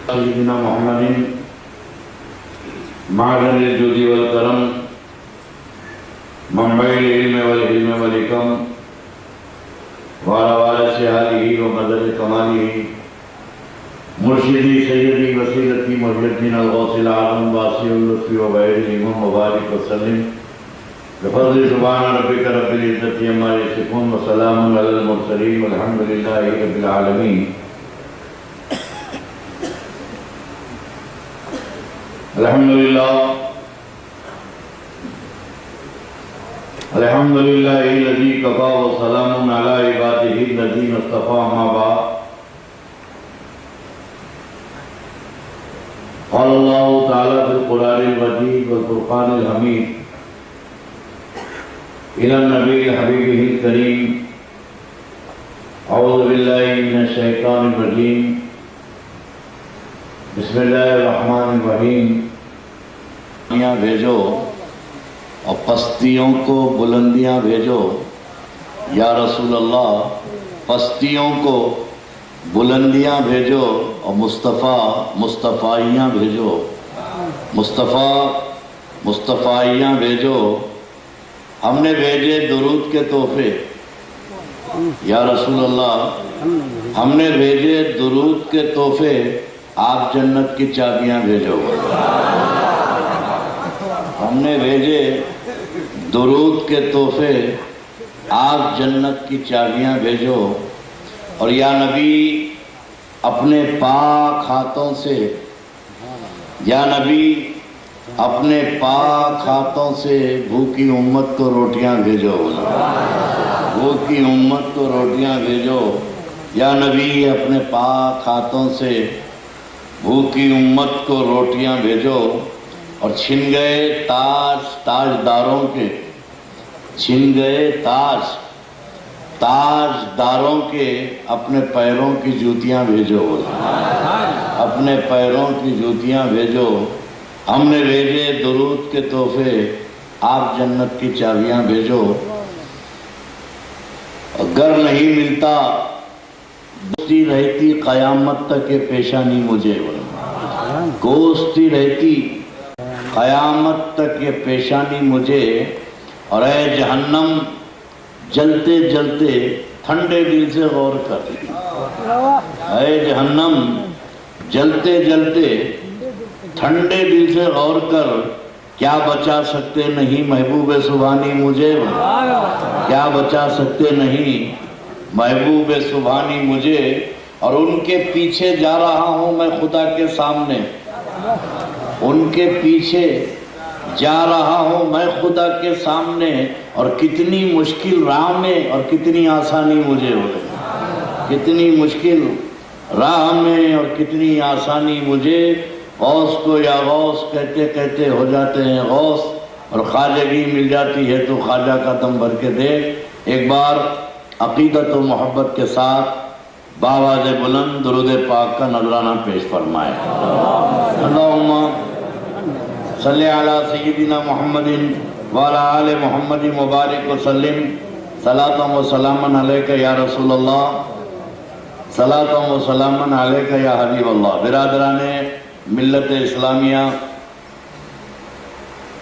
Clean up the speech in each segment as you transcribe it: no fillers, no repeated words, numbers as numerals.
سيدنا محمد معدن الجود والكرم منبع العلم والحلم والحكم وعلى وارث آله ومدد كماله مرشدي سيدي وسيلتي محيي الغوث العظم واسع اللطف وبعيد الإمام مبارك وسلم بفضل سبحان ربك رب العزة عما يصفون وسلام على المرسلين والحمد لله رب العالمين. الحمد لله الذي كفى وسلام على عباده الذين اصطفى. ما بعد قال الله تعالى في القرآن المجيد والفرقان الحميد إلى النبي حبيبه الكريم: أعوذ بالله من الشيطان الرجيم بسم اللہ الرحمن الرحیم. بھیجو اور پستیوں کو بلندیاں بھیجو یا رسول اللہ. پستیوں کو بلندیاں بھیجو اور مصطفیٰ بھیجو. مصطفیٰ بھیجو. ہم نے بھیجے درود کے تحفے یا رسول اللہ. ہم نے بھیجے درود کے تحفے، آپ جنت کی چابیاں بھیجو. ہم نے بھیجے درود کے تحفے، آپ جنت کی چابیاں بھیجو. اور یا نبی اپنے پاک ہاتھوں سے، یا نبی اپنے پاک ہاتھوں سے بھوکی امت کو روٹیاں بھیجو. بھوکی امت کو روٹیاں بھیجو. یا نبی اپنے پاک ہاتھوں سے بھوکی امت کو روٹیاں بھیجو. اور چھن گئے تاجداروں کے، چھن گئے تاجداروں کے اپنے پیروں کی جوتیاں بھیجو. اپنے پیروں کی جوتیاں بھیجو. ہم نے بھیجے درود کے تحفے، آپ جنت کی چابیاں بھیجو. اگر نہیں ملتا گوشتی رہتی قیامت تک یہ پیشانی مجھے، گوشتی رہتی قیامت تک یہ پیشانی مجھے. اور اے جہنم جلتے جلتے ٹھنڈے دل سے غور کر. اے جہنم جلتے جلتے ٹھنڈے دل سے غور کر. کیا بچا سکتے نہیں محبوب سبحانی مجھے، کیا بچا سکتے نہیں محبوب سبحانی مجھے. اور ان کے پیچھے جا رہا ہوں میں خدا کے سامنے، ان کے پیچھے جا رہا ہوں میں خدا کے سامنے. اور کتنی مشکل راہ میں اور کتنی آسانی مجھے ہو رہی، کتنی مشکل راہ میں اور کتنی آسانی مجھے. غوث کو یا غوث کہتے کہتے ہو جاتے ہیں غوث، اور خواجگی مل جاتی ہے تو خواجہ کا دم بھر کے دیکھ. ایک بار عقیدت و محبت کے ساتھ بآواز بلند درود پاک کا نذرانہ پیش فرمائے. اللہم صلی علی سیدنا محمد وعلی آل محمد مبارک وسلم. صلاۃ و سلاما علیک یا رسول اللہ، صلاۃ و سلاما علیک یا حبیب اللہ. برادران ملت اسلامیہ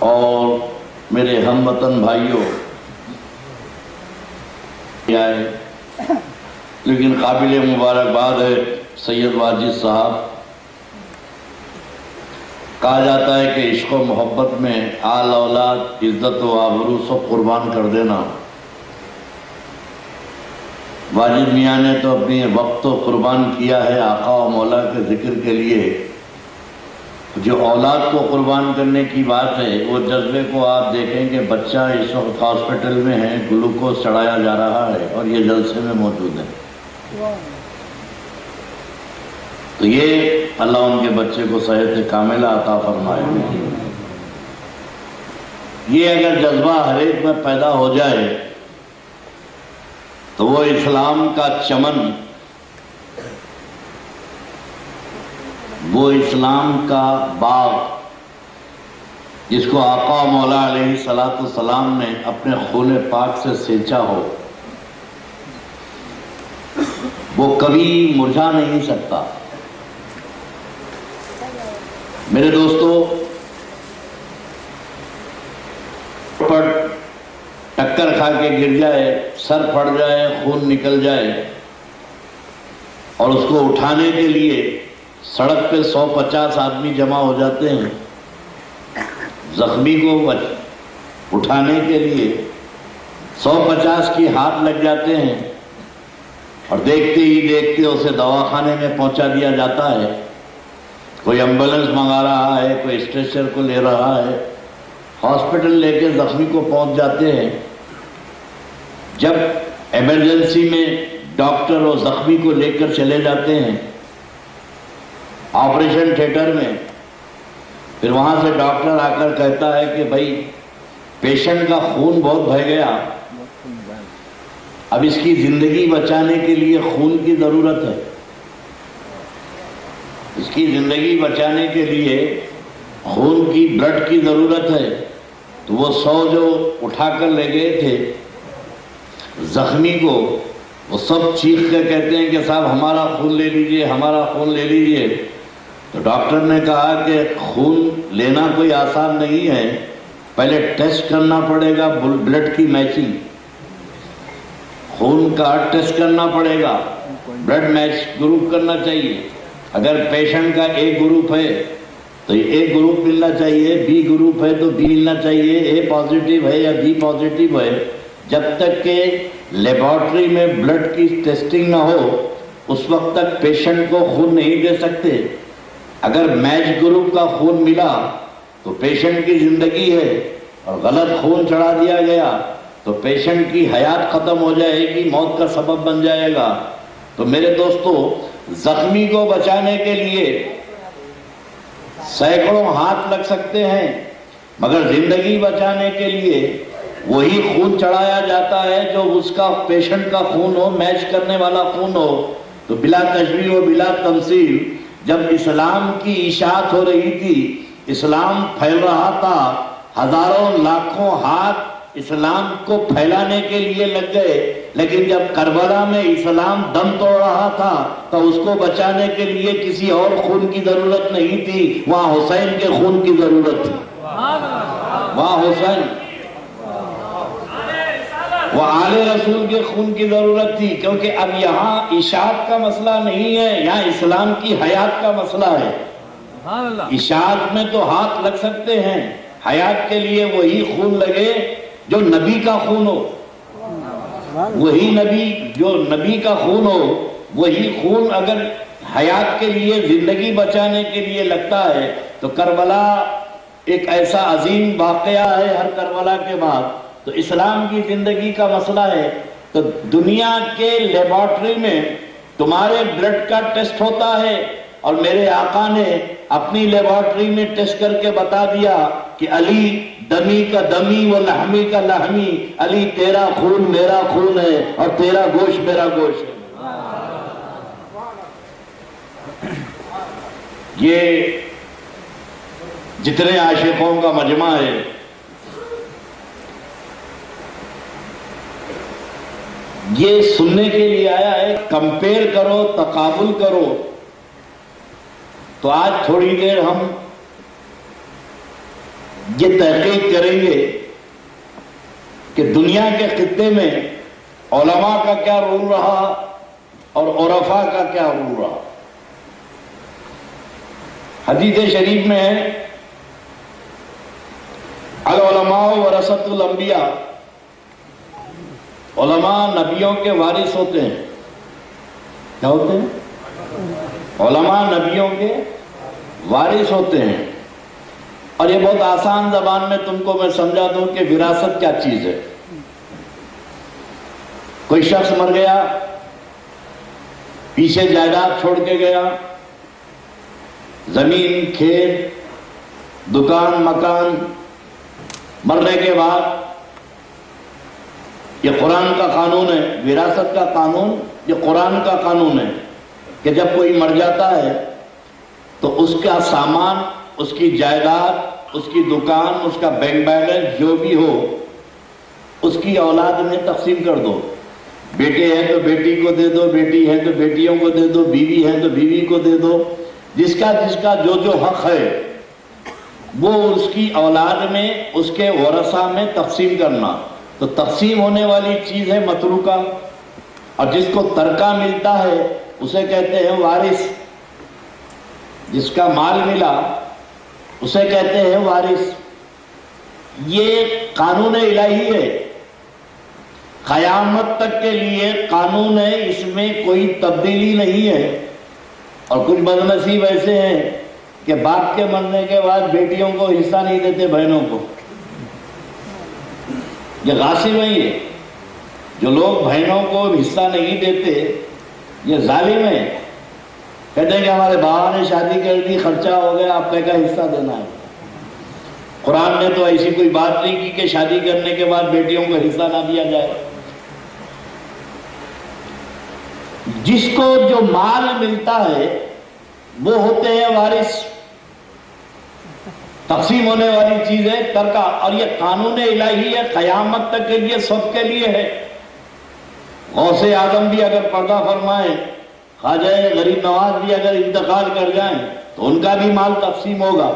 اور میرے ہم وطن بھائیوں، لیکن قابل مبارکباد ہے سید واجد صاحب. کہا جاتا ہے کہ عشق و محبت میں آل اولاد عزت و آبرو سب قربان کر دینا. واجد میاں نے تو اپنی وقت تو قربان کیا ہے آقا و مولا کے ذکر کے لیے. جو اولاد کو قربان کرنے کی بات ہے، وہ جذبے کو آپ دیکھیں کہ بچہ اس وقت ہاسپٹل میں ہے، گلوکوز چڑھایا جا رہا ہے اور یہ جلسے میں موجود ہے. تو یہ اللہ ان کے بچے کو صحت کاملہ عطا فرمائے. یہ اگر جذبہ ہر ایک میں پیدا ہو جائے تو وہ اسلام کا چمن، وہ اسلام کا باغ جس کو آقا مولا علیہ السلام نے اپنے خون پاک سے سینچا ہو، وہ کبھی مرجھا نہیں سکتا. میرے دوستو، پر ٹکر کھا کے گر جائے، سر پھٹ جائے، خون نکل جائے اور اس کو اٹھانے کے لیے سڑک پہ 150 آدمی جمع ہو جاتے ہیں، زخمی کو اٹھانے کے لیے 150 کی ہاتھ لگ جاتے ہیں اور دیکھتے ہی دیکھتے اسے دواخانے میں پہنچا دیا جاتا ہے، کوئی ایمبولینس منگا رہا ہے، کوئی اسٹریچر کو لے رہا ہے، ہاسپٹل لے کے زخمی کو پہنچ جاتے ہیں۔ جب ایمرجنسی میں ڈاکٹر اور زخمی کو لے کر چلے جاتے ہیں آپریشن تھیٹر میں، پھر وہاں سے ڈاکٹر آ کر کہتا ہے کہ بھائی پیشنٹ کا خون بہت بہہ گیا، اب اس کی زندگی بچانے کے لیے خون کی ضرورت ہے، اس کی زندگی بچانے کے لیے خون کی بلڈ کی ضرورت ہے۔ تو وہ 100 جو اٹھا کر لے گئے تھے زخمی کو، وہ سب چیخ کر کہتے ہیں کہ صاحب ہمارا خون لے لیجئے، ہمارا خون لے لیجئے۔ تو ڈاکٹر نے کہا کہ خون لینا کوئی آسان نہیں ہے، پہلے ٹیسٹ کرنا پڑے گا، بلڈ کی میچنگ، خون کا ٹیسٹ کرنا پڑے گا، بلڈ میچ گروپ کرنا چاہیے۔ اگر پیشنٹ کا اے گروپ ہے تو اے گروپ ملنا چاہیے، بی گروپ ہے تو بی ملنا چاہیے، اے پازیٹیو ہے یا بی پازیٹیو ہے۔ جب تک کہ لیبارٹری میں بلڈ کی ٹیسٹنگ نہ ہو اس وقت تک پیشنٹ کو خون نہیں دے سکتے۔ اگر میچ گروپ کا خون ملا تو پیشنٹ کی زندگی ہے، اور غلط خون چڑھا دیا گیا تو پیشنٹ کی حیات ختم ہو جائے گی، موت کا سبب بن جائے گا۔ تو میرے دوستو، زخمی کو بچانے کے لیے سینکڑوں ہاتھ لگ سکتے ہیں، مگر زندگی بچانے کے لیے وہی خون چڑھایا جاتا ہے جو اس کا پیشنٹ کا خون ہو، میچ کرنے والا خون ہو۔ تو بلا تشبیہ و بلا تمثیل جب اسلام کی اشاعت ہو رہی تھی، اسلام پھیل رہا تھا، ہزاروں لاکھوں ہاتھ اسلام کو پھیلانے کے لیے لگ گئے، لیکن جب کربلا میں اسلام دم توڑ رہا تھا تو اس کو بچانے کے لیے کسی اور خون کی ضرورت نہیں تھی، وہاں حسین کے خون کی ضرورت تھی، وہاں حسین وہ آل رسول کے خون کی ضرورت تھی، کیونکہ اب یہاں اشاعت کا مسئلہ نہیں ہے، یہاں اسلام کی حیات کا مسئلہ ہے۔ اشاعت میں تو ہاتھ لگ سکتے ہیں، حیات کے لیے وہی خون لگے جو نبی کا خون ہو، وہی نبی جو نبی کا خون ہو، وہی خون اگر حیات کے لیے، زندگی بچانے کے لیے لگتا ہے تو کربلا ایک ایسا عظیم واقعہ ہے ہر کربلا کے بعد۔ تو اسلام کی زندگی کا مسئلہ ہے، تو دنیا کے لیبارٹری میں تمہارے بلڈ کا ٹیسٹ ہوتا ہے، اور میرے آقا نے اپنی لیبارٹری میں ٹیسٹ کر کے بتا دیا کہ علی دمی کا دمی و لحمی کا لحمی، علی تیرا خون میرا خون ہے اور تیرا گوشت میرا گوشت ہے۔ یہ جتنے عاشقوں کا مجمع ہے، یہ سننے کے لیے آیا ہے، کمپیئر کرو، تقابل کرو۔ تو آج تھوڑی دیر ہم یہ تحقیق کریں گے کہ دنیا کے خطے میں علماء کا کیا رول رہا اور عرفاء کا کیا رول رہا۔ حدیث شریف میں ہے، العلماء ورثۃ الانبیاء، علماء نبیوں کے وارث ہوتے ہیں۔ کیا ہوتے ہیں؟ علماء نبیوں کے وارث ہوتے ہیں۔ اور یہ بہت آسان زبان میں تم کو میں سمجھا دوں کہ وراثت کیا چیز ہے۔ کوئی شخص مر گیا، پیچھے جائیداد چھوڑ کے گیا، زمین، کھیت، دکان، مکان۔ مرنے کے بعد یہ قرآن کا قانون ہے، وراثت کا قانون یہ قرآن کا قانون ہے کہ جب کوئی مر جاتا ہے تو اس کا سامان، اس کی جائیداد، اس کی دکان، اس کا بینک بیلنس جو بھی ہو، اس کی اولاد میں تقسیم کر دو۔ بیٹے ہیں تو بیٹی کو دے دو، بیٹی ہیں تو بیٹیوں کو دے دو، بیوی ہیں تو بیوی کو دے دو، جس کا جو حق ہے وہ اس کی اولاد میں، اس کے ورثہ میں تقسیم کرنا. تو تقسیم ہونے والی چیز ہے متروکہ، اور جس کو ترکہ ملتا ہے اسے کہتے ہیں وارث. جس کا مال ملا اسے کہتے ہیں وارث. یہ قانون الہی ہے، قیامت تک کے لیے قانون ہے، اس میں کوئی تبدیلی نہیں ہے. اور کچھ بدنصیب ایسے ہیں کہ باپ کے مرنے کے بعد بیٹیوں کو حصہ نہیں دیتے بہنوں کو. یہ غاصب ہیں. یہ جو لوگ بہنوں کو حصہ نہیں دیتے یہ ظالم ہیں. کہتے ہیں کہ ہمارے بابا نے شادی کر دی، خرچہ ہو گیا، آپ کا حصہ دینا ہے. قرآن نے تو ایسی کوئی بات نہیں کی کہ شادی کرنے کے بعد بیٹیوں کو حصہ نہ دیا جائے. جس کو جو مال ملتا ہے وہ ہوتے ہیں وارث. تقسیم ہونے والی چیز ہے ترکہ، اور یہ قانون الہی ہے، قیامت تک کے لیے سب کے لیے ہے. غوث اعظم بھی اگر پردہ فرمائے، خواجہ غریب نواز بھی اگر انتقال کر جائیں تو ان کا بھی مال تقسیم ہوگا،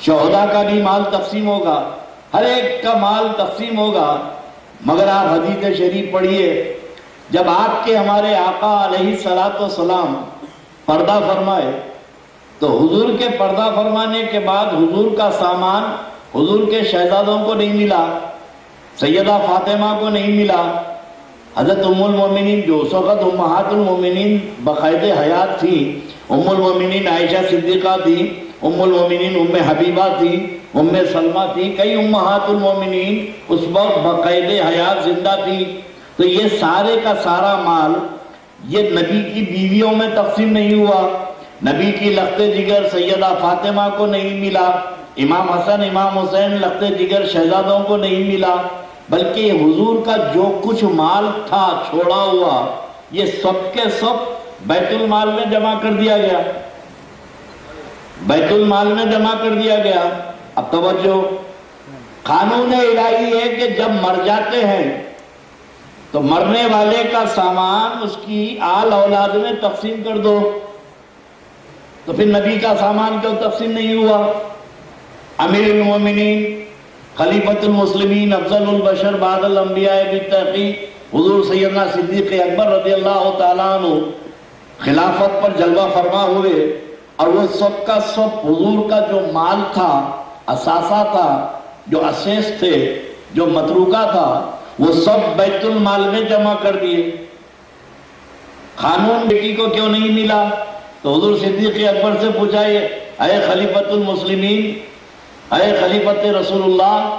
شہداء کا بھی مال تقسیم ہوگا، ہر ایک کا مال تقسیم ہوگا. مگر آپ حدیث شریف پڑھیے، جب آپ کے ہمارے آقا علیہ الصلوۃ والسلام پردہ فرمائے تو حضور کے پردہ فرمانے کے بعد حضور کا سامان حضور کے شہزادوں کو نہیں ملا، سیدہ فاطمہ کو نہیں ملا. حضرت ام المومنین جو اس وقت امہات المومنین باقاعدہ حیات تھی، ام المومنین عائشہ صدیقہ تھی، ام المومنین ام حبیبہ تھی، ام سلمہ تھی، کئی امہات المومنین اس وقت باقاعدہ حیات زندہ تھی. تو یہ سارے کا سارا مال یہ نبی کی بیویوں میں تقسیم نہیں ہوا. نبی کی لخت جگر سیدہ فاطمہ کو نہیں ملا، امام حسن امام حسین لخت جگر شہزادوں کو نہیں ملا، بلکہ حضور کا جو کچھ مال تھا چھوڑا ہوا یہ سب کے سب بیت المال میں جمع کر دیا گیا. بیت المال میں جمع کر دیا گیا. اب توجہ، قانون الہی ہے کہ جب مر جاتے ہیں تو مرنے والے کا سامان اس کی آل اولاد میں تقسیم کر دو. تو پھر نبی کا سامان کیوں تقسیم نہیں ہوا؟ امیر المومنین خلیفۃ المسلمین افضل البشر بعد الانبیاء بالتحقیق حضور سیدنا صدیق اکبر رضی اللہ تعالیٰ عنہ خلافت پر جلوہ فرما ہوئے، اور وہ سب کا سب حضور کا جو مال تھا، اثاثہ تھا، جو اسیس تھے، جو متروکہ تھا، وہ سب بیت المال میں جمع کر دیے. قانون بیٹی کو کیوں نہیں ملا؟ تو حضور صدیق اکبر سے پوچھا، اے خلیفۃ المسلمین، اے خلیفۃ رسول اللہ،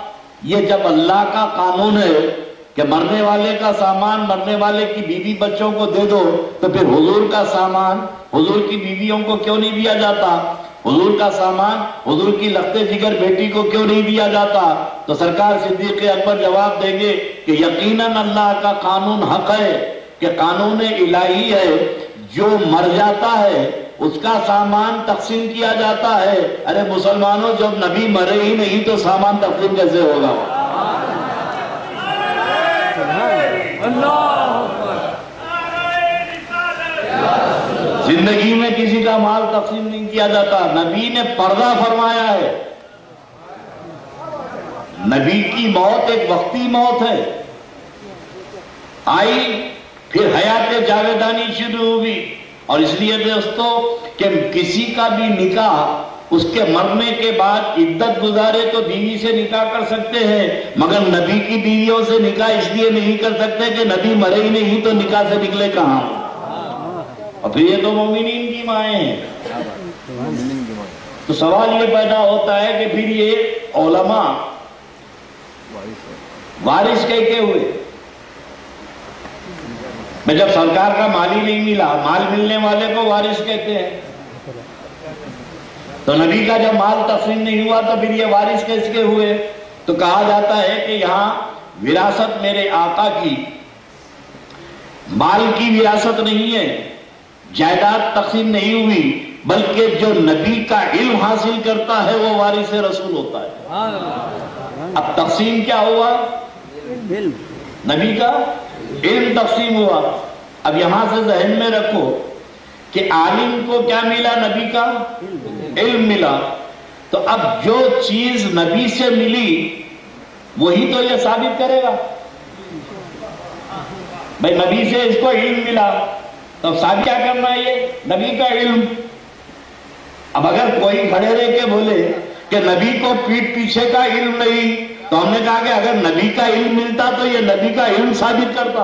یہ جب اللہ کا قانون ہے کہ مرنے والے کا سامان مرنے والے کی بیوی بچوں کو دے دو، تو پھر حضور کا سامان حضور کی بیویوں کو کیوں نہیں دیا جاتا؟ حضور کا سامان حضور کی لخت جگر بیٹی کو کیوں نہیں دیا جاتا؟ تو سرکار صدیق اکبر جواب دیں گے کہ یقیناً اللہ کا قانون حق ہے، کہ قانون الہی ہے، جو مر جاتا ہے اس کا سامان تقسیم کیا جاتا ہے. ارے مسلمانوں، جب نبی مرے ہی نہیں تو سامان تقسیم کیسے ہوگا؟ زندگی میں کسی کا مال تقسیم نہیں کیا جاتا. نبی نے پردہ فرمایا ہے. نبی کی موت ایک وقتی موت ہے، آئی پھر حیات جاویدانی شروع ہوئی. اور اس لیے دوستو کہ کسی کا بھی نکاح اس کے مرنے کے بعد عدت گزارے تو بیوی سے نکاح کر سکتے ہیں، مگر نبی کی بیویوں سے نکاح اس لیے نہیں کر سکتے کہ نبی مرے ہی نہیں تو نکاح سے نکلے کہاں؟ اور پھر یہ تو مومنین کی مائیں ہیں. تو سوال یہ پیدا ہوتا ہے کہ پھر یہ علماء وارث کہتے ہوئے میں جب سرکار کا مال ہی نہیں ملا، مال ملنے والے کو وارث کہتے ہیں، تو نبی کا جب مال تقسیم نہیں ہوا تو پھر یہ وارث کیس کے ہوئے؟ تو کہا جاتا ہے کہ یہاں وراثت میرے آقا کی، مال کی وراثت نہیں ہے، جائیداد تقسیم نہیں ہوئی، بلکہ جو نبی کا علم حاصل کرتا ہے وہ وارث رسول ہوتا ہے. اب تقسیم کیا ہوا؟ نبی کا علم تقسیم ہوا. اب یہاں سے ذہن میں رکھو کہ عالم کو کیا ملا؟ نبی کا علم ملا. تو تو اب جو چیز نبی سے ملی وہی تو یہ ثابت کرے گا. بھائی نبی سے اس کو علم ملا تو ثابت کیا کرنا ہے؟ یہ نبی کا علم. اب اگر کوئی کھڑے رہ کے بولے کہ نبی کو پیٹھ پیچھے کا علم نہیں، تو ہم نے کہا کہ اگر نبی کا علم ملتا تو یہ نبی کا علم ثابت کرتا.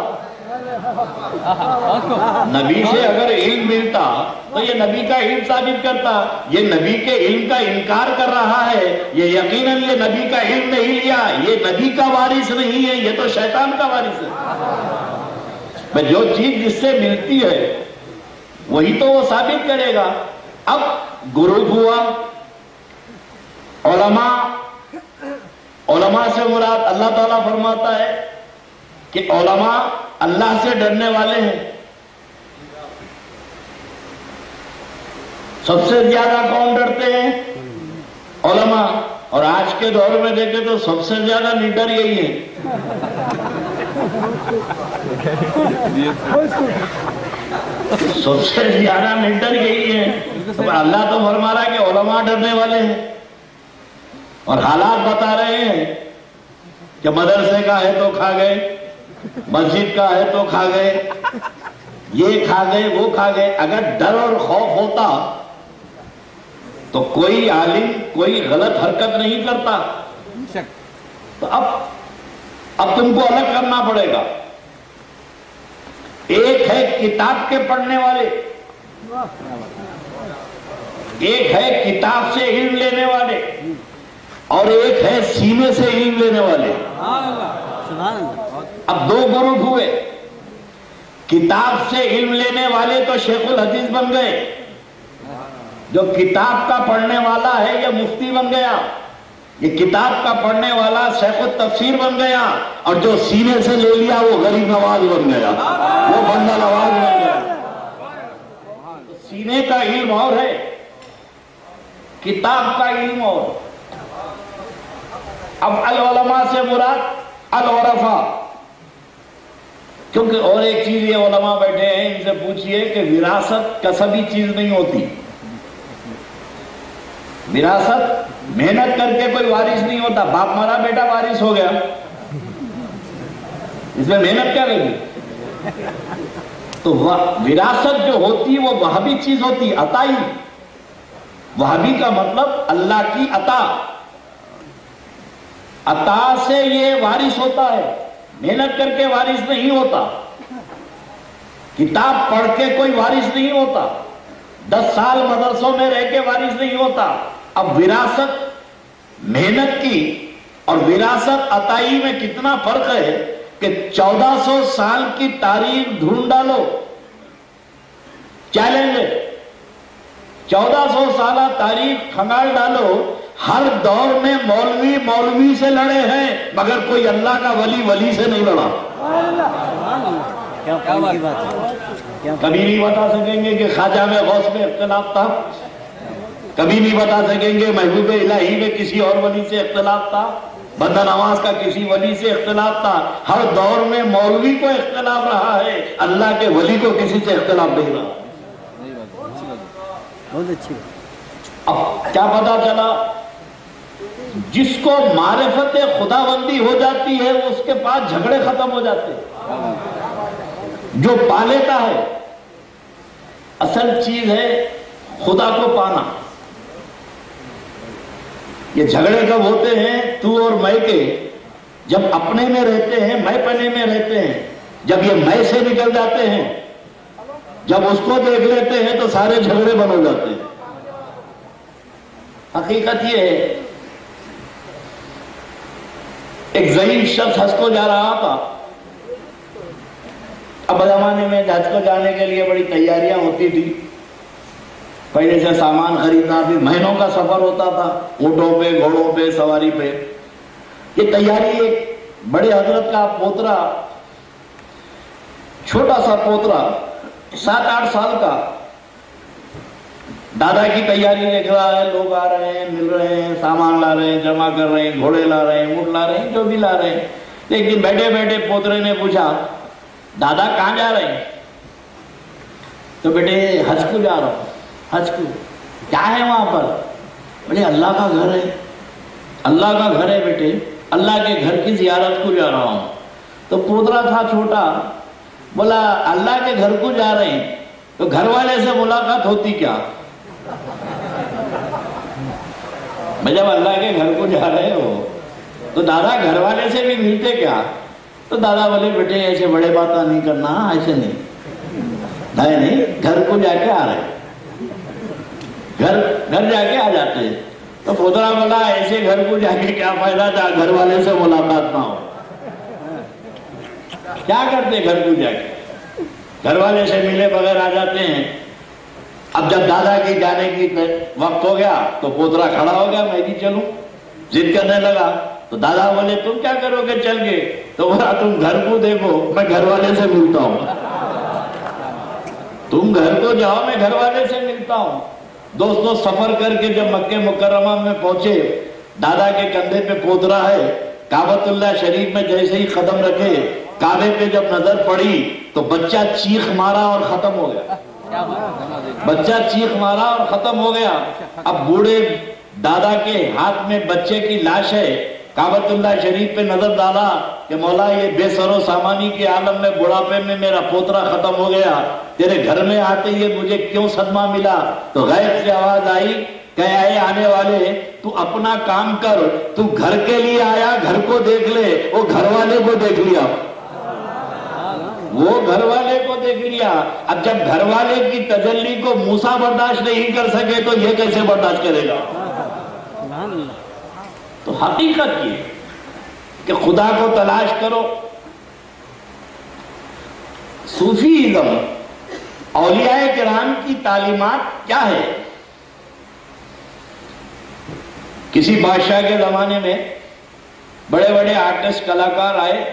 نبی سے اگر علم ملتا تو یہ نبی کا علم ثابت کرتا. یہ نبی کے علم کا انکار کر رہا ہے، یہ یقیناً یہ نبی کا علم نہیں لیا، یہ نبی کا وارث نہیں ہے، یہ تو شیطان کا وارث ہے. جو چیز جس سے ملتی ہے وہی تو وہ ثابت کرے گا. اب گروپ ہوا علماء سے مراد اللہ تعالیٰ فرماتا ہے کہ علماء اللہ سے ڈرنے والے ہیں. سب سے زیادہ کون ڈرتے ہیں؟ علماء. اور آج کے دور میں دیکھیں تو سب سے زیادہ لیڈر یہی ہے. سب سے زیادہ لیڈر یہی ہے. اللہ تو فرما رہا ہے کہ علماء ڈرنے والے ہیں، اور حالات بتا رہے ہیں کہ مدرسے کا ہے تو کھا گئے، مسجد کا ہے تو کھا گئے، یہ کھا گئے وہ کھا گئے. اگر ڈر اور خوف ہوتا تو کوئی عالم کوئی غلط حرکت نہیں کرتا. تو اب تم کو الگ کرنا پڑے گا. ایک ہے کتاب کے پڑھنے والے، ایک ہے کتاب سے علم لینے والے، اور ایک ہے سینے سے علم لینے والے. اب دو گروپ ہوئے. کتاب سے علم لینے والے تو شیخ الحدیث بن گئے، جو کتاب کا پڑھنے والا ہے یہ مفتی بن گیا، یہ کتاب کا پڑھنے والا شیخ التفسیر بن گیا، اور جو سینے سے لے لیا وہ غریب نواز بن گیا، وہ بندہ نواز بن گیا. سینے کا علم اور ہے، کتاب کا علم اور. اب العلماء سے مراد العرفاء. کیونکہ اور ایک چیز یہ علماء بیٹھے ہیں، ان سے پوچھئے کہ وراثت کسبی چیز نہیں ہوتی. وراثت محنت کر کے کوئی وارث نہیں ہوتا. باپ مرا بیٹا وارث ہو گیا، اس میں محنت کیا لگی؟ تو وراثت جو ہوتی وہ وہابی چیز ہوتی، عطائی. وہابی کا مطلب اللہ کی عطا. عطا سے یہ وارث ہوتا ہے، محنت کر کے وارث نہیں ہوتا. کتاب پڑھ کے کوئی وارث نہیں ہوتا، 10 سال مدرسوں میں رہ کے وارث نہیں ہوتا. اب وراثت محنت کی اور وراثت عطائی میں کتنا فرق ہے کہ 1400 سال کی تاریخ ڈھونڈ ڈالو، چیلنج ہے. 1400 سالہ تاریخ کھنگال ڈالو، ہر دور میں مولوی سے لڑے ہیں، مگر کوئی اللہ کا ولی سے نہیں لڑا. کبھی نہیں بتا سکیں گے کہ خواجہ میں غوث میں اختلاف تھا، کبھی نہیں بتا سکیں گے محبوب الہی میں کسی اور ولی سے اختلاف تھا، بندہ نواز کا کسی ولی سے اختلاف تھا. ہر دور میں مولوی کو اختلاف رہا ہے، اللہ کے ولی کو کسی سے اختلاف نہیں رہا. بہت اچھی. اب کیا پتا چلا؟ جس کو معرفت خدا بندی ہو جاتی ہے اس کے پاس جھگڑے ختم ہو جاتے ہیں. جو پا لیتا ہے، اصل چیز ہے خدا کو پانا. یہ جھگڑے کب ہوتے ہیں؟ تو اور میں کے جب اپنے میں رہتے ہیں، میں پنے میں رہتے ہیں. جب یہ میں سے نکل جاتے ہیں، جب اس کو دیکھ لیتے ہیں تو سارے جھگڑے بند ہو جاتے ہیں. حقیقت یہ ہے، ایک ضعیف شخص حج کو جا رہا تھا. اب زمانے میں حج کو جانے کے لیے بڑی تیاریاں ہوتی تھی. پہلے سے سامان خریدنا بھی، مہینوں کا سفر ہوتا تھا، اونٹوں پہ گھوڑوں پہ سواری پہ. یہ تیاری ایک بڑے حضرت کا پوترا، چھوٹا سا پوترا 7-8 سال کا، دادا کی تیاری دیکھ رہا ہے. لوگ آ رہے ہیں، مل رہے ہیں، سامان لا رہے ہیں، جمع کر رہے ہیں، گھوڑے لا رہے ہیں، اونٹ لا رہے ہیں، جو بھی لا رہے ہیں. لیکن بیٹھے بیٹھے پوترے نے پوچھا، دادا کہاں جا رہے ہیں؟ تو بیٹے حج کو جا رہا ہوں. حج کو کیا ہے وہاں پر؟ بولے اللہ کا گھر ہے، اللہ کا گھر ہے بیٹے، اللہ کے گھر کی زیارت کو جا رہا ہوں۔ تو پوترا تھا چھوٹا، بولا اللہ کے گھر کو جا رہے ہیں تو گھر والے سے ملاقات ہوتی کیا؟ میں جب اللہ کے گھر کو جا رہے ہو تو دادا گھر والے سے بھی ملتے کیا؟ تو دادا بولے بیٹے ایسے بڑے باتیں نہیں کرنا، ایسے نہیں، گھر کو جا کے آ رہے، گھر جا کے آ جاتے ہیں۔ تو پوترا بولا ایسے گھر کو جا کے کیا فائدہ تھا، گھر والے سے ملاقات نہ ہو۔ کیا کرتے گھر کو جا کے؟ گھر والے سے ملے بغیر آ جاتے ہیں۔ اب جب دادا کی جانے کی وقت ہو گیا تو پوترا کھڑا ہو گیا، میں بھی چلوں، ضد کرنے لگا۔ تو دادا بولے تم کیا کرو گے چل کے؟ تو بولا تم گھر کو دیکھو، میں گھر والے سے ملتا ہوں۔ تم گھر کو جاؤ، میں گھر والے سے ملتا ہوں۔ دوستوں سفر کر کے جب مکہ مکرمہ میں پہنچے، دادا کے کندھے پہ پوترا ہے، کعبۃ اللہ شریف میں جیسے ہی قدم رکھے، کعبے پہ جب نظر پڑی تو بچہ چیخ مارا اور ختم ہو گیا۔ بچہ چیخ مارا اور ختم ہو گیا۔ اب بوڑھے دادا کے ہاتھ میں بچے کی لاش ہے، کعبۃ اللہ شریف پہ نظر ڈالا کہ مولا یہ بے سر و سامانی کے عالم میں بڑھاپے میں میرا پوترا ختم ہو گیا، تیرے گھر میں آتے ہی مجھے کیوں صدمہ ملا؟ تو غیب سے آواز آئی کہ اے آنے والے، تو اپنا کام کر، تو گھر کے لیے آیا، گھر کو دیکھ لے، وہ گھر والے کو دیکھ لیا، وہ گھر والے کو دیکھ لیا۔ اب جب گھر والے کی تجلی کو موسیٰ برداشت نہیں کر سکے تو یہ کیسے برداشت کرے گا؟ تو حقیقت یہ کہ خدا کو تلاش کرو۔ صوفیزم، اولیاء کرام کی تعلیمات کیا ہے؟ کسی بادشاہ کے زمانے میں بڑے بڑے آرٹسٹ کلاکار آئے،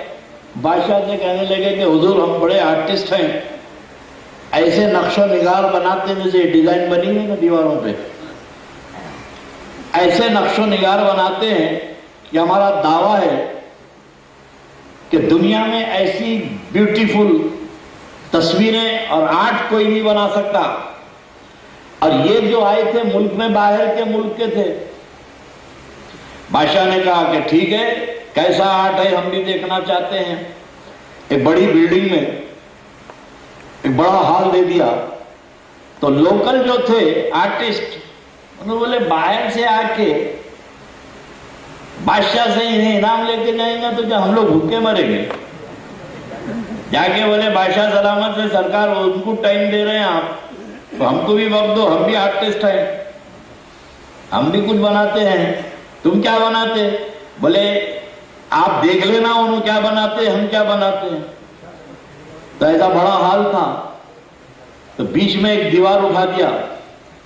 بادشاہ سے کہنے لگے کہ حضور ہم بڑے آرٹسٹ ہیں، ایسے نقش و نگار بناتے ہیں جیسے ڈیزائن بنی ہوئی نا دیواروں پہ، ایسے نقش و نگار بناتے ہیں کہ ہمارا دعویٰ ہے کہ دنیا میں ایسی بیوٹیفل تصویریں اور آرٹ کوئی نہیں بنا سکتا۔ اور یہ جو آئے تھے ملک میں باہر کے ملک کے تھے۔ بادشاہ نے کہا کہ ٹھیک ہے، کیسا آرٹ ہے ہم بھی دیکھنا چاہتے ہیں۔ ایک بڑی بلڈنگ میں ایک بڑا ہال دے دیا۔ تو لوکل جو تھے آرٹسٹ انہوں نے بولے باہر سے آ کے بادشاہ سے انہیں انعام لے کے جائیں گے تو کیا ہم لوگ بھوکے مریں گے؟ جا کے بولے بادشاہ سلامت سے سرکار ان کو ٹائم دے رہے ہیں آپ، تو ہم کو بھی وقت دو، ہم بھی آرٹسٹ ہیں، ہم بھی کچھ بناتے ہیں۔ تم کیا بناتے؟ بولے آپ دیکھ لینا انہوں کیا بناتے، ہم کیا بناتے ہیں۔ تو ایسا بڑا حال تھا، تو بیچ میں ایک دیوار اٹھا دیا،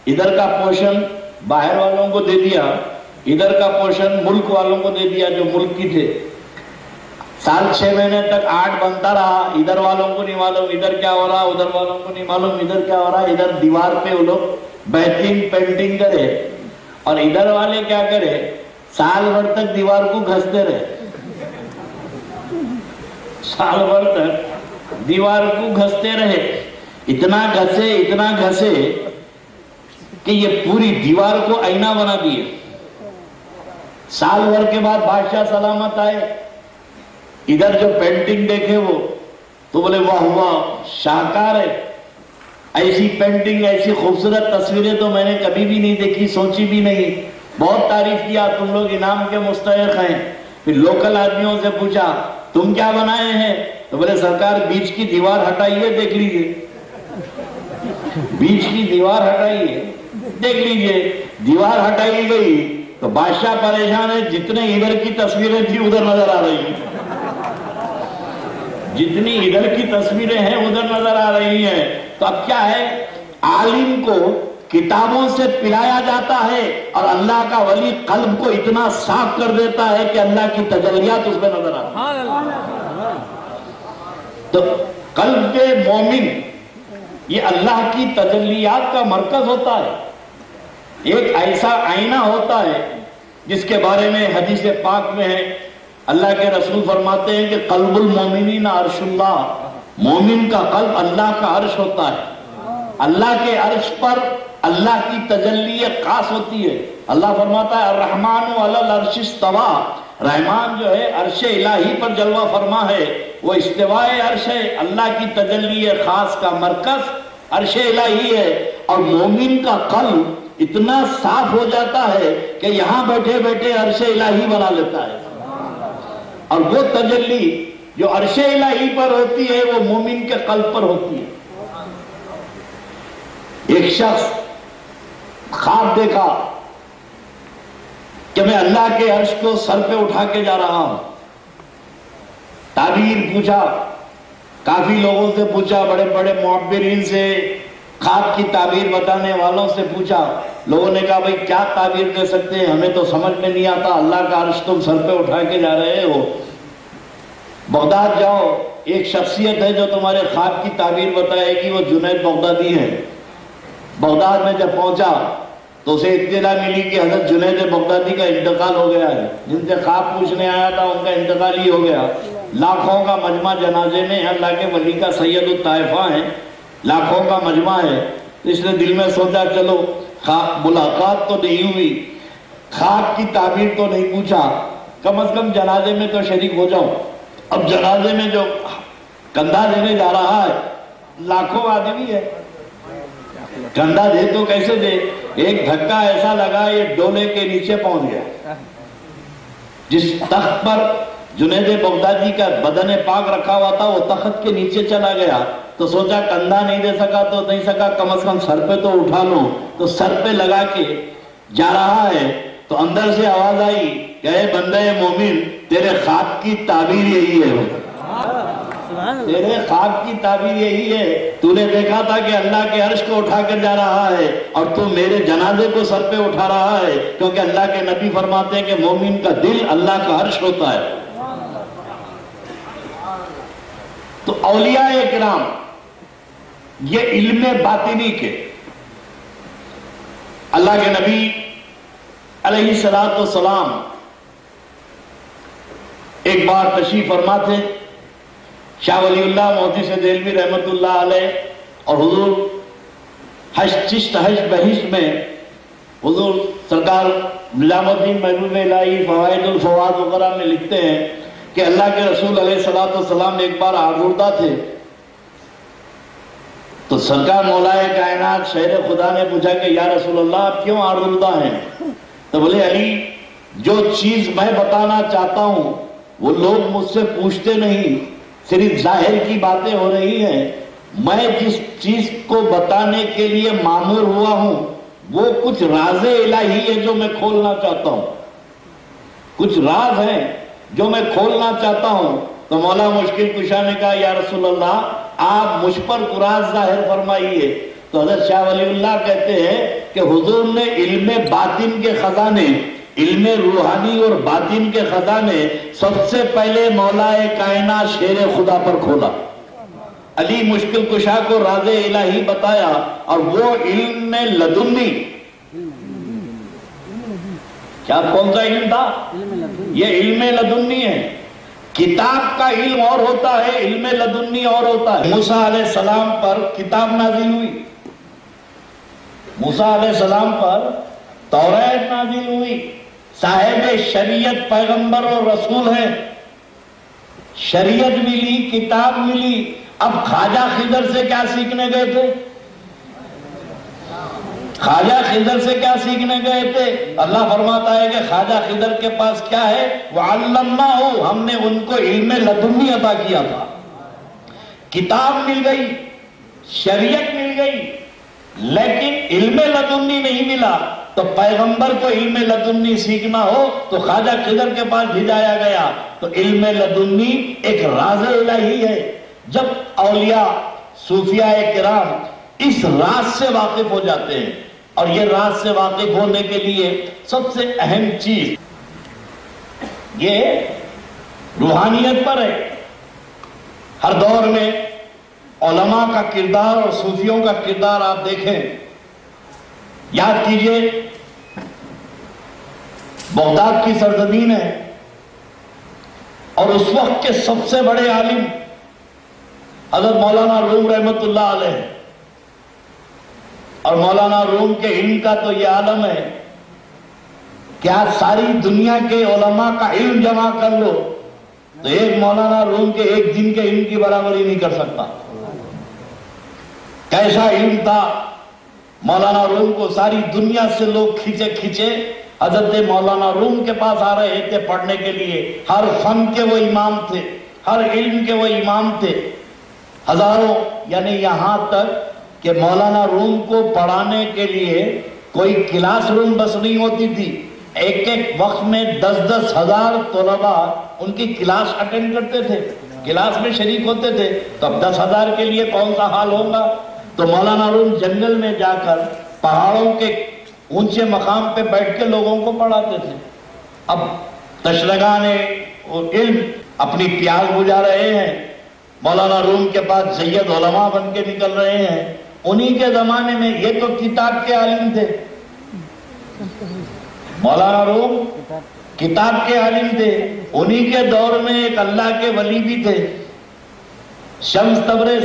ادھر کا پورشن باہر والوں کو دے دیا، ادھر کا پورشن ملک والوں کو دے دیا جو ملک کی تھے۔ سال 6 مہینے تک آرٹ بنتا رہا، ادھر والوں کو نہیں معلوم ادھر کیا ہو رہا، ادھر والوں کو نہیں معلوم ادھر کیا ہو رہا۔ ادھر دیوار پہ وہ لوگ بہترین پینٹنگ کرے اور ادھر والے کیا کرے، سال بھر تک دیوار کو گھستے رہے، سال بھر تک دیوار کو گھستے رہے، اتنا گھسے کہ یہ پوری دیوار کو آئینہ بنا دیے۔ سال بھر کے بعد بادشاہ سلامت آئے، ادھر جو پینٹنگ دیکھے وہ تو بولے واہ واہ شاہکار ہے، ایسی پینٹنگ ایسی خوبصورت تصویریں تو میں نے کبھی بھی نہیں دیکھی، سوچی بھی نہیں، بہت تعریف کیا، تم لوگ انعام کے مستحق ہیں۔ پھر لوکل آدمیوں سے پوچھا تم کیا بنائے ہیں؟ تو بولے سرکار بیچ کی دیوار ہٹائیے دیکھ لیجئے، بیچ کی دیوار ہٹائیے دیکھ لیجئے۔ دیوار ہٹائی گئی تو بادشاہ پریشان ہے، جتنے ادھر کی تصویریں تھی ادھر نظر آ رہی ہیں، جتنی ادھر کی تصویریں ہیں ادھر نظر آ رہی ہیں۔ تو اب کیا ہے، عالم کو کتابوں سے پلایا جاتا ہے اور اللہ کا ولی قلب کو اتنا صاف کر دیتا ہے کہ اللہ کی تجلیات اس میں نظر آتی ہیں۔ تو قلب کے مومن یہ اللہ کی تجلیات کا مرکز ہوتا ہے، ایک ایسا آئینہ ہوتا ہے جس کے بارے میں حدیث پاک میں ہے، اللہ کے رسول فرماتے ہیں کہ قلب المومنین عرش اللہ، مومن کا قلب اللہ کا عرش ہوتا ہے۔ اللہ کے عرش پر اللہ کی تجلی خاص ہوتی ہے. اللہ فرماتا ہے الرحمن علی العرش استوى، رحمان جو ہے عرش الہی پر جلوہ فرما ہے. وہ استوائے عرش ہے، اللہ کی تجلی خاص کا مرکز عرش الہی ہے. اور مومن کا قلب اتنا صاف ہو جاتا ہے کہ یہاں بیٹھے بیٹھے عرش الہی بنا لیتا ہے. اور وہ تجلی جو عرش الہی پر ہوتی ہے وہ مومن کے قلب پر ہوتی ہے. ایک شخص خواب دیکھا کہ میں اللہ کے عرش کو سر پہ اٹھا کے جا رہا ہوں. تعبیر پوچھا، کافی لوگوں سے پوچھا، بڑے بڑے معبرین سے، خواب کی تعبیر بتانے والوں سے پوچھا. لوگوں نے کہا بھئی کیا تعبیر دے سکتے ہیں، ہمیں تو سمجھ میں نہیں آتا، اللہ کا عرش تم سر پہ اٹھا کے جا رہے ہو. بغداد جاؤ، ایک شخصیت ہے جو تمہارے خواب کی تعبیر بتائے گی، وہ جنید بغدادی ہے. بغداد میں جب پہنچا تو اسے اطلاع ملی کہ حضرت جنید بغدادی کا انتقال ہو گیا ہے. جن سے خواب پوچھنے آیا تھا ان کا انتقال ہی ہو گیا. لاکھوں کا مجمع جنازے میں، اللہ کے ولی کا سید الطائفہ ہیں، لاکھوں کا مجمع ہے. اس نے دل میں سوچا چلو ملاقات تو نہیں ہوئی، خواب کی تعبیر تو نہیں پوچھا، کم از کم جنازے میں تو شریک ہو جاؤں. اب جنازے میں جو کندھا دینے جا رہا ہے، لاکھوں آدمی ہے، کندھا دے تو کیسے دے؟ ایک دھکا ایسا لگا یہ ڈولے کے نیچے پہنچ گیا. جس تخت پر جنید بغدادی کا بدن پاک رکھا ہوا تھا وہ تخت کے نیچے چلا گیا. تو سوچا کندھا نہیں دے سکا تو نہیں سکا، کم از کم سر پہ تو اٹھا لوں. تو سر پہ لگا کے جا رہا ہے تو اندر سے آواز آئی کہ اے بندے مومن، تیرے خواب کی تعبیر یہی ہے، تیرے خواب کی تعبیر یہی ہے. تو نے دیکھا تھا کہ اللہ کے عرش کو اٹھا کر جا رہا ہے اور تو میرے جنازے کو سر پہ اٹھا رہا ہے. کیونکہ اللہ کے نبی فرماتے ہیں کہ مومن کا دل اللہ کا عرش ہوتا ہے. تو اولیاء کرام یہ علم باطنی کے اللہ کے نبی علیہ السلام ایک بار تشریف فرما تھے. شاہ ولی اللہ محدث دہلوی رحمت اللہ علیہ اور حضور چشت حج بہشت میں حضور سرکار نظام الدین محبوب الہی فوائد الفواد وغیرہ میں لکھتے ہیں کہ اللہ کے رسول علیہ السلام ایک بار آزردہ تھے. تو سرکار مولائے کائنات شہر خدا نے پوچھا کہ یا رسول اللہ آپ کیوں آزردہ ہیں؟ تو بولے علی، جو چیز میں بتانا چاہتا ہوں وہ لوگ مجھ سے پوچھتے نہیں، صرف ظاہر کی باتیں ہو رہی ہیں. میں جس چیز کو بتانے کے لیے مامور ہوا ہوں وہ کچھ راز الہی ہے جو میں کھولنا چاہتا ہوں، کچھ راز ہیں جو میں کھولنا چاہتا ہوں. تو مولا مشکل کشا نے کہا یا رسول اللہ آپ مجھ پر راز ظاہر فرمائیے. تو حضرت شاہ ولی اللہ کہتے ہیں کہ حضور نے علم باطن کے خزانے، علم روحانی اور باطن کے خزانے سب سے پہلے مولا کائنات شیر خدا پر کھولا. علی مشکل کشا کو راز الہی بتایا اور وہ علم لدنی. کیا کون سا علم تھا؟ یہ علم لدنی ہے. کتاب کا علم اور ہوتا ہے، علم لدنی اور ہوتا ہے. موسیٰ علیہ السلام پر کتاب نازل ہوئی، موسیٰ علیہ السلام پر توریت نازل ہوئی. صاحب شریعت پیغمبر اور رسول ہیں، شریعت ملی، کتاب ملی. اب خواجہ خضر سے کیا سیکھنے گئے تھے؟ خواجہ خضر سے کیا سیکھنے گئے تھے؟ اللہ فرماتا ہے کہ خواجہ خضر کے پاس کیا ہے؟ وَعَلَّمْنَاهُ، ہم نے ان کو علم لدنی عطا کیا تھا. کتاب مل گئی، شریعت مل گئی، لیکن علم لدنی نہیں ملا. تو پیغمبر کو علم لدنی سیکھنا ہو تو خواجہ خضر کے پاس بھیجایا گیا. تو علم لدنی ایک راز الہی ہے. جب اولیاء صوفیاء کرام اس راز سے واقف ہو جاتے ہیں، اور یہ راز سے واقف ہونے کے لیے سب سے اہم چیز یہ روحانیت پر ہے. ہر دور میں علماء کا کردار اور صوفیوں کا کردار آپ دیکھیں. یاد کیجئے بغداد کی سرزمین ہے اور اس وقت کے سب سے بڑے عالم حضرت مولانا روم رحمت اللہ علیہ. اور مولانا روم کے علم کا تو یہ عالم ہے کہ آج ساری دنیا کے علماء کا علم جمع کر لو تو ایک مولانا روم کے ایک دن کے علم کی برابری نہیں کر سکتا. کیسا علم تھا مولانا روم کو ساری دنیا سے لوگ کھینچے حضرت مولانا روم کے پاس آ رہے تھے پڑھنے کے لیے. ہر فن کے وہ امام تھے, ہر علم کے وہ امام تھے. ہزاروں, یعنی یہاں تک کہ مولانا روم کو پڑھانے کے لیے کوئی کلاس روم بس نہیں ہوتی تھی. ایک ایک وقت میں 10-10 ہزار طلباء ان کی کلاس اٹینڈ کرتے تھے, کلاس میں شریک ہوتے تھے. تو اب 10,000 کے لیے کون سا حال ہوگا. تو مولانا روم جنگل میں جا کر پہاڑوں کے اونچے مقام پہ بیٹھ کے لوگوں کو پڑھاتے تھے. اب تشنگان علم اپنی پیاس بجھا رہے ہیں, مولانا روم کے پاس سید علماء بن کے نکل رہے ہیں. انہی کے زمانے میں یہ تو کتاب کے عالم تھے. مولانا روم کتاب کے عالم تھے. انہی کے دور میں ایک اللہ کے ولی بھی تھے, شمس تبریز.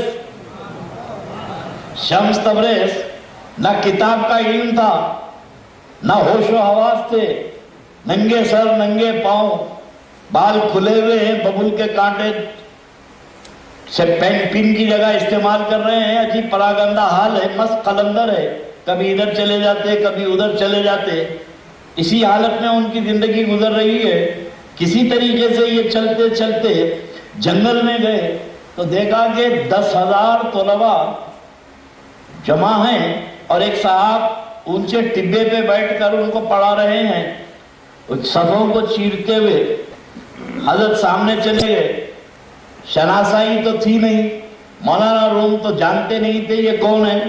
نہ کتاب کا علم تھا, نہ ہوش و حواس تھے, ننگے سر ننگے پاؤں, بال کھلے ہوئے ہیں, ببول کے کانٹے سے پن کی جگہ استعمال کر رہے ہیں. عجیب پراگندہ حال ہے, مست قلندر ہے, کبھی ادھر چلے جاتے کبھی ادھر چلے جاتے. اسی حالت میں ان کی زندگی گزر رہی ہے. کسی طریقے سے یہ چلتے چلتے جنگل میں گئے تو دیکھا کہ 10,000 طلباء جمع ہیں اور ایک صاحب اونچے ٹبے پہ بیٹھ کر ان کو پڑھا رہے ہیں. صفوں کو چیرتے ہوئے حضرت سامنے چلے گئے. شناسائی تو تھی نہیں, مولانا روم تو جانتے نہیں تھے یہ کون ہے.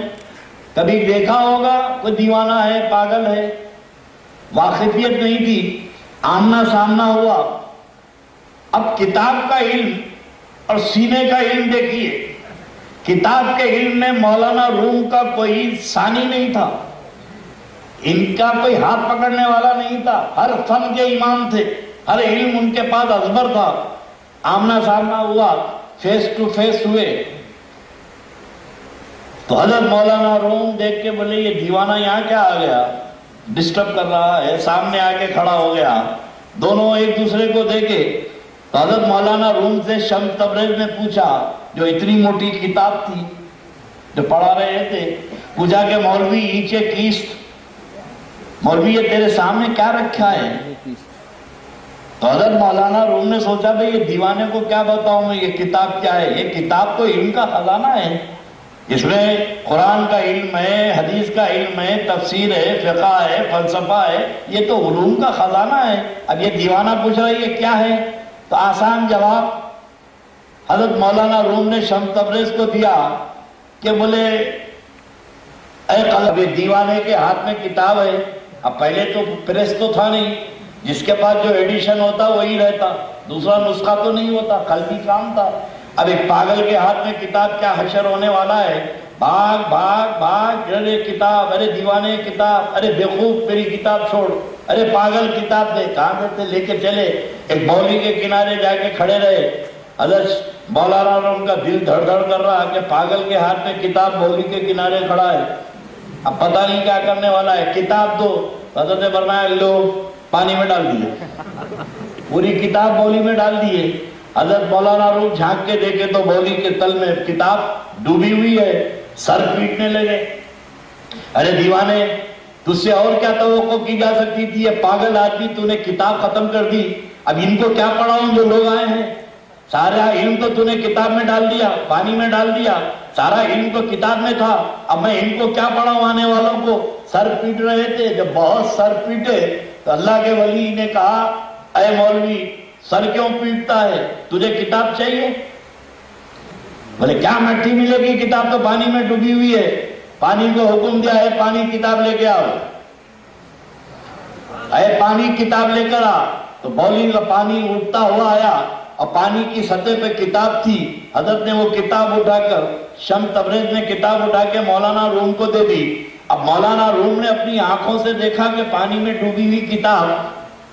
کبھی دیکھا ہوگا کوئی دیوانہ ہے, پاگل ہے, واقفیت نہیں تھی. آمنا سامنا ہوا. اب کتاب کا علم اور سینے کا علم دیکھیے. کتاب کے علم میں مولانا روم کا کوئی ثانی نہیں تھا, ان کا کوئی ہاتھ پکڑنے والا نہیں تھا. ہر فن کے امام تھے, ہر علم ان کے پاس ازبر تھا. آمنا سامنا ہوا, فیس ٹو فیس ہوئے تو حضرت مولانا روم دیکھ کے بولے یہ دیوانہ یہاں کیا آ گیا, ڈسٹرب کر رہا ہے. سامنے آ کے کھڑا ہو گیا. دونوں ایک دوسرے کو دیکھے تو حضرت مولانا روم سے شمس تبریز نے پوچھا, جو اتنی موٹی کتاب تھی جو پڑھا رہے تھے, پوچھا کہ مولوی اینچے کیست, مولوی یہ تیرے سامنے کیا رکھا ہے. تو حضرت مولانا روم نے سوچا بھئی یہ دیوانے کو کیا بتاؤں میں, یہ کتاب کیا ہے. یہ کتاب تو علم کا خزانہ ہے, اس میں قرآن کا علم ہے, حدیث کا علم ہے, تفسیر ہے, فقہ ہے, فلسفہ ہے, یہ تو علوم کا خزانہ ہے. اب یہ دیوانہ پوچھ رہا ہے یہ کیا ہے. تو آسان جواب حضرت مولانا روم نے شمس تبریز کو دیا کہ بولے اے قلب, دیوانے کے ہاتھ میں کتاب ہے. اب پہلے تو پریس تو تھا نہیں, جس کے پاس جو ایڈیشن ہوتا وہی رہتا, دوسرا نسخہ تو نہیں ہوتا, قلبی کام تھا. اب ایک پاگل کے ہاتھ میں کتاب کیا حشر ہونے والا ہے. بھاگ بھاگ بھاگ, ارے کتاب, ارے دیوانے کتاب, ارے بیوقوف میری کتاب چھوڑ, ارے پاگل کتاب دے. کہاں دیتے, لے کے چلے. ایک بولی کے کنارے جا کے کھڑے رہے. حضرت مولانا روم کا دل دھڑ دھڑ کر رہا کہ پاگل کے ہاتھ میں کتاب بولی کے کنارے کھڑا ہے, اب پتہ نہیں کیا کرنے والا ہے. کتاب دو. حضرت نے فرمایا لو, پانی میں ڈال دیے, پوری کتاب بولی میں ڈال دیے. حضرت مولانا روم جھانک کے دیکھے تو بولی کے تل میں کتاب ڈوبی ہوئی ہے. سر پیٹنے لگے, ارے دیوانے تجھ سے اور کیا توقع کی جا سکتی تھی, یہ پاگل آدمی تو نے کتاب ختم کر دی, اب ان کو کیا پڑھاؤں جو لوگ آئے ہیں. سارا علم تو تو نے کتاب میں ڈال دیا, پانی میں ڈال دیا, سارا علم تو کتاب میں تھا, اب میں ان کو کیا پڑھاؤں آنے والوں کو. سر پیٹ رہے تھے. جب بہت سر پیٹے تو اللہ کے ولی نے کہا اے مولوی سر کیوں پیٹتا ہے, تجھے کتاب چاہیے. بولے کیا مٹی ملے گی, کتاب تو پانی میں ڈوبی ہوئی ہے. پانی کو حکم دیا ہے پانی کتاب لے کے آؤ, اے پانی کتاب لے کر آ. تو بولی کا پانی اٹھتا ہوا آیا اور پانی کی سطح پہ کتاب تھی. حضرت نے وہ کتاب اٹھا کر, شمس تبریز نے کتاب اٹھا کے مولانا روم کو دے دی. اب مولانا روم نے اپنی آنکھوں سے دیکھا کہ پانی میں ڈوبی ہوئی کتاب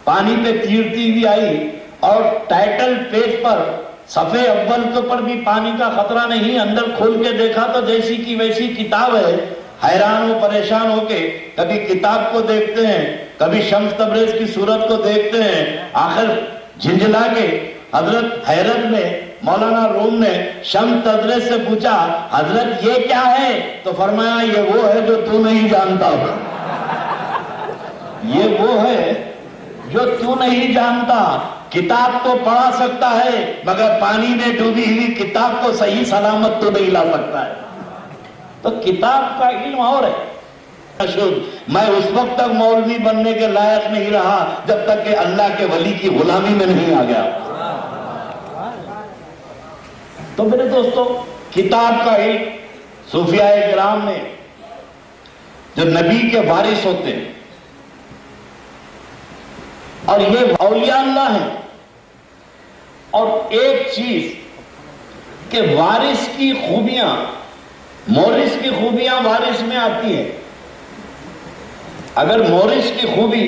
پانی پہ تیرتی ہوئی آئی اور ٹائٹل پیج پر صفحے اول کے اوپر بھی پانی کا خطرہ نہیں. اندر کھول کے دیکھا تو جیسی کی ویسی کتاب ہے. حیران و پریشان ہو کے کبھی کتاب کو دیکھتے ہیں، کبھی شمس تبریز کی صورت کو دیکھتے ہیں، آخر جھنجھلا کے حضرت حیرت میں مولانا روم نے شمس تبریز سے پوچھا حضرت یہ کیا ہے؟ تو فرمایا یہ وہ ہے جو تو نہیں جانتا ہو، یہ وہ ہے جو تو نہیں جانتا۔ کتاب تو پڑھا سکتا ہے مگر پانی میں ڈوبی ہوئی کتاب کو صحیح سلامت تو نہیں لا سکتا ہے۔ تو کتاب کا علم اور ہے۔ میں اس وقت تک مولوی بننے کے لائق نہیں رہا جب تک کہ اللہ کے ولی کی غلامی میں نہیں آ گیا۔ تو میرے دوستو، کتاب کا علم صوفیاء کرام نے جو نبی کے وارث ہوتے ہیں، اور یہ اولیاء اللہ ہیں، اور ایک چیز کہ وارث کی خوبیاں، مورث کی خوبیاں وارث میں آتی ہیں۔ اگر مورث کی خوبی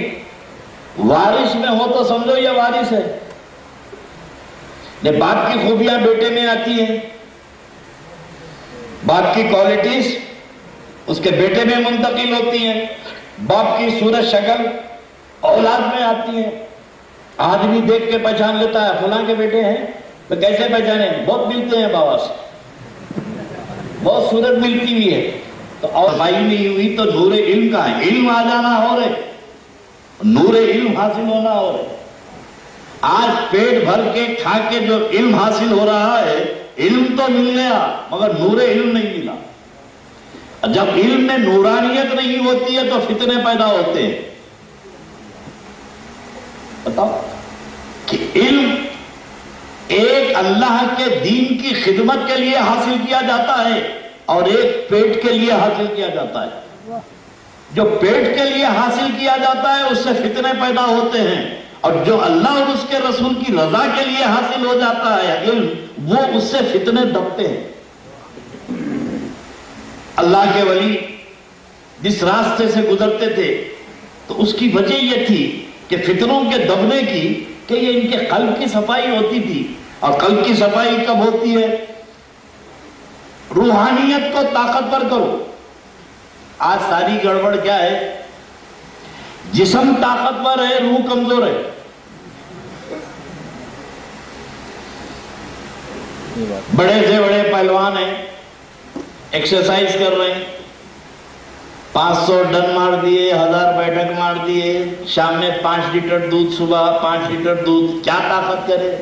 وارث میں ہو تو سمجھو یہ وارث ہے۔ باپ کی خوبیاں بیٹے میں آتی ہیں، باپ کی کوالٹیز اس کے بیٹے میں منتقل ہوتی ہیں، باپ کی صورت شکل اولاد میں آتی ہیں۔ آدمی دیکھ کے پہچان لیتا ہے فلاں کے بیٹے ہیں، تو کیسے پہچانے؟ بہت ملتے ہیں بابا سے، بہت صورت ملتی ہوئی ہے۔ تو اور بھائی نہیں ہوئی تو نور علم کا ہے، علم آ جانا ہو رہے، نور علم حاصل ہونا ہو رہے۔ آج پیٹ بھر کے کھا کے جو علم حاصل ہو رہا ہے، علم تو مل گیا مگر نور علم نہیں ملا۔ جب علم میں نورانیت نہیں ہوتی ہے تو فتنے پیدا ہوتے ہیں۔ بتاؤ کہ علم ایک اللہ کے دین کی خدمت کے لیے حاصل کیا جاتا ہے اور ایک پیٹ کے لیے حاصل کیا جاتا ہے۔ جو پیٹ کے لیے حاصل کیا جاتا ہے اس سے فتنے پیدا ہوتے ہیں، اور جو اللہ اور اس کے رسول کی رضا کے لیے حاصل ہو جاتا ہے علم، وہ اس سے فتنے دبتے ہیں۔ اللہ کے ولی جس راستے سے گزرتے تھے تو اس کی وجہ یہ تھی کہ فتنوں کے دبنے کی کہ یہ ان کے قلب کی صفائی ہوتی تھی۔ اور قلب کی صفائی کب ہوتی ہے؟ روحانیت کو طاقتور کرو۔ آج ساری گڑبڑ کیا ہے؟ جسم طاقتور ہے، روح کمزور ہے۔ بڑے سے بڑے پہلوان ہیں، ایکسرسائز کر رہے ہیں، 500 ڈن مار دیے، 1000 بیٹھک مار دیے، شام میں 5 لیٹر دودھ، صبح 5 لیٹر دودھ، کیا طاقت کرے؟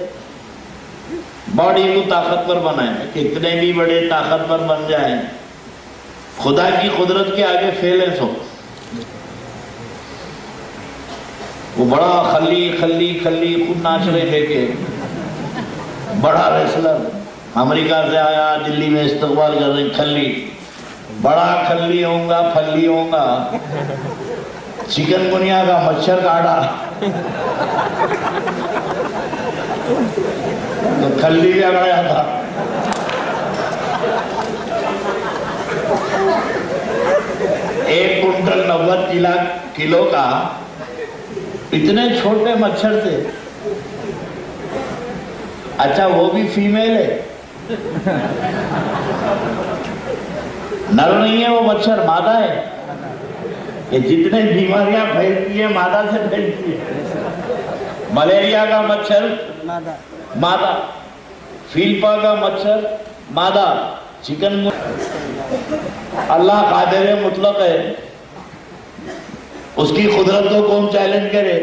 باڈی کو طاقتور بنائیں، کتنے بھی بڑے طاقتور بن جائیں، خدا کی قدرت کے آگے فیل ہے سو۔ وہ بڑا خلی خلی خلی خود ناچ رہے تھے کہ بڑا ریسلر امریکہ سے آیا، دلی میں استقبال کر رہے، کھلی، بڑا کھلی ہوں گا، پھلی ہوں گا، چکن گنیا کا مچھر کاٹا تو کھلی بھی اگڑیا تھا۔ ایک کنٹل 90 کلو کا، اتنے چھوٹے مچھر تھے۔ اچھا وہ بھی فیمیل ہے، نر نہیں ہے وہ مچھر، مادہ ہے۔ کہ جتنے بیماریاں پھیلتی ہیں مادہ سے پھیلتی ہے۔ ملیریا کا مچھر مادہ، فیلپا کا مچھر مادہ، چکن۔ اللہ قادر مطلق ہے، اس کی قدرت کو کون چیلنج کرے؟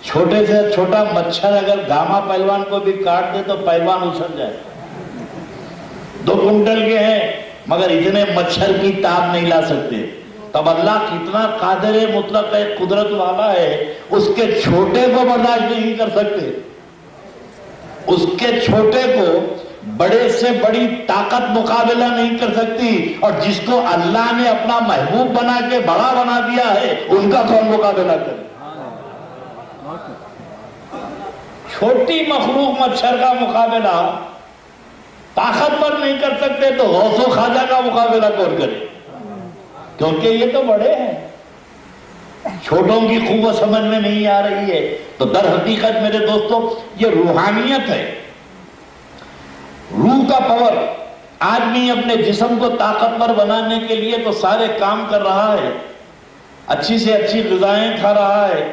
چھوٹے سے چھوٹا مچھر اگر گاما پہلوان کو بھی کاٹ دے تو پہلوان اچھل جائے۔ 2 کنٹل کے ہیں مگر اتنے مچھر کی تاب نہیں لا سکتے۔ تب اللہ کتنا قادر مطلق ہے، قدرت والا ہے، اس کے چھوٹے کو برداشت نہیں کر سکتے۔ اس کے چھوٹے کو بڑے سے بڑی طاقت مقابلہ نہیں کر سکتی، اور جس کو اللہ نے اپنا محبوب بنا کے بڑا بنا دیا ہے ان کا کون مقابلہ کرے؟ چھوٹی مخلوق مچھر کا مقابلہ طاقتور نہیں کر سکتے تو غوث و خواجہ کا مقابلہ کون کرے؟ کیونکہ یہ تو بڑے ہیں۔ چھوٹوں کی قوت سمجھ میں نہیں آ رہی ہے۔ تو در حقیقت میرے دوستو یہ روحانیت ہے، روح کا پاور۔ آدمی اپنے جسم کو طاقتور بنانے کے لیے تو سارے کام کر رہا ہے، اچھی سے اچھی غذائیں کھا رہا ہے،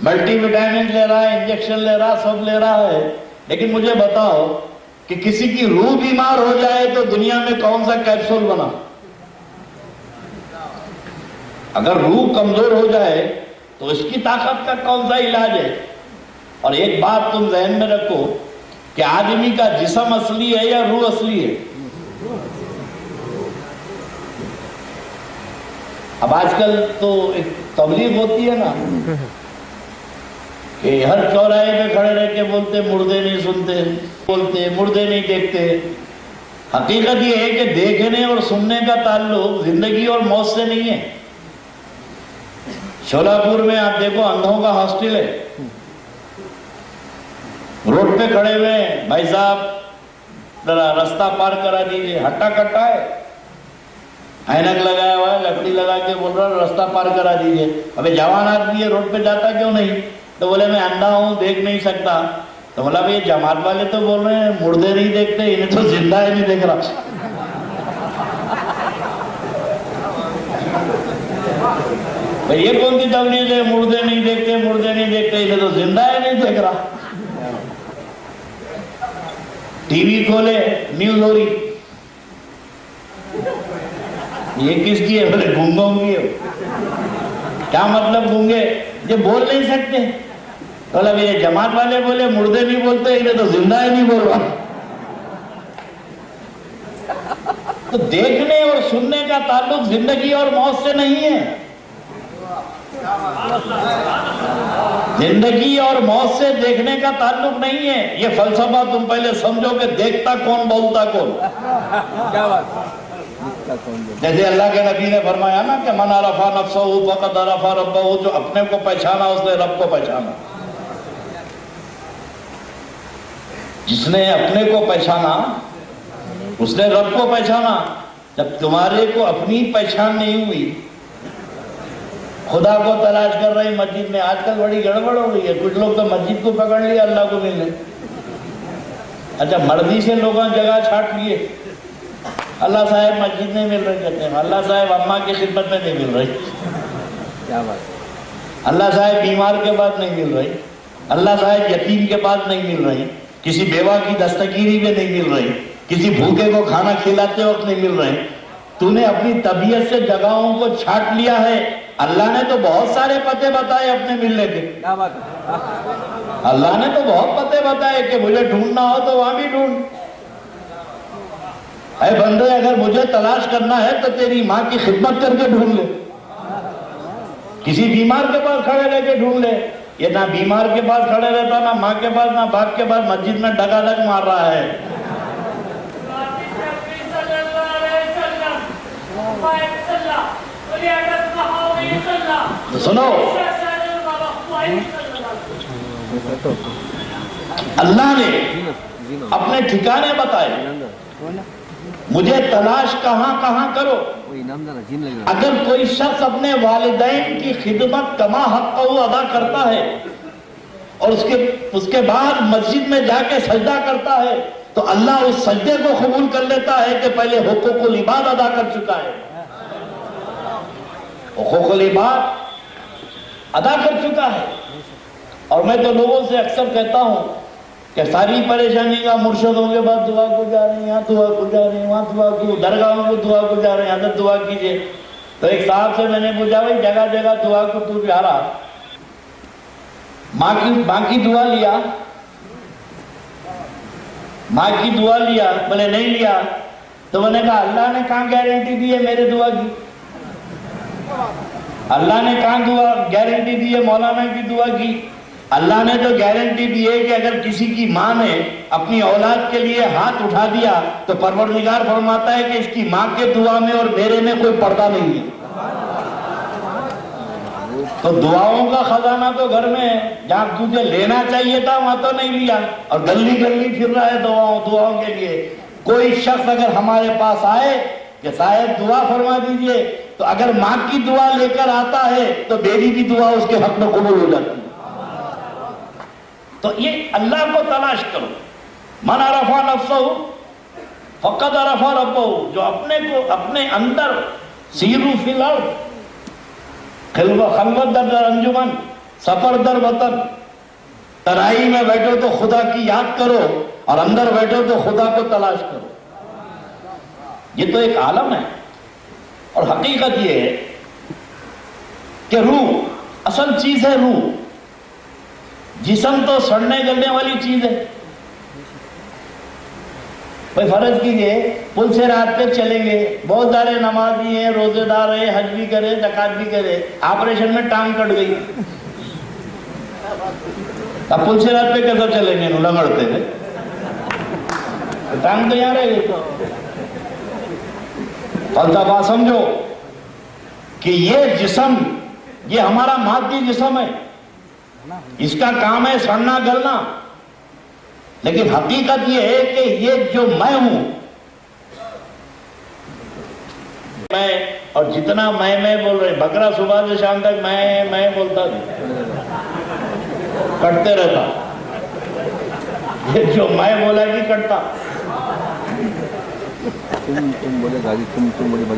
ملٹی وٹامن لے رہا ہے، انجیکشن لے رہا، سب لے رہا ہے، لیکن مجھے بتاؤ کہ کسی کی روح بیمار ہو جائے تو دنیا میں کون سا کیپسول بنا؟ اگر روح کمزور ہو جائے تو اس کی طاقت کا کون سا علاج ہے؟ اور ایک بات تم ذہن میں رکھو کہ آدمی کا جسم اصلی ہے یا روح اصلی ہے؟ اب آج کل تو ایک تبلیغ ہوتی ہے نا کہ ہر چوراہے پہ کھڑے رہ کے بولتے مردے نہیں سنتے، بولتے مردے نہیں دیکھتے۔ حقیقت یہ ہے کہ دیکھنے اور سننے کا تعلق زندگی اور موت سے نہیں ہے۔ شولاپور میں آپ دیکھو اندھوں کا ہاسٹل ہے، روڈ پہ کھڑے ہوئے ہیں، بھائی صاحب ذرا رستہ پار کرا دیجیے، ہٹا کٹا ہے، اینک لگایا ہوا ہے، لکڑی لگا کے بول رہا رستہ پار کرا دیجیے۔ ابھی جوان آدمی ہے، روڈ پہ جاتا کیوں نہیں؟ تو بولے میں اندھا ہوں، دیکھ نہیں سکتا۔ تو بولا بھئی جماعت والے تو بول رہے ہیں مردے نہیں دیکھتے، انہیں تو زندہ ہی نہیں دیکھ رہا۔ بھئی یہ کون سی تبلیغ ہے؟ مردے نہیں دیکھتے، مردے نہیں دیکھتے، انہیں تو زندہ ہی نہیں دیکھ رہا۔ ٹی وی کھولے، نیوز ہو رہی، یہ کس کی ہے؟ بولے گونگوں کی ہے۔ کیا مطلب گونگے؟ یہ بول نہیں سکتے۔ بولا یہ جماعت والے بولے مردے نہیں بولتے، انہیں تو زندہ ہی نہیں بول رہا۔ تو دیکھنے اور سننے کا تعلق زندگی اور موت سے نہیں ہے، زندگی اور موت سے دیکھنے کا تعلق نہیں ہے۔ یہ فلسفہ تم پہلے سمجھو کہ دیکھتا کون بولتا کون۔ جیسے اللہ کے نبی نے فرمایا نا کہ من عرف نفسہ فقد عرف ربہ، جو اپنے کو پہچانا اس نے رب کو پہچانا۔ جس نے اپنے کو پہچانا اس نے رب کو پہچانا۔ جب تمہارے کو اپنی پہچان نہیں ہوئی، خدا کو تلاش کر رہی مسجد میں، آج کل بڑی گڑبڑ ہو رہی ہے، کچھ لوگ تو مسجد کو پکڑ لیا اللہ کو ملنے۔ اچھا مرضی سے لوگوں جگہ چھاٹ لیے، اللہ صاحب مسجد نہیں مل رہی، کہتے ہیں اللہ صاحب اماں کی خدمت میں نہیں مل رہی، کیا بات، اللہ صاحب بیمار کے بعد نہیں مل رہی، اللہ صاحب یتیم کے بعد نہیں مل رہی، کسی بیوہ کی دستگیری میں نہیں مل رہی، کسی بھوکے کو کھانا کھلاتے وقت نہیں مل رہی۔ تو نے اپنی طبیعت سے جگہوں کو چھاٹ لیا ہے۔ اللہ نے تو بہت سارے پتے بتائے اپنے ملنے کے، اللہ نے تو بہت پتے بتائے کہ مجھے ڈھونڈنا ہو تو وہاں بھی ڈھونڈ۔ اے بندے اگر مجھے تلاش کرنا ہے تو تیری ماں کی خدمت کر کے ڈھونڈ لے، کسی بیمار کے پاس کھڑے رہ کے ڈھونڈ لے۔ یہ نہ بیمار کے پاس کھڑے رہتا، نہ ماں کے پاس، نہ باپ کے پاس، مسجد میں ڈگا ڈگ مار رہا ہے۔ سنو، اللہ نے اپنے ٹھکانے بتائے، مجھے تلاش کہاں کہاں کرو۔ اگر کوئی شخص اپنے والدین کی خدمت کما حق ادا کرتا ہے اور اس کے بعد مسجد میں جا کے سجدہ کرتا ہے تو اللہ اس سجدے کو قبول کر لیتا ہے کہ پہلے حقوق العباد ادا کر چکا ہے، حقوق العباد ادا کر چکا ہے۔ اور میں تو لوگوں سے اکثر کہتا ہوں کہ ساری پریشانی کا مرشدوں کے بعد دعا کو جا رہے ہیں، یہاں دعا کو جا رہے ہیں، وہاں دعا کو، درگاہوں کو دعا کو جا رہے ہیں، حضرت دعا کیجئے۔ تو ایک صاحب سے میں نے پوچھا بھائی جگہ جگہ دعا کو تو جا رہا، ماں کی دعا لیا، ماں کی دعا لیا؟ بولے نہیں لیا۔ تو میں نے کہا اللہ نے کہاں گارنٹی دی ہے میرے دعا کی؟ اللہ نے کہاں گارنٹی دی ہے مولانا کی دعا کی؟ اللہ نے تو گارنٹی دی ہے کہ اگر کسی کی ماں نے اپنی اولاد کے لیے ہاتھ اٹھا دیا تو پروردگار فرماتا ہے کہ اس کی ماں کے دعا میں اور میرے میں کوئی پردہ نہیں ہے۔ تو دعاؤں کا خزانہ تو گھر میں ہے، جہاں تجھے لینا چاہیے تھا وہاں تو نہیں لیا، اور گلی گلی پھر رہا ہے دعاؤں کے لیے۔ کوئی شخص اگر ہمارے پاس آئے کہ صاحب دعا فرما دیجئے، تو اگر ماں کی دعا لے کر آتا ہے تو میری بھی دعا اس کے حق میں قبول ہو جاتی ہے۔ تو یہ اللہ کو تلاش کرو۔ من عرف نفسہ فقد عرف ربہ، جو اپنے کو اپنے اندر سیرو فی الارض، خلوت در انجمن، سفر در وطن، تنہائی میں بیٹھو تو خدا کی یاد کرو اور اندر بیٹھو تو خدا کو تلاش کرو. یہ تو ایک عالم ہے. اور حقیقت یہ ہے کہ روح اصل چیز ہے. روح، جسم تو سڑنے گلنے والی چیز ہے. بھائی فرض کیجئے پل سے رات پہ چلیں گے، بہت سارے نمازی ہیں، روزے دار ہیں، حج بھی کرے، زکات بھی کرے، آپریشن میں ٹانگ کٹ گئی، اب پل سے رات پہ کیسا چلیں گے؟ لنگڑتے ہیں، ٹانگ تو یہاں رہے گی. فلسفہ سمجھو کہ یہ جسم، یہ ہمارا مادی جسم ہے، اس کا کام ہے سڑنا گلنا. لیکن حقیقت یہ ہے کہ یہ جو میں ہوں، میں، اور جتنا میں بول رہے، بکرا صبح سے شام تک میں بولتا کٹتے رہتا. یہ جو میں بولا کہ کٹتا.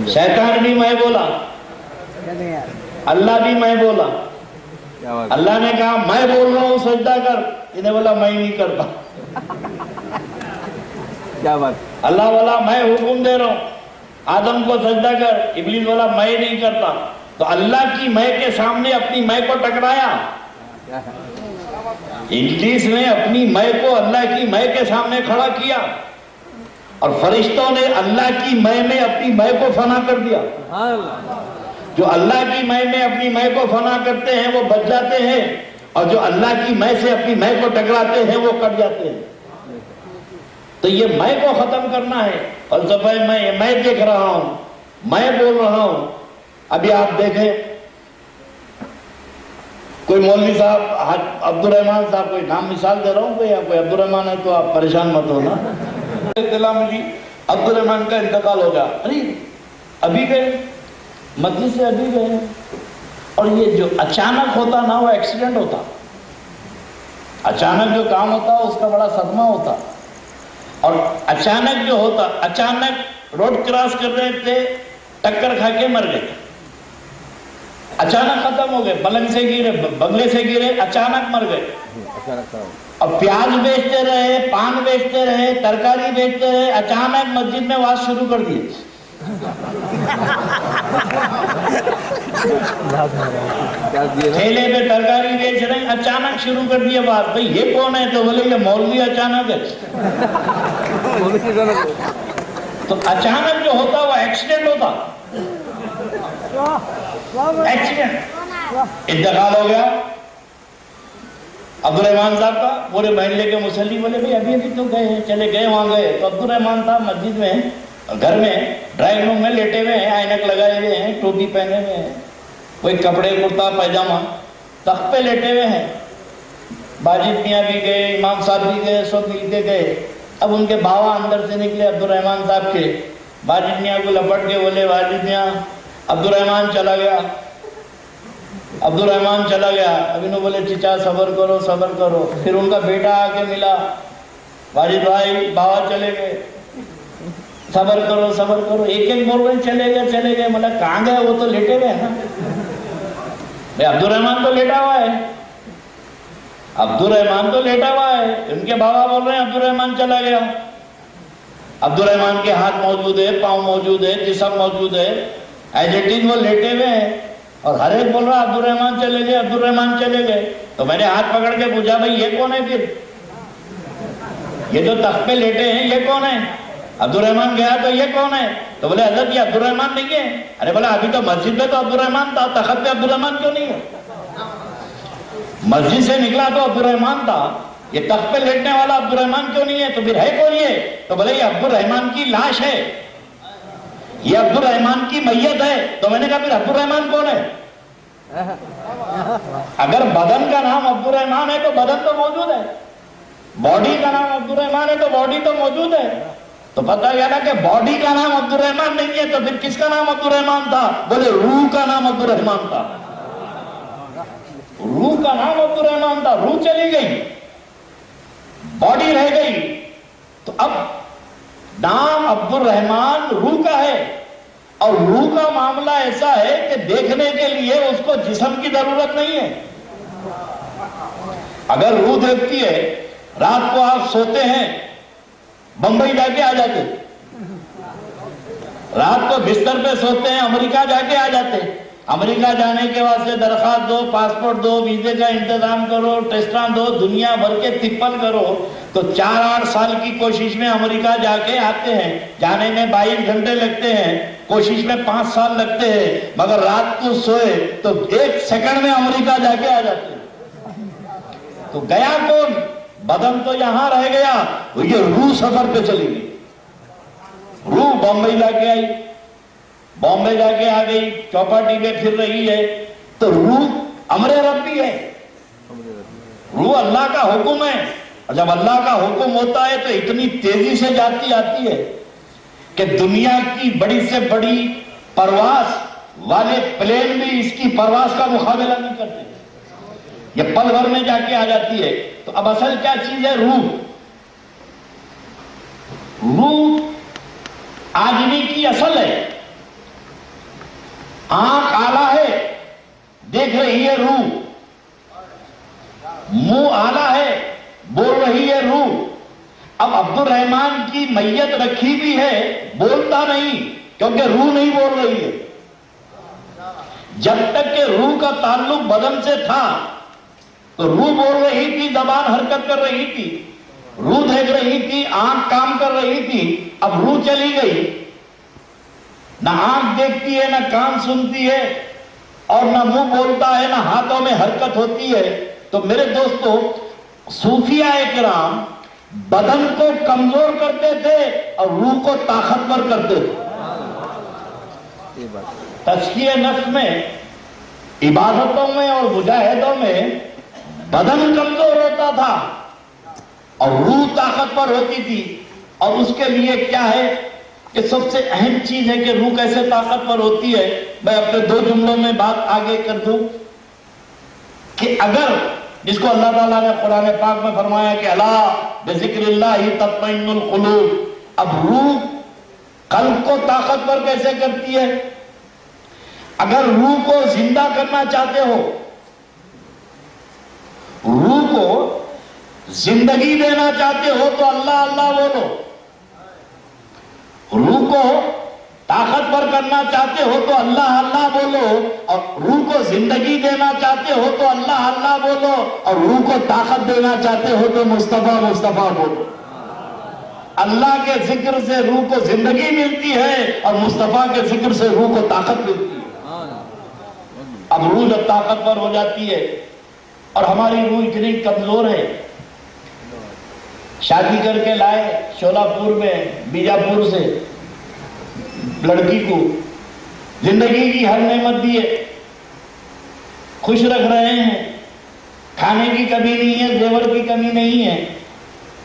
شیطان بھی میں بولا، اللہ بھی میں بولا. اللہ نے کہا میں بول رہا ہوں سجدہ کر، انہیں بولا میں نہیں کرتا. کیا بات. اللہ بولا میں حکم دے رہا ہوں آدم کو سجدہ کر، ابلیس بولا میں نہیں کرتا. تو اللہ کی میں کے سامنے اپنی میں کو ٹکرایا. ابلیس نے اپنی میں کو اللہ کی میں کے سامنے کھڑا کیا، اور فرشتوں نے اللہ کی میں اپنی میں کو فنا کر دیا. جو اللہ کی میں اپنی میں کو فنا کرتے ہیں وہ بچ جاتے ہیں، اور جو اللہ کی میں سے اپنی میں کو ٹکراتے ہیں وہ کٹ جاتے ہیں. تو یہ میں کو ختم کرنا ہے. فلسفہ میں دیکھ رہا ہوں، میں بول رہا ہوں. ابھی آپ دیکھیں کوئی مولوی صاحب، عبد الرحمان صاحب، کوئی نام مثال دے رہا ہوں، کوئی عبد الرحمان ہے تو آپ پریشان مت ہونا. اطلاع ملی عبد الرحمان کا انتقال ہو گیا. ارے ابھی گئے مسجد سے، ابھی گئے. اور یہ جو اچانک ہوتا نا وہ ایکسیڈنٹ ہوتا. اچانک جو کام ہوتا اس کا بڑا صدمہ ہوتا. اور اچانک جو ہوتا، اچانک روڈ کراس کر رہے تھے، ٹکر کھا کے مر گئے، اچانک ختم ہو گئے. پلنگ سے گرے، بنگلے سے گرے، اچانک مر گئے. اور پیاز بیچتے رہے، پان بیچتے رہے، ترکاری بیچتے رہے، اچانک مسجد میں واز شروع کر دیے. ٹھیلے پہ ترکاری بیچ رہے ہیں، اچانک شروع کر دیا بات. بھئی یہ کون ہے؟ تو بولے یہ مولوی اچانک ہے. تو اچانک جو ہوتا وہ ایکسیڈنٹ ہوتا. ایکسیڈنٹ، انتقال ہو گیا عبد الرحمان صاحب کا. پورے محلے کے مصلی بولے بھئی ابھی تو گئے ہیں، چلے گئے وہاں گئے. تو عبد الرحمان صاحب مسجد میں، گھر میں، ڈرائنگ روم میں لیٹے ہوئے ہیں، اینک لگائے ہوئے ہیں، ٹوپی پہنے ہوئے ہیں، کوئی کپڑے کرتا پائجامہ، تخت پہ لیٹے ہوئے ہیں. باجد میاں بھی گئے، امام صاحب بھی گئے، سب مل کے گئے. اب ان کے باوا اندر سے نکلے عبد الرحمان صاحب کے. باجد میاں کو لپٹ کے بولے باجد میاں عبد الرحمان چلا گیا، عبد الرحمان چلا گیا. اب انہوں بولے چچا صبر کرو صبر کرو. پھر ان کا بیٹا آ کے ملا، باجد بھائی باوا چلے گئے، صبر کرو صبر کرو. ایک ایک بول رہے چلے گئے چلے گئے. مطلب کہاں گئے؟ وہ تو لیٹے ہوئے ہیں نا. عبد الرحمان تو لیٹا ہوا ہے، عبد الرحمان تو لیٹا ہوا ہے. ان کے بابا بول رہے ہیں عبد الرحمان چلا گیا. عبد الرحمان کے ہاتھ موجود ہے، پاؤں موجود ہے، جسم موجود ہے، ایز اٹ از وہ لیٹے ہوئے ہیں. اور ہر ایک بول رہا عبد الرحمان چلے گئے عبد الرحمان چلے گئے. تو میں نے ہاتھ پکڑ کے پوچھا بھائی یہ کون ہے؟ پھر یہ جو تخت پہ لیٹے ہیں یہ کون ہے؟ عبد الرحمان گیا تو یہ کون ہے؟ تو بولے حضرت یہ عبد الرحمان نہیں ہے. ارے بولا ابھی تو مسجد میں تو عبد الرحمان تھا، تخت پہ عبد الرحمان کیوں نہیں ہے؟ مسجد سے نکلا تو عبد الرحمان تھا، یہ تخت پہ لیٹنے والا عبد الرحمان کیوں نہیں ہے؟ تو پھر ہے کون یہ؟ تو بولے یہ عبد الرحمان کی لاش ہے، یہ عبد الرحمان کی میت ہے. تو میں نے کہا پھر عبد الرحمان کون ہے؟ اگر بدن کا نام عبد الرحمان ہے تو بدن تو موجود ہے، باڈی کا نام عبد الرحمان ہے تو باڈی تو موجود ہے. تو پتہ گیا نا کہ باڈی کا نام عبد الرحمان نہیں ہے، تو پھر کس کا نام عبد الرحمان تھا؟ بولے روح کا نام عبد الرحمان تھا. روح کا نام عبد الرحمان تھا. روح چلی گئی، باڈی رہ گئی. تو اب نام عبد الرحمان روح کا ہے، اور روح کا معاملہ ایسا ہے کہ دیکھنے کے لیے اس کو جسم کی ضرورت نہیں ہے۔ اگر روح دیکھتی ہے، رات کو آپ سوتے ہیں، بمبئی جا کے آ جاتے، رات کو بستر پہ سوتے ہیں، امریکہ جا کے آ جاتے، امریکہ جانے کے واسطے درخواست دو، پاسپورٹ دو، ویزے کا انتظام کرو، ٹیسٹاں دو، دنیا بھر کے تپن کرو، تو 4-8 سال کی کوشش میں امریکہ جا کے آتے ہیں، جانے میں 22 گھنٹے لگتے ہیں، کوشش میں 5 سال لگتے ہیں، مگر رات کو سوئے تو 1 سیکنڈ میں امریکہ جا کے آ جاتے ہیں۔ تو گیا کون؟ بدن تو یہاں رہ گیا، یہ روح سفر پہ چلی گئی۔ روح بامبئی جا کے آئی، بامبے جا کے آ گئی، چوپاٹی میں پھر رہی ہے، تو روح امر ربی ہے، روح اللہ کا حکم ہے۔ اور جب اللہ کا حکم ہوتا ہے تو اتنی تیزی سے جاتی آتی ہے کہ دنیا کی بڑی سے بڑی پرواز والے پلین بھی اس کی پرواز کا مقابلہ نہیں کرتے، یہ پل بھر میں جا کے آ جاتی ہے۔ تو اب اصل کیا چیز ہے؟ روح۔ روح آدمی کی اصل ہے، آنکھ آلہ ہے، دیکھ رہی ہے روح، منہ آلہ ہے، بول رہی ہے روح۔ اب عبد الرحمان کی میت رکھی بھی ہے، بولتا نہیں کیونکہ روح نہیں بول رہی ہے۔ جب تک کہ روح کا تعلق بدن سے تھا تو روح بول رہی تھی، زبان حرکت کر رہی تھی، روح دیکھ رہی تھی، آنکھ کام کر رہی تھی۔ اب روح چلی گئی، نہ آنکھ دیکھتی ہے، نہ کان سنتی ہے، اور نہ منہ بولتا ہے، نہ ہاتھوں میں حرکت ہوتی ہے۔ تو میرے دوستو، صوفیاء کرام بدن کو کمزور کرتے تھے اور روح کو طاقتور کرتے تھے۔ تزکیہ نفس میں، عبادتوں میں اور مجاہدوں میں بدن کمزور ہوتا تھا اور روح طاقتور ہوتی تھی۔ اور اس کے لیے کیا ہے کہ سب سے اہم چیز ہے کہ روح کیسے طاقتور ہوتی ہے۔ میں اپنے 2 جملوں میں بات آگے کر دوں کہ اگر جس کو اللہ تعالیٰ نے قرآن پاک میں فرمایا کہ الا بذکر اللہ تطمئن القلوب، اب روح قلب کو طاقتور کیسے کرتی ہے؟ اگر روح کو زندہ کرنا چاہتے ہو، روح کو زندگی دینا چاہتے ہو تو اللہ اللہ بولو، روح کو طاقتور کرنا چاہتے ہو تو اللہ اللہ بولو، اور روح کو زندگی دینا چاہتے ہو تو اللہ اللہ بولو، اور روح کو طاقت دینا چاہتے ہو تو مصطفیٰ مصطفیٰ بولو۔ اللہ کے ذکر سے روح کو زندگی ملتی ہے اور مصطفیٰ کے ذکر سے روح کو طاقت ملتی ہے۔ اب روح جب طاقتور ہو جاتی ہے، اور ہماری روح اتنی کمزور ہے، شادی کر کے لائے شولاپور میں بیجاپور سے لڑکی کو، زندگی کی ہر نعمت دی ہے، خوش رکھ رہے ہیں، کھانے کی کمی نہیں ہے، زیور کی کمی نہیں ہے،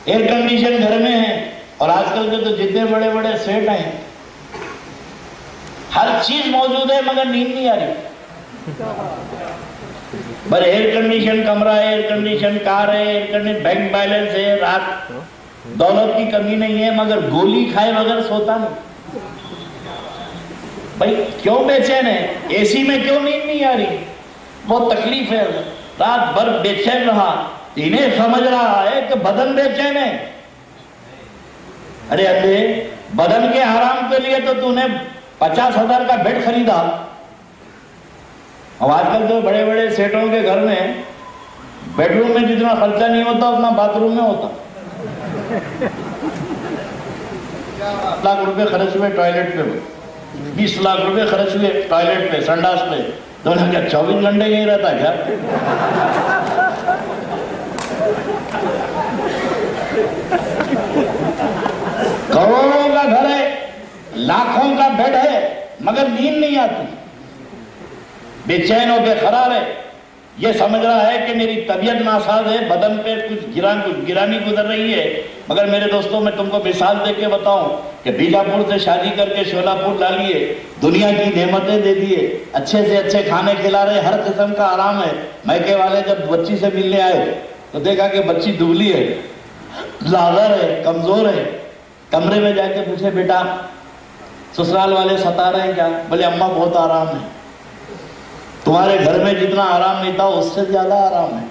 ایئر کنڈیشن گھر میں ہے، اور آج کل کے تو جتنے بڑے بڑے سیٹ ہیں ہر چیز موجود ہے مگر نیند نہیں آ رہی۔ بس ایئر کنڈیشن کمرہ ہے، ایئر کنڈیشن کار ہے، ایئر کنڈیشن بینک بیلنس ہے، رات دولت کی کمی نہیں ہے مگر گولی کھائے بغیر سوتا نہیں۔ بھائی کیوں بے چین ہے؟ اے سی میں کیوں نیند نہیں آ رہی؟ بہت تکلیف ہے، رات بھر بے چین رہا، انہیں سمجھ رہا ہے کہ بدن بے چین ہے۔ ارے اندھے، بدن کے آرام کے لیے تو نے 50,000 کا بیڈ خریدا، اب آج کل تو بڑے بڑے سیٹوں کے گھر میں بیڈ روم میں جتنا خرچہ نہیں ہوتا اتنا باتھ روم میں ہوتا۔ 10 لاکھ روپے خرچ ہوئے ٹوائلٹ پہ، 20 لاکھ روپے خرچ ہوئے ٹوائلٹ پہ، سنڈاس پہ، تو انہوں نے کہا 24 گھنٹے یہی رہتا کیا؟ کروڑوں کا گھر ہے، لاکھوں کا بیڈ ہے مگر نیند نہیں آتی، بے چین و بے قرار ہے، یہ سمجھ رہا ہے کہ میری طبیعت ناساز ہے، بدن پہ کچھ گرانی گزر رہی ہے۔ مگر میرے دوستوں میں تم کو مثال دے کے بتاؤں کہ بیجاپور سے شادی کر کے شولاپور لا لیے، دنیا کی نعمتیں دے دیے، اچھے سے اچھے کھانے کھلا رہے، ہر قسم کا آرام ہے۔ میکے والے جب بچی سے ملنے آئے تو دیکھا کہ بچی دبلی ہے، لاغر ہے، کمزور ہے، کمرے میں جا کے پوچھے بیٹا سسرال والے ستا رہے ہیں کیا؟ بولے اماں بہت آرام ہے، تمہارے گھر میں جتنا آرام نہیں تھا اس سے زیادہ آرام ہے،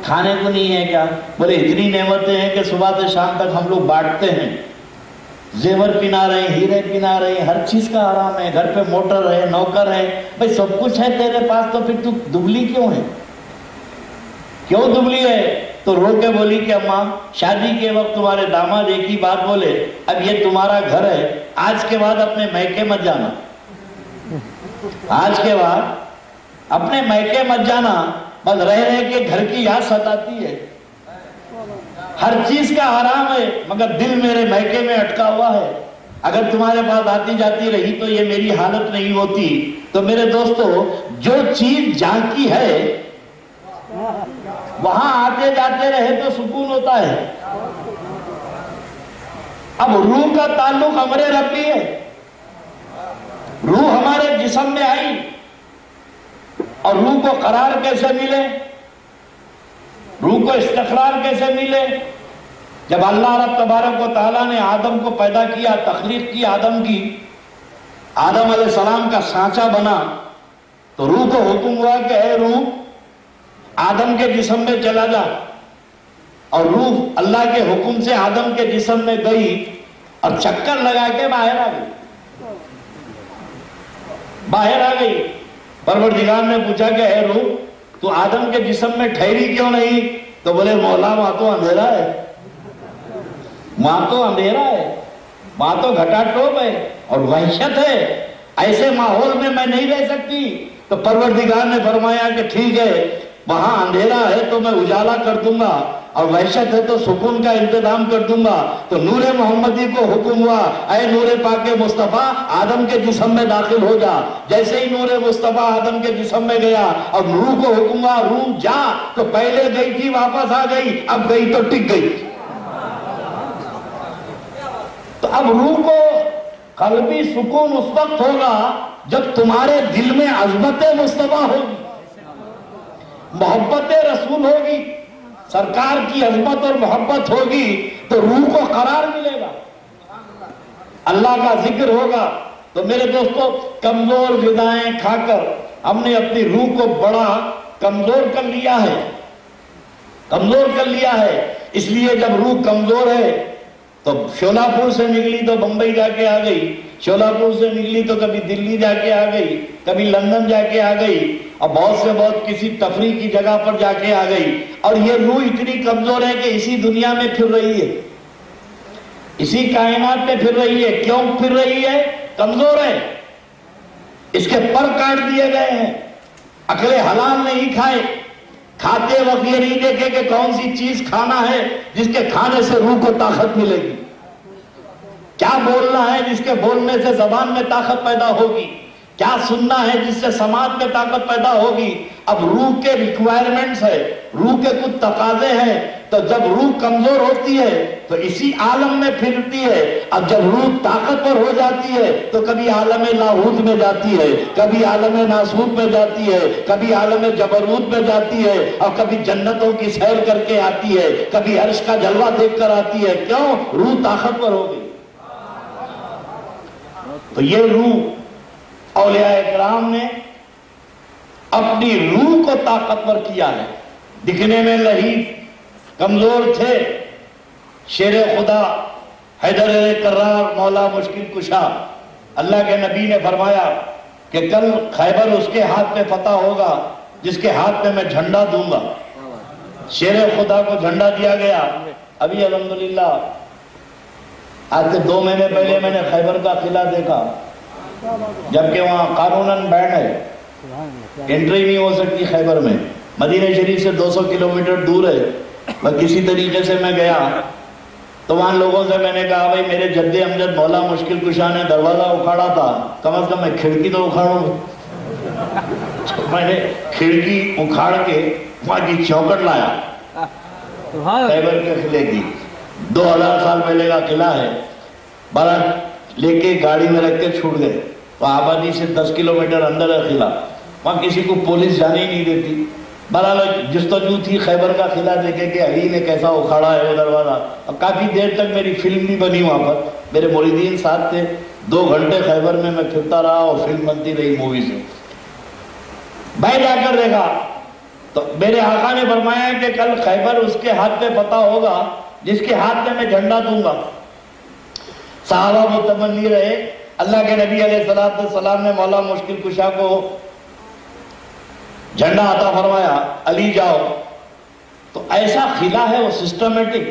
کھانے کو نہیں ہے کیا؟ بولے اتنی نعمتیں ہیں کہ صبح سے شام تک ہم لوگ بانٹتے ہیں، زیور پنا رہے ہیں، ہیرے پنا رہے ہیں، ہر چیز کا آرام ہے، گھر پہ موٹر ہے، نوکر ہے، بھائی سب کچھ ہے تیرے پاس، تو پھر تو دبلی کیوں ہے؟ کیوں دبلی ہے؟ تو رو کے بولی کہ اماں شادی کے وقت تمہارے داماد ایک ہی بات بولے، اب یہ تمہارا گھر ہے، آج کے بعد اپنے میکے مت جانا، آج کے بعد اپنے میکے مت جانا، بس رہ رہ کے گھر کی یاد ستاتی ہے، ہر چیز کا آرام ہے مگر دل میرے میکے میں اٹکا ہوا ہے، اگر تمہارے پاس آتی جاتی رہی تو یہ میری حالت نہیں ہوتی۔ تو میرے دوستو جو چیز جہاں کی ہے وہاں آتے جاتے رہے تو سکون ہوتا ہے۔ اب روح کا تعلق امر ربی ہے، روح ہمارے جسم میں آئی اور روح کو قرار کیسے ملے، روح کو استقرار کیسے ملے؟ جب اللہ رب تبارک و تعالیٰ نے آدم کو پیدا کیا، تخلیق کی آدم کی، آدم علیہ السلام کا سانچہ بنا، تو روح کو حکم ہوا کہ اے روح آدم کے جسم میں چلا جا، اور روح اللہ کے حکم سے آدم کے جسم میں گئی اور چکر لگا کے باہر آ گئی، باہر آ گئی۔ پروردگار نے پوچھا کہ اے روح تو آدم کے جسم میں ٹھہری کیوں نہیں؟ تو بولے مولا وہاں تو اندھیرا ہے، وہاں تو اندھیرا ہے، وہاں تو گھٹا ٹوپ ہے اور وحشت ہے، ایسے ماحول میں میں نہیں رہ سکتی۔ تو پروردگار نے فرمایا کہ ٹھیک ہے، وہاں اندھیرا ہے تو میں اجالا کر دوں گا، اور وحشت ہے تو سکون کا انتظام کر دوں گا۔ تو نور محمدی کو حکم ہوا اے نور پاک مصطفیٰ آدم کے جسم میں داخل ہو جا۔ جیسے ہی نور مصطفیٰ آدم کے جسم میں گیا اور روح کو حکم ہوا روح جا، تو پہلے گئی تھی واپس آ گئی، اب گئی تو ٹک گئی۔ تو اب روح کو قلبی سکون اس وقت ہوگا جب تمہارے دل میں عظمت مصطفیٰ ہوگی، محبت رسول ہوگی، سرکار کی عظمت اور محبت ہوگی، تو روح کو قرار ملے گا، اللہ کا ذکر ہوگا۔ تو میرے دوستو کمزور غذائیں کھا کر ہم نے اپنی روح کو بڑا کمزور کر لیا ہے، کمزور کر لیا ہے۔ اس لیے جب روح کمزور ہے تو شولاپور سے نکلی تو بمبئی جا کے آ گئی، شولاپور سے نکلی تو کبھی دلی جا کے آ گئی، کبھی لندن جا کے آ گئی، اور بہت سے بہت کسی تفریح کی جگہ پر جا کے آ گئی، اور یہ روح اتنی کمزور ہے کہ اسی دنیا میں پھر رہی ہے، اسی کائنات میں پھر رہی ہے۔ کیوں پھر رہی ہے؟ کمزور ہے، اس کے پر کاٹ دیے گئے ہیں، عقل حلال نہیں کھائے، کھاتے وقت یہ نہیں دیکھے کہ کون سی چیز کھانا ہے جس کے کھانے سے روح کو طاقت ملے گی، کیا بولنا ہے جس کے بولنے سے زبان میں طاقت پیدا ہوگی، کیا سننا ہے جس سے سماعت میں طاقت پیدا ہوگی۔ اب روح کے ریکوائرمنٹس ہے، روح کے کچھ تقاضے ہیں، تو جب روح کمزور ہوتی ہے تو اسی عالم میں پھرتی ہے، اب جب روح طاقتور ہو جاتی ہے تو کبھی عالم لاہوت میں جاتی ہے، کبھی عالم ناسوت میں جاتی ہے، کبھی عالم جبروت میں جاتی ہے، اور کبھی جنتوں کی سیر کر کے آتی ہے، کبھی عرش کا جلوہ دیکھ کر آتی ہے۔ کیوں؟ روح طاقتور ہو گئی۔ تو یہ روح اولیاء اکرام نے اپنی روح کو طاقتور کیا ہے، دکھنے میں لہیب کمزور تھے، شیر خدا حیدر کرار مولا مشکل کشا، اللہ کے نبی نے فرمایا کہ کل خیبر اس کے ہاتھ میں فتح ہوگا جس کے ہاتھ میں میں جھنڈا دوں گا۔ شیر خدا کو جھنڈا دیا گیا۔ ابھی الحمدللہ آج سے 2 مہینے پہلے میں نے خیبر کا قلعہ دیکھا، جبکہ وہاں قانوناً بینڈ ہے، انٹری نہیں ہو سکتی خیبر میں، مدینہ شریف سے 200 کلومیٹر دور ہے۔ میں کسی طریقے سے میں گیا تو وہاں لوگوں سے میں نے کہا بھائی میرے جد امجد مولا مشکل کشا نے دروازہ اکھاڑا تھا، کم از کم میں کھڑکی تو اکھاڑوں گا۔ میں نے کھڑکی اکھاڑ کے وہاں کی چوکٹ لایا خیبر کے قلعے کی، 2000 سال پہلے کا قلعہ ہے، بارہ لے کے گاڑی میں رکھ کے چھوٹ گئے۔ وہاں آبادی سے 10 کلومیٹر اندر ہے قلعہ، وہاں کسی کو پولیس جانے ہی نہیں دیتی، بہرحال جستجو تھی خیبر کا قلعہ دیکھے کہ علی نے کیسا اکھاڑا ہے وہ دروازہ. اب کافی دیر تک میری فلم بھی بنی وہاں پر, میرے مریدین ساتھ تھے. 2 گھنٹے خیبر میں پھرتا رہا اور فلم بنتی رہی مووی سے. میں جا کر دیکھا تو میرے آقا نے فرمایا کہ کل خیبر اس کے ہاتھ پہ فتح ہوگا جس کے ہاتھ میں جھنڈا دوں گا. صحابہ متمنی رہے. اللہ کے نبی علیہ السلام نے مولا مشکل کشا کو جھنڈا عطا فرمایا, علی جاؤ. تو ایسا قلعہ ہے وہ سسٹمیٹک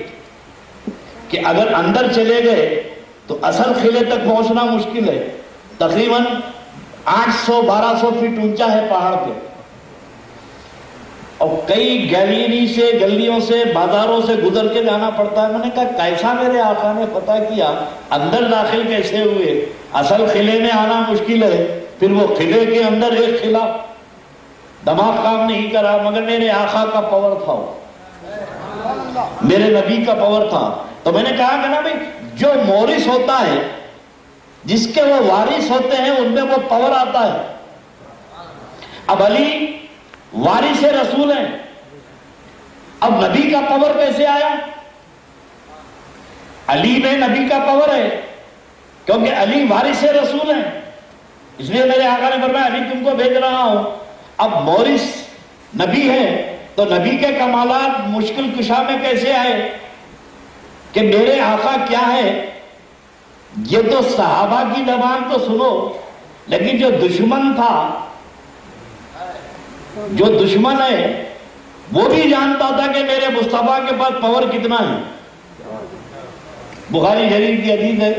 کہ اگر اندر چلے گئے تو اصل قلعے تک پہنچنا مشکل ہے. تقریباً 800-1200 فٹ اونچا ہے پہاڑ پہ, اور کئی گیلری سے, گلیوں سے, بازاروں سے گزر کے جانا پڑتا ہے. میں نے کہا کیسا میرے آقا نے پتہ کیا, اندر داخل کیسے ہوئے؟ اصل قلعے میں آنا مشکل ہے, پھر وہ قلعے کے اندر ایک قلعہ. دماغ کام نہیں کرا, مگر میرے آقا کا پاور تھا, میرے نبی کا پاور تھا. تو میں نے کہا کہ نا بھائی, جو مورث ہوتا ہے, جس کے وہ وارث ہوتے ہیں, ان میں وہ پاور آتا ہے. اب علی وارث رسول ہیں, اب نبی کا پاور کیسے آیا؟ علی میں نبی کا پاور ہے کیونکہ علی وارث رسول ہیں. اس لیے میرے آقا نے فرمایا علی تم کو بھیج رہا ہوں. اب مورث نبی ہے تو نبی کے کمالات مشکل کشا میں کیسے آئے کہ میرے آقا کیا ہے؟ یہ تو صحابہ کی زبان تو سنو, لیکن جو دشمن تھا, جو دشمن ہے, وہ بھی جانتا تھا کہ میرے مصطفیٰ کے پاس پاور کتنا ہے. بخاری شریف کی حدیث ہے,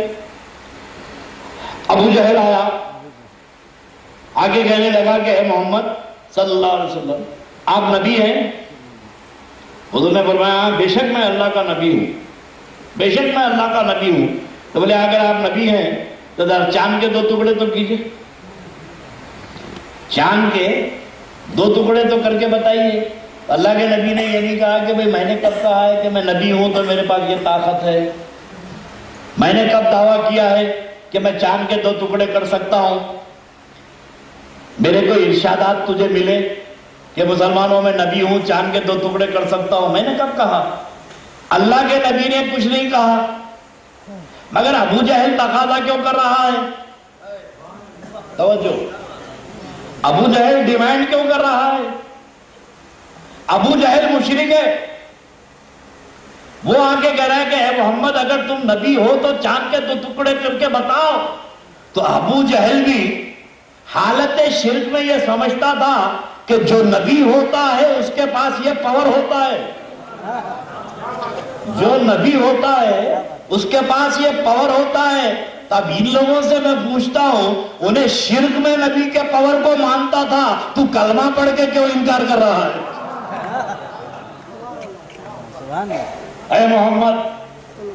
ابو جہل آیا, آگے کہنے لگا کہ اے محمد صلی اللہ علیہ وسلم آپ نبی ہیں؟ حضور نے فرمایا بے شک میں اللہ کا نبی ہوں, بے شک میں اللہ کا نبی ہوں. تو بولے اگر آپ نبی ہیں تو ذرا چاند کے 2 ٹکڑے تو کیجئے, چاند کے 2 ٹکڑے تو کر کے بتائیے. اللہ کے نبی نے یہ نہیں کہا کہ بھئی میں نے کب کہا ہے کہ میں نبی ہوں تو میرے پاس یہ طاقت ہے, میں نے کب دعویٰ کیا ہے کہ میں چاند کے 2 ٹکڑے کر سکتا ہوں. میرے کو ارشادات تجھے ملے کہ مسلمانوں میں نبی ہوں, چاند کے 2 ٹکڑے کر سکتا ہوں, میں نے کب کہا؟ اللہ کے نبی نے کچھ نہیں کہا, مگر ابو جہل تقاضا کیوں کر رہا ہے؟ توجہ, ابو جہل ڈیمانڈ کیوں کر رہا ہے؟ ابو جہل مشرک ہے, وہ آگے کہہ رہا ہے کہ اے محمد اگر تم نبی ہو تو چاند کے 2 ٹکڑے کر کے بتاؤ. تو ابو جہل بھی حالت شرک میں یہ سمجھتا تھا کہ جو نبی ہوتا ہے اس کے پاس یہ پاور ہوتا ہے, جو نبی ہوتا ہے اس کے پاس یہ پاور ہوتا ہے. تب ان لوگوں سے میں پوچھتا ہوں, انہیں شرک میں نبی کے پاور کو مانتا تھا, تو کلمہ پڑھ کے کیوں انکار کر رہا ہے؟ اے محمد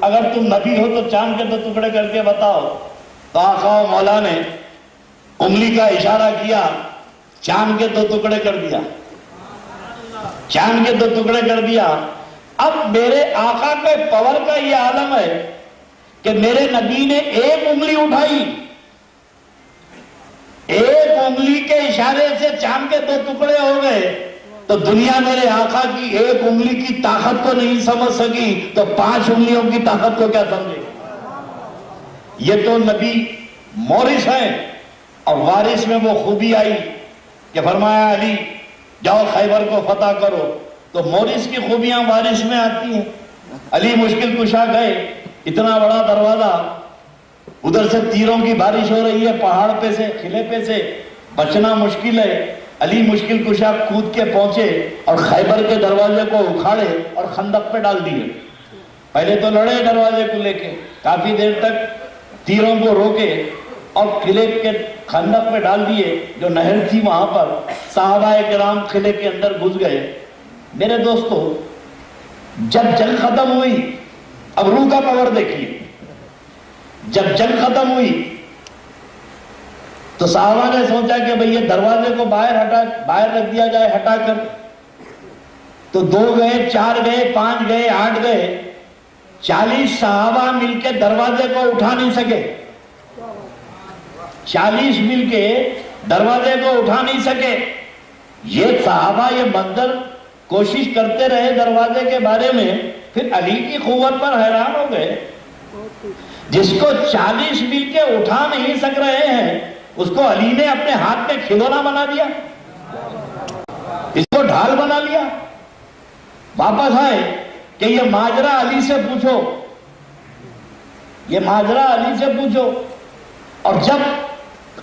اگر تم نبی ہو تو چاند کے 2 ٹکڑے کر کے بتاؤ. تو آقا و مولا نے انگلی کا اشارہ کیا, چاند کے 2 ٹکڑے کر دیا, چاند کے 2 ٹکڑے کر دیا. اب میرے آقا کے پاور کا یہ عالم ہے کہ میرے نبی نے ایک انگلی اٹھائی, ایک انگلی کے اشارے سے چاند کے 2 ٹکڑے ہو گئے. تو دنیا میرے آقا کی ایک انگلی کی طاقت کو نہیں سمجھ سکی, تو 5 انگلیوں کی طاقت کو کیا سمجھے؟ یہ تو نبی مورث ہے, اور وارث میں وہ خوبی آئی کہ فرمایا علی جاؤ خیبر کو فتح کرو. تو مورث کی خوبیاں وارث میں آتی ہیں. علی مشکل کشا گئے, اتنا بڑا دروازہ, ادھر سے تیروں کی بارش ہو رہی ہے, پہاڑ پہ سے, قلعے پہ سے بچنا مشکل ہے. علی مشکل کشا کود کے پہنچے اور خیبر کے دروازے کو اکھاڑے اور خندق پہ ڈال دیے. پہلے تو لڑے دروازے کو لے کے, کافی دیر تک تیروں کو روکے اور قلعے کے خندق پہ ڈال دیے. جو نہر تھی وہاں پر صحابہ کرام قلعے کے اندر گھس گئے. میرے دوستو, جب جنگ ختم ہوئی, اب روح کا پاور دیکھیے, جب جنگ ختم ہوئی تو صحابہ نے سوچا کہ بھئی یہ دروازے کو باہر رکھ دیا جائے ہٹا کر. تو 2 گئے, 4 گئے, 5 گئے, 8 گئے, 40 صحابہ مل کے دروازے کو اٹھا نہیں سکے. 40 مل کے دروازے کو اٹھا نہیں سکے. یہ صحابہ یہ منظر کوشش کرتے رہے دروازے کے بارے میں، پھر علی کی قوت پر حیران ہو گئے. جس کو 40 میل کے اٹھا نہیں سک رہے ہیں اس کو علی نے اپنے ہاتھ میں کھلونا بنا دیا، اس کو ڈھال بنا لیا. واپس آئے کہ یہ ماجرا علی سے پوچھو، یہ ماجرا علی سے پوچھو. اور جب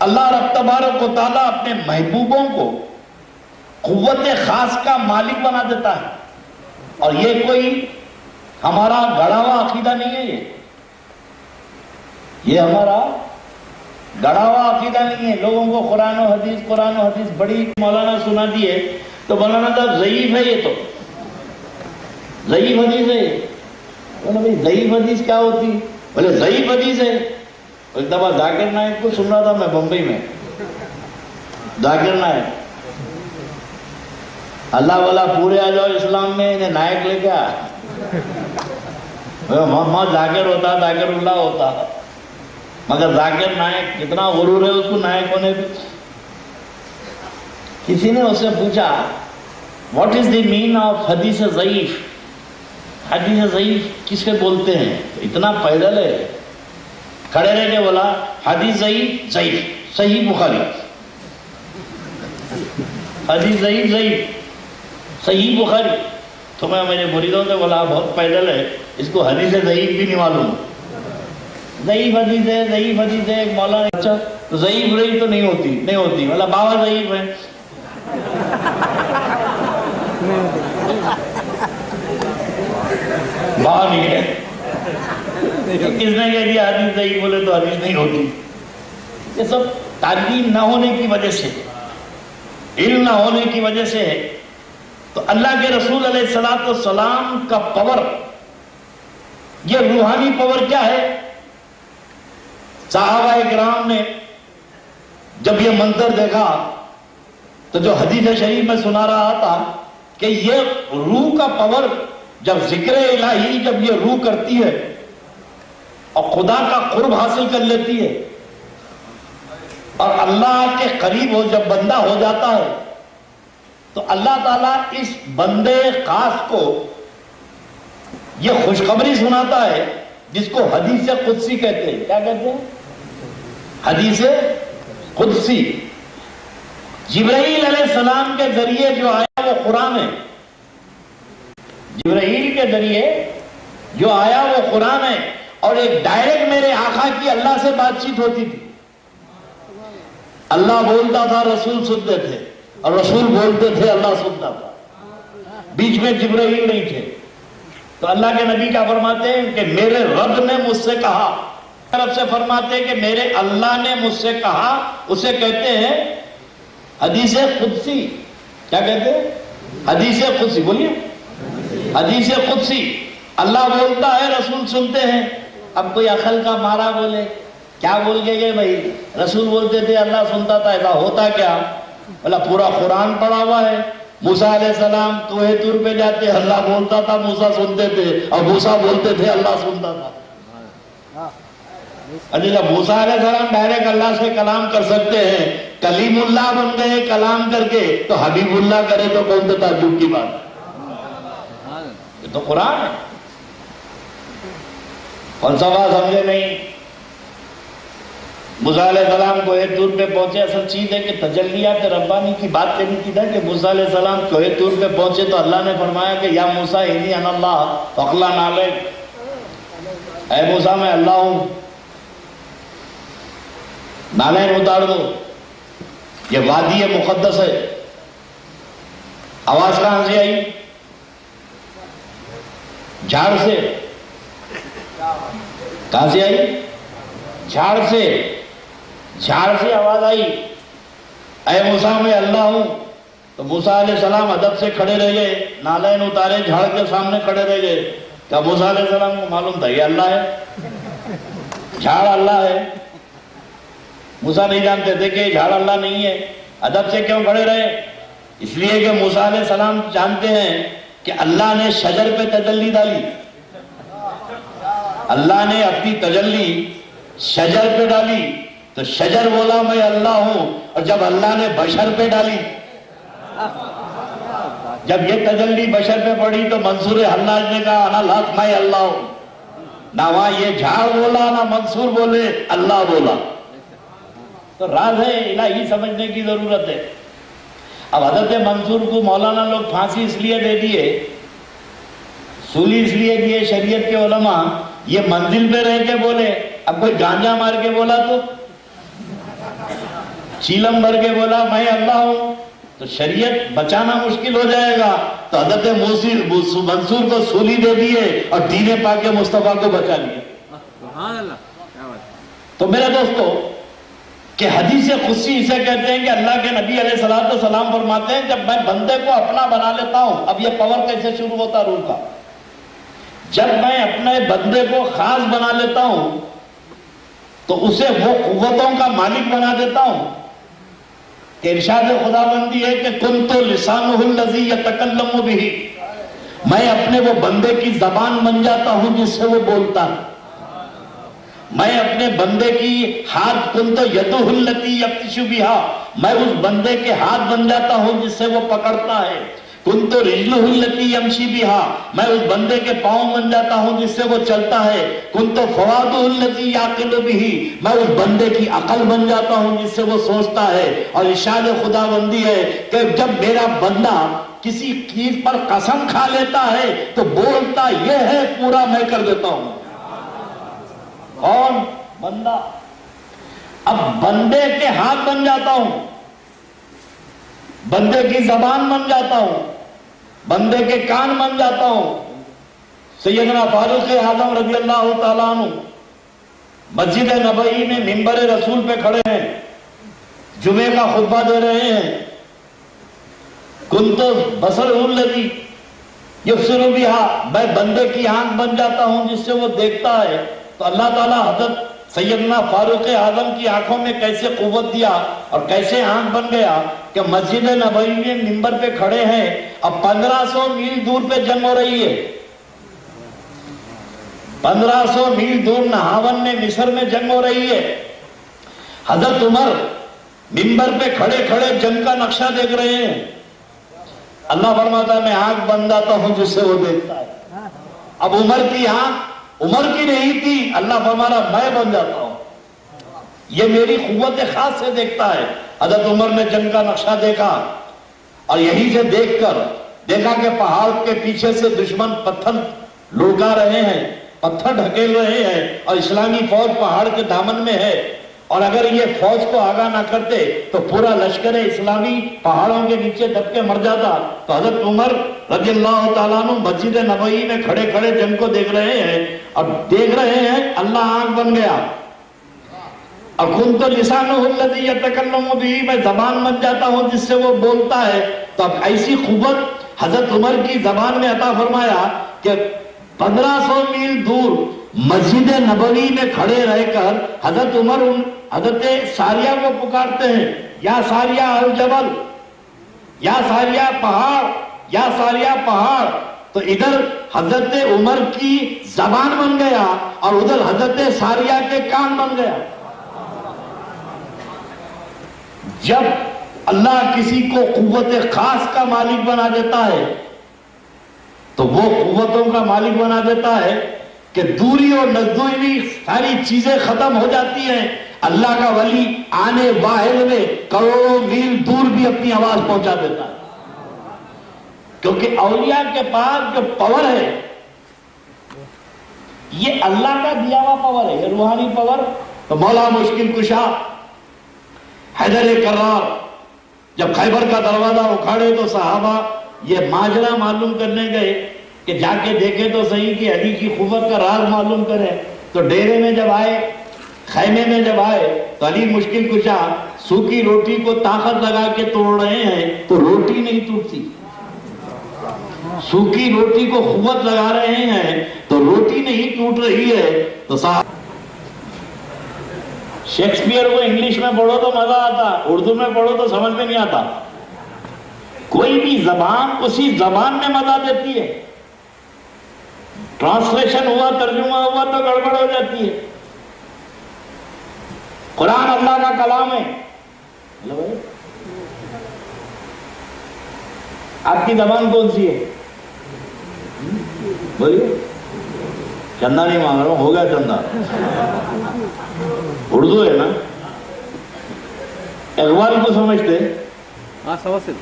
اللہ رب تبارک و تعالیٰ اپنے محبوبوں کو قوت خاص کا مالک بنا دیتا ہے، اور یہ کوئی ہمارا گڑھا ہوا عقیدہ نہیں ہے، یہ ہمارا گڑھا ہوا عقیدہ نہیں ہے. لوگوں کو قرآن و حدیث بڑی مولانا سنا دی ہے تو مولانا صاحب ضعیف ہے، یہ تو ضعیف حدیث ہے. بھائی ضعیف حدیث کیا ہوتی؟ بولے ضعیف حدیث ہے. ایک دفعہ ذاکر نائک کو سن رہا تھا میں بمبئی میں. ذاکر نائک اللہ والا پورے آ جاؤ اسلام میں، انہیں نائک لے کے آ. محمد ذاکر ہوتا، ذاکر اللہ ہوتا، مگر ذاکر نائک کتنا غرور ہے اس کو نائک ہونے پہ. کسی نے اس سے پوچھا what is the main of حدیث ضعیف؟ حدیث ضعیف کس سے بولتے ہیں؟ اتنا پیدل ہے، کھڑے رہ کے بولا حدیث ضعیف ضعیف صحیح بخاری، حدیث ضعیف ضعیف صحیح بخاری. تو میں میرے مریدوں سے بولا بہت پیدل ہے، اس کو حدیث ضعیف بھی نہیں معلوم. ضعیف حدیث ہے، ضعیف حدیث ہے. ایک مولانا اچھا تو ضعیف رہی تو نہیں ہوتی مطلب بابا ضعیف ہے. بابا نہیں ہے، کس نے کہہ دیا حدیث ضعیف؟ بولے تو حدیث نہیں ہوتی. یہ سب تعلیم نہ ہونے کی وجہ سے، علم نہ ہونے کی وجہ سے ہے. تو اللہ کے رسول علیہ السلام کا پاور، یہ روحانی پاور کیا ہے؟ صحابہ اکرام نے جب یہ منظر دیکھا تو جو حدیث شریف میں سنا رہا تھا کہ یہ روح کا پاور، جب ذکر الہی جب یہ روح کرتی ہے اور خدا کا قرب حاصل کر لیتی ہے اور اللہ کے قریب ہو جب بندہ ہو جاتا ہے تو اللہ تعالیٰ اس بندے خاص کو یہ خوشخبری سناتا ہے جس کو حدیث قدسی کہتے ہیں. کیا کہتے ہیں؟ حدیث قدسی. جبرائیل علیہ السلام کے ذریعے جو آیا وہ قرآن ہے. جبرائیل کے ذریعے جو آیا وہ قرآن ہے، اور ایک ڈائریکٹ میرے آقا کی اللہ سے بات چیت ہوتی تھی. اللہ بولتا تھا، رسول سنتے تھے، اور رسول بولتے تھے، اللہ سنتا تھا. بیچ میں جبرائیل نہیں تھے. تو اللہ کے نبی کیا فرماتے ہیں کہ میرے رب نے مجھ سے کہا. رب سے فرماتے ہیں کہ میرے اللہ نے مجھ سے کہا. اسے کہتے ہیں حدیث قدسی. کیا کہتے ہیں؟ حدیث قدسی. بولیے حدیث قدسی. اللہ بولتا ہے، رسول سنتے ہیں. اب کوئی عقل کا مارا بولے کیا بول کے گئے بھائی؟ رسول بولتے تھے، اللہ سنتا تھا. ایسا ہوتا کیا؟ بولا پورا قرآن پڑھا ہوا ہے. موسیٰ علیہ السلام کوہ طور پہ جاتے، اللہ بولتا تھا، موسیٰ سنتے تھے، اور موسیٰ بولتے تھے، اللہ سنتا تھا. جب موسیٰ علیہ السلام ڈائریکٹ اللہ سے کلام کر سکتے ہیں، کلیم اللہ بن گئے کلام کر کے، تو حبیب اللہ کرے تو کون سے تعجب کی بات ہے؟ یہ تو قرآن ہے. فلسفہ سمجھے نہیں. موسیٰ علیہ السلام کوہ طور پہ پہنچے. اصل چیز ہے کہ تجلیات ربانی کی بات کرنی کی تھا کہ موسیٰ علیہ السلام کوہ طور پہ پہنچے تو اللہ نے فرمایا کہ یا موسیٰ انی انا اللہ فاخلع علیک. اے موسیٰ میں اللہ ہوں، نالین اتار دو. یہ وادی مقدس ہے. آواز کہاں سے آئی؟ جھاڑ سے. کہاں سے آئی؟ جھاڑ سے. جھاڑ سے آواز آئی اے موسیٰ میں اللہ ہوں. تو موسیٰ علیہ السلام ادب سے کھڑے رہ گئے، نالین اتارے، جھاڑ کے سامنے کھڑے رہ گئے. کیا موسیٰ علیہ السلام کو معلوم تھا یہ اللہ ہے؟ جھاڑ اللہ ہے. موسیٰ نہیں جانتے تھے کہ جھاڑ اللہ نہیں ہے. ادب سے کیوں کھڑے رہے؟ اس لیے کہ موسیٰ علیہ السلام جانتے ہیں کہ اللہ نے شجر پہ تجلی ڈالی. اللہ نے اپنی تجلی شجر پہ ڈالی تو شجر بولا میں اللہ ہوں. اور جب اللہ نے بشر پہ ڈالی جب یہ تجلی بشر پہ پڑی تو منصور حلاج نے کہا انا الحق میں اللہ ہوں. نہ وہاں یہ جھاڑ بولا نہ منصور بولے، اللہ بولا. تو راز ہے الہی سمجھنے کی ضرورت ہے. اب حضرت منصور کو مولانا لوگ پھانسی اس لیے دے دیے، سولی اس لیے دیے شریعت کے علماء، یہ منزل پہ رہ کے بولے. اب کوئی گانجا مار کے بولا تو، چیلم بھر کے بولا میں اللہ ہوں، تو شریعت بچانا مشکل ہو جائے گا. تو حضرت منصور کو سولی دے دیے اور دین پاک مصطفیٰ کو بچا لیا. تو میرے دوستو کہ حدیث قدسی اسے کہتے ہیں کہ اللہ کے نبی علیہ السلام فرماتے ہیں جب میں بندے کو اپنا بنا لیتا ہوں. اب یہ پاور کیسے شروع ہوتا روح کا؟ جب میں اپنے بندے کو خاص بنا لیتا ہوں تو اسے وہ قوتوں کا مالک بنا دیتا ہوں کہ ارشاد خداوندی ہے کہ کنت لسانہ الذی یتکلم بہ، میں اپنے وہ بندے کی زبان بن جاتا ہوں جس سے وہ بولتا ہے. میں اپنے بندے کی ہاتھ کنت یدہ التی یبطش بہا، میں اس بندے کے ہاتھ بن جاتا ہوں جس سے وہ پکڑتا ہے. کنت رجلہ التی یمشی بہا، میں اس بندے کے پاؤں بن جاتا ہوں جس سے وہ چلتا ہے. کنت فؤادہ الذی یعقل بہ، میں اس بندے کی عقل بن جاتا ہوں جس سے وہ سوچتا ہے. اور ارشاد خداوندی ہے کہ جب میرا بندہ کسی چیز پر قسم کھا لیتا ہے تو بولتا یہ ہے پورا میں کر دیتا ہوں. کون؟ بندہ. اب بندے کے ہاتھ بن جاتا ہوں، بندے کی زبان بن جاتا ہوں، بندے کے کان بن جاتا ہوں. سیدنا فاروق اعظم رضی اللہ تعالیٰ عنہ مسجد نبوی میں منبر رسول پہ کھڑے ہیں، جمعے کا خطبہ دے رہے ہیں. کنت بصر الذی یبصر بہا، میں بندے کی آنکھ بن جاتا ہوں جس سے وہ دیکھتا ہے. تو اللہ تعالیٰ حضرت سیدنا فاروق اعظم کی آنکھوں میں کیسے قوت دیا اور کیسے آنکھ بن گیا کہ مسجد نبوی میں منبر پہ کھڑے ہیں. اب 1500 میل دور پہ جنگ ہو رہی ہے، 1500 میل دور نہاون میں مصر میں جنگ ہو رہی ہے. حضرت عمر منبر پہ کھڑے کھڑے جنگ کا نقشہ دیکھ رہے ہیں. اللہ فرماتا ہے میں آنکھ بن جاتا ہوں جس سے وہ دیکھتا ہے. اب عمر کی آنکھ عمر کی نہیں تھی، اللہ فرما رہا میں بن جاتا ہوں، یہ میری قوت خاص سے دیکھتا ہے. حضرت عمر نے جنگ کا نقشہ دیکھا اور یہی سے دیکھ کر دیکھا کہ پہاڑ کے پیچھے سے دشمن پتھر لڑکا رہے ہیں، پتھر ڈھکیل رہے ہیں اور اسلامی فوج پہاڑ کے دامن میں ہے. اور اگر یہ فوج کو آگاہ نہ کرتے تو پورا لشکر اسلامی پہاڑوں کے نیچے دب کے مر جاتا. تو حضرت عمر رضی اللہ تعالیٰ عنہ مسجد نبوی میں کھڑے کھڑے جنگ کو دیکھ رہے ہیں اور دیکھ رہے ہیں اللہ آنکھ بن گیا. اور کنت لسانہ الذی یتکلم بہ، میں زبان بن جاتا ہوں جس سے وہ بولتا ہے. تو اب ایسی قوت حضرت عمر کی زبان میں عطا فرمایا کہ 1500 میل دور مسجد نبوی میں کھڑے رہ کر حضرت عمر حضرت ساریہ کو پکارتے ہیں، یا ساریہ الجبل، یا ساریہ پہاڑ، یا ساریہ پہاڑ. تو ادھر حضرت عمر کی زبان بن گیا اور ادھر حضرت ساریہ کے کان بن گیا. جب اللہ کسی کو قوت خاص کا مالک بنا دیتا ہے تو وہ قوتوں کا مالک بنا دیتا ہے کہ دوری اور نزدیکی ساری چیزیں ختم ہو جاتی ہیں. اللہ کا ولی آنے باہر میں کروڑوں میل دور بھی اپنی آواز پہنچا دیتا ہے، کیونکہ اولیاء کے پاس جو پاور ہے یہ اللہ کا دیا ہوا پاور ہے، یہ روحانی پاور. تو مولا مشکل کشا حیدر کرار جب خیبر کا دروازہ اکھاڑے تو صحابہ یہ ماجرا معلوم کرنے گئے کہ جا کے دیکھے تو صحیح کہ علی کی قوت کا راز معلوم کرے. تو ڈیرے میں جب آئے، خیمے میں جب آئے تو علی مشکل کشا سوکھی روٹی کو طاقت لگا کے توڑ رہے ہیں تو روٹی نہیں ٹوٹتی. سوکھی روٹی کو قوت لگا رہے ہیں تو روٹی نہیں ٹوٹ رہی ہے. تو صاحب شیکسپیئر کو انگلش میں پڑھو تو مزہ آتا، اردو میں پڑھو تو سمجھ میں نہیں آتا. کوئی بھی زبان اسی زبان میں مزہ دیتی ہے، ٹرانسلیشن ہوا، ترجمہ ہوا تو گڑبڑ ہو جاتی ہے. قرآن اللہ کا کلام ہے. آپ کی زبان کون سی ہے؟ بولیے. چندہ نہیں مانگ رہا ہوں, ہو گیا چندہ. اردو ہے نا. اقبال کو سمجھتے؟ ہاں سمجھتے.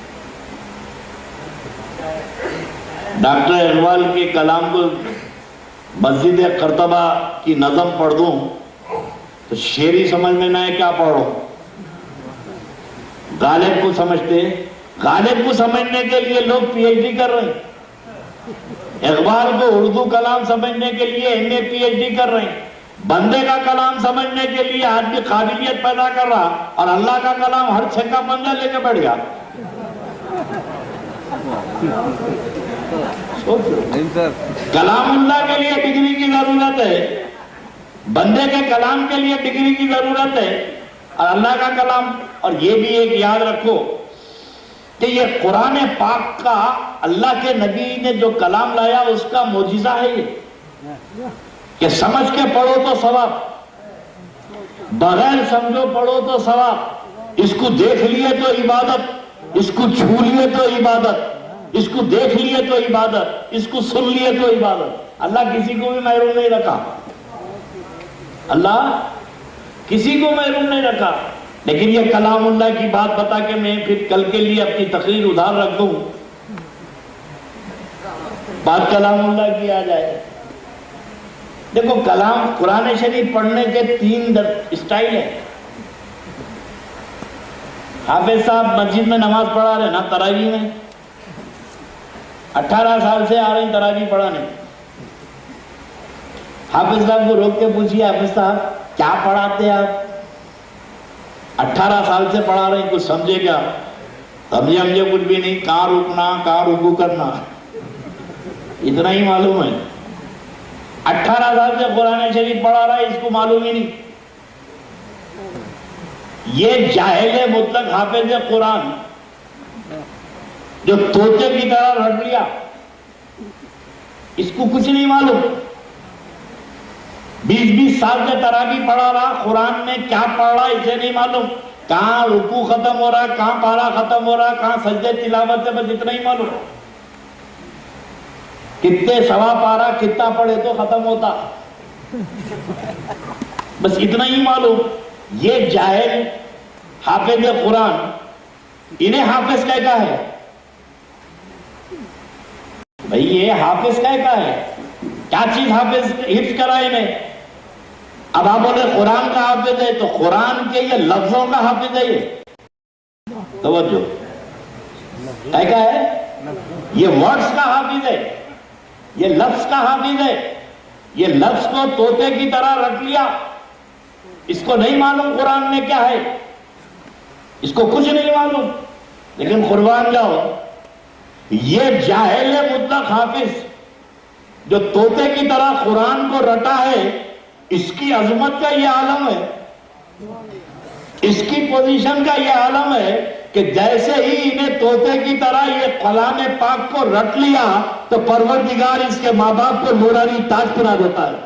ڈاکٹر اقبال کے کلام کو مسجد قرطبہ کی نظم پڑھ دوں تو شعری سمجھ میں نہ ہے کیا پڑھوں. غالب کو سمجھتے؟ غالب کو سمجھنے کے لیے لوگ پی ایچ ڈی کر رہے ہیں. اقبال کو اردو کلام سمجھنے کے لیے ایم اے پی ایچ ڈی کر رہے ہیں. بندے کا کلام سمجھنے کے لیے آدمی قابلیت پیدا کر رہا, اور اللہ کا کلام ہر چھکا پنجہ لے کے بیٹھ گیا. کلام اللہ کے لیے ڈگری کی ضرورت ہے, بندے کے کلام کے لیے ڈگری کی ضرورت ہے, اور اللہ کا کلام. اور یہ بھی ایک یاد رکھو کہ یہ قرآن پاک کا اللہ کے نبی نے جو کلام لایا اس کا معجزہ ہے یہ کہ سمجھ کے پڑھو تو ثواب, بغیر سمجھو پڑھو تو ثواب. اس کو دیکھ لیے تو عبادت, اس کو چھو لیے تو عبادت, اس کو دیکھ لیے تو عبادت, اس کو سن لیے تو عبادت. اللہ کسی کو بھی محروم نہیں رکھا, اللہ کسی کو محروم نہیں رکھا. لیکن یہ کلام اللہ کی بات بتا کے میں پھر کل کے لیے اپنی تقریر ادھار رکھ دوں, بات کلام اللہ کی آ جائے. دیکھو کلام قرآن شریف پڑھنے کے 3 اسٹائل ہیں. حافظ صاحب مسجد میں نماز پڑھا رہے نا تراویح میں, 18 سال سے آ رہے ہیں تراویح پڑھانے. حافظ صاحب کو روک کے پوچھیے, حافظ صاحب کیا پڑھاتے آپ؟ 18 سال سے پڑھا رہے ہیں, کچھ سمجھے کیا؟ سمجھے کچھ بھی نہیں. کہاں رکنا, کہاں رکوع کرنا, اتنا ہی معلوم ہے. 18 سال سے قرآن شریف پڑھا رہا ہے, اس کو معلوم ہی نہیں. یہ جاہل مطلق حافظ قرآن جو طوطے کی طرح رٹ لیا, اس کو کچھ نہیں معلوم. 20 سال سے تراویح پڑھا رہا, قرآن میں کیا پڑھ رہا اسے نہیں معلوم. کہاں رکوع ختم ہو رہا, کہاں پارا ختم ہو رہا, کہاں سجدے تلاوت ہے, بس اتنا ہی معلوم. کتنے سوا پارا کتنا پڑھے تو ختم ہوتا, بس اتنا ہی معلوم. یہ جاہل حافظ قرآن, انہیں حافظ کہتا ہے. بھئی یہ حافظ کہتا ہے, کیا چیز حافظ حفظ کرا انہیں؟ اب آپ بولے قرآن کا حافظ ہے, تو قرآن کے یہ لفظوں کا حافظ ہے. یہ توجہ کہتا ہے, یہ ورڈز کا حافظ ہے, یہ لفظ کا حافظ ہے. یہ لفظ کو طوطے کی طرح رکھ لیا, اس کو نہیں معلوم قرآن میں کیا ہے, اس کو کچھ نہیں معلوم. لیکن قربان جاؤ, یہ جاہل مطلق حافظ جو طوطے کی طرح قرآن کو رٹا ہے, اس کی عظمت کا یہ عالم ہے, اس کی پوزیشن کا یہ عالم ہے کہ جیسے ہی انہیں طوطے کی طرح یہ کلام پاک کو رٹ لیا تو پروردگار اس کے ماں باپ کو نورانی تاج پہنا دیتا ہے,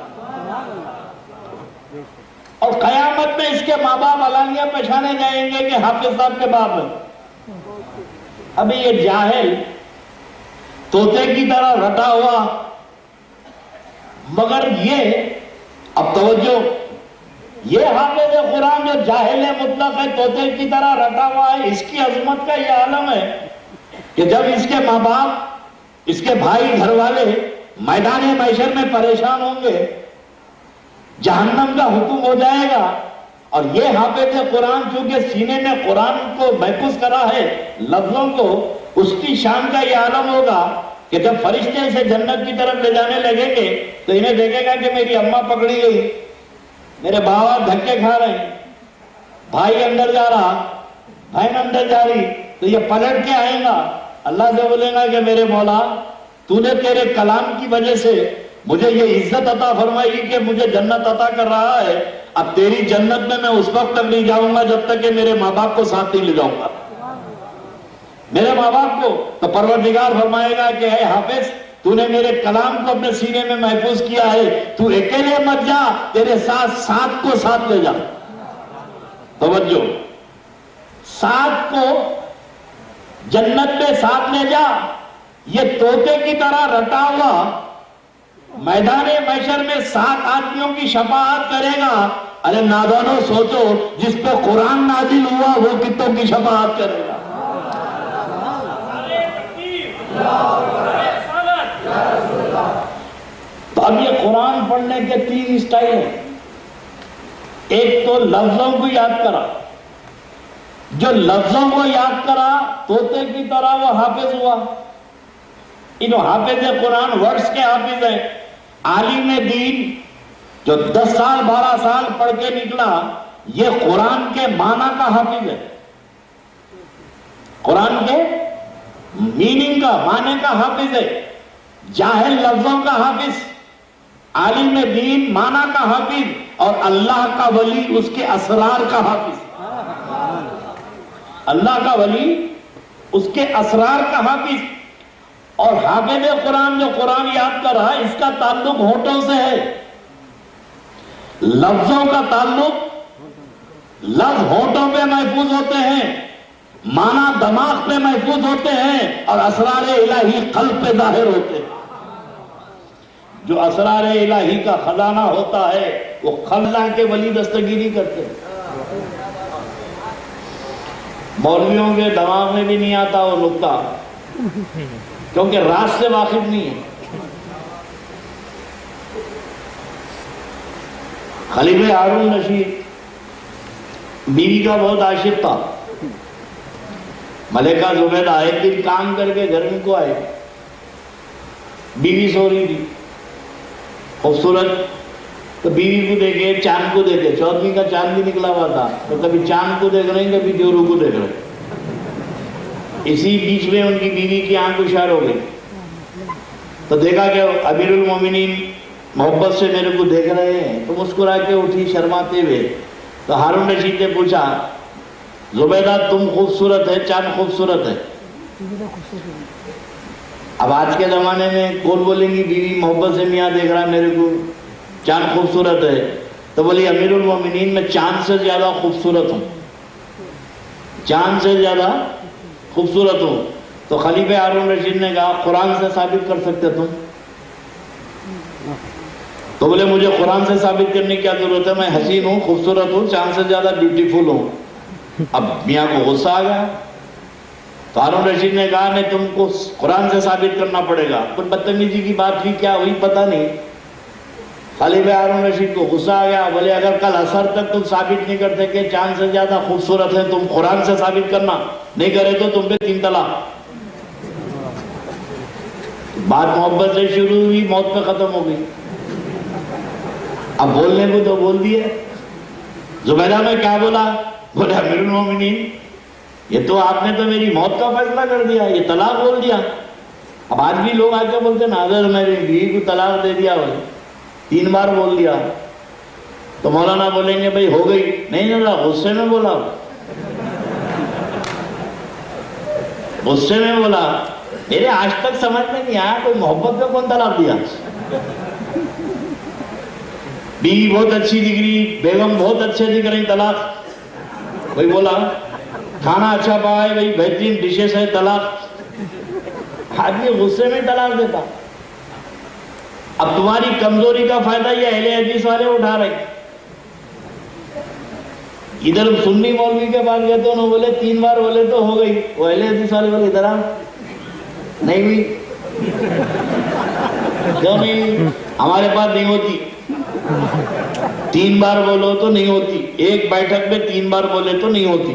اور قیامت میں اس کے ماں باپ علانیہ پہچانے جائیں گے کہ حافظ صاحب کے باپ ہیں. ابھی یہ جاہل طوطے کی طرح رٹا ہوا, مگر یہ اب توجہ, یہ حافظ قرآن جو جاہل مطلق ہے, طوطے کی طرح رٹا ہوا ہے, اس کی عظمت کا یہ عالم ہے کہ جب اس کے ماں باپ, اس کے بھائی گھر والے میدان محشر میں پریشان ہوں گے, جہنم کا حکم ہو جائے گا, اور یہ حافظ قرآن چونکہ سینے میں قرآن کو محفوظ کرا ہے, لفظوں کو, اس کی شان کا یہ عالم ہوگا کہ جب فرشتے اسے جنت کی طرف لے جانے لگیں گے تو انہیں دیکھے گا کہ میری اماں پکڑی گئی, میرے بابا دھکے کھا رہے ہیں, بھائی اندر جا رہا, بہن اندر جا رہی, تو یہ پلٹ کے آئیں گا, اللہ سے بولے گا کہ میرے مولا تو نے تیرے کلام کی وجہ سے مجھے یہ عزت عطا فرمائی کہ مجھے جنت عطا کر رہا ہے, اب تیری جنت میں اس وقت تک نہیں جاؤں گا جب تک کہ میرے ماں باپ کو ساتھ نہیں لے جاؤں گا, میرے ماں باپ کو. تو پروردگار فرمائے گا کہ اے حافظ, تو نے میرے کلام کو اپنے سینے میں محفوظ کیا ہے, تو اکیلے مت جا, تیرے ساتھ 7 کو ساتھ لے جا. توجہ, 7 کو جنت میں ساتھ لے جا، یہ طوطے کی طرح رٹا ہوا میدان محشر میں 7 آدمیوں کی شفاعت کرے گا۔ ارے نادانو سوچو، جس پہ قرآن نازل ہوا وہ کتوں کی شفاعت کرے گا؟ تو اب یہ قرآن پڑھنے کے 3 اسٹائل ہیں۔ ایک تو لفظوں کو یاد کرا، جو لفظوں کو یاد کرا طوطے کی طرح وہ حافظ ہوا۔ انہوں حافظ قرآن ورڈز کے حافظ ہیں۔ عالم دین جو 10 سال 12 سال پڑھ کے نکلا، یہ قرآن کے معنی کا حافظ ہے، قرآن کے میننگ کا، معنی کا حافظ ہے۔ جاہل لفظوں کا حافظ، عالم دین معنی کا حافظ، اور اللہ کا ولی اس کے اسرار کا حافظ۔ اللہ کا ولی اس کے اسرار کا حافظ۔ اور حافظ قرآن جو قرآن یاد کر رہا ہے، اس کا تعلق ہونٹوں سے ہے۔ لفظوں کا تعلق، لفظ ہونٹوں پہ محفوظ ہوتے ہیں، معنی دماغ پہ محفوظ ہوتے ہیں، اور اسرار الہی قلب پہ ظاہر ہوتے ہیں۔ جو اسرار الہی کا خزانہ ہوتا ہے وہ خلا کے ولی دستگیری کرتے ہیں۔ مولویوں کے دماغ میں بھی نہیں آتا وہ نکتہ، کیونکہ راز سے واقف نہیں ہے۔ خلیفہ ہارون رشید بیوی کا بہت عاشق تھا۔ ملکہ زبیدہ ایک دن کام کر کے گھر میں کو آئے، بیوی سو رہی تھی خوبصورت، تو بیوی کو دیکھے، چاند کو دیکھے، چودھویں کا چاند بھی نکلا ہوا تھا، تو کبھی چاند کو دیکھ رہے ہیں، کبھی جورو کو دیکھ رہے ہیں۔ اسی بیچ میں ان کی بیوی کی آنکھ اشار ہو گئی، تو دیکھا کہ امیر المومنین محبت سے میرے کو دیکھ رہے ہیں، تو مسکرا کے اٹھی شرماتے ہوئے۔ تو ہارون رشید نے پوچھا، زبیدہ تم خوبصورت ہے، چاند خوبصورت ہے؟ اب آج کے زمانے میں کون بولیں گی بیوی محبت سے میاں دیکھ رہا میرے کو، چاند خوبصورت ہے؟ تو بولی امیر المومنین میں چاند سے زیادہ خوبصورت ہوں، چاند سے زیادہ خوبصورت ہوں۔ تو خلیفہ ہارون رشید نے کہا قرآن سے ثابت کر سکتے تم؟ تو بولے مجھے قرآن سے ثابت کرنے کی کیا ضرورت ہے، میں حسین ہوں، خوبصورت ہوں، چاند سے زیادہ بیوٹیفل ہوں۔ اب میاں کو غصہ آ گیا، تو ہارون رشید نے کہا نہیں، تم کو قرآن سے ثابت کرنا پڑے گا۔ کچھ بدتمیزی کی بات بھی کیا ہوئی پتہ نہیں۔ خلیفہ ہارون رشید کو غصہ آ گیا، بولے اگر کل عصر تک تم ثابت نہیں کرتے کہ چاند سے زیادہ خوبصورت ہے، تم قرآن سے ثابت کرنا نہیں کرے تو تم پہ 3 طلاق۔ بات محبت سے شروع ہوئی، موت پہ ختم ہو گئی۔ اب بولنے کو تو بول دیے۔ زبیدہ میں کیا بولا؟ بولے امیر المومنین یہ تو آپ نے تو میری موت کا فیصلہ کر دیا، یہ طلاق بول دیا۔ اب آج بھی لوگ آ کے بولتے ہیں ناظر میری بیوی کو طلاق دے دیا، 3 بار بول دیا، تو مولانا بولیں گے بھائی ہو گئی؟ نہیں نہ، غصے میں بولا، غصے میں بولا۔ میرے آج تک سمجھ میں نہیں آیا کوئی محبت میں کون طلاق دیا؟ بیوی بہت اچھی دکھ رہی، بیگم بہت اچھے دکھ رہی، طلاق؟ کوئی بولا کھانا اچھا پکا ہے بھائی، بہترین ڈشز ہے، طلاق؟ آدمی غصے میں طلاق دیتا۔ اب تمہاری کمزوری کا فائدہ یہ اہل حدیث والے اٹھا رہے۔ ادھر سنی مولوی کے پاس گئے تو انہوں بولے 3 بار بولے تو ہو گئی، وہ اہل حدیث والے بولے ادھر آ، نہیں ہوئی، کیوں نہیں؟ ہمارے پاس نہیں ہوتی، 3 بار بولو تو نہیں ہوتی، ایک بیٹھک میں 3 بار بولے تو نہیں ہوتی۔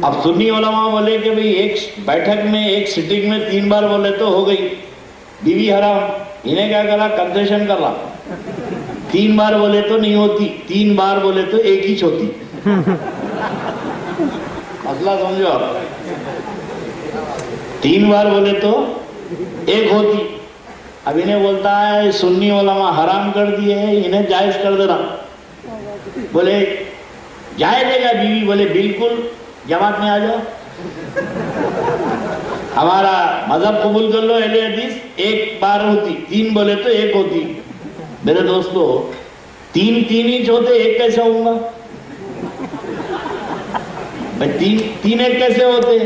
اب سنی علماء بولے کہ بھئی ایک بیٹھک میں، ایک سٹنگ میں 3 بار بولے تو ہو گئی، بیوی حرام۔ انہیں کیا کرا؟ کنسیشن کر رہا، 3 بار بولے تو نہیں ہوتی، 3 بار بولے تو ایک ہی ہوتی۔ مسئلہ سمجھو آپ، 3 بار بولے تو ایک ہوتی۔ اب انہیں بولتا ہے سنی علماء حرام کر دیے ہیں، انہیں جائز کر دینا۔ بولے جائز ہے گا بیوی؟ بولے بالکل، جماعت میں آ جاؤ، ہمارا مذہب قبول کر لو، اہل حدیث 1 بار ہوتی، 3 بولے تو 1 ہوتی۔ میرے دوستو 3 انچ ہوتے، 1 کیسے ہوں گا بھائی؟ 3 1 کیسے ہوتے؟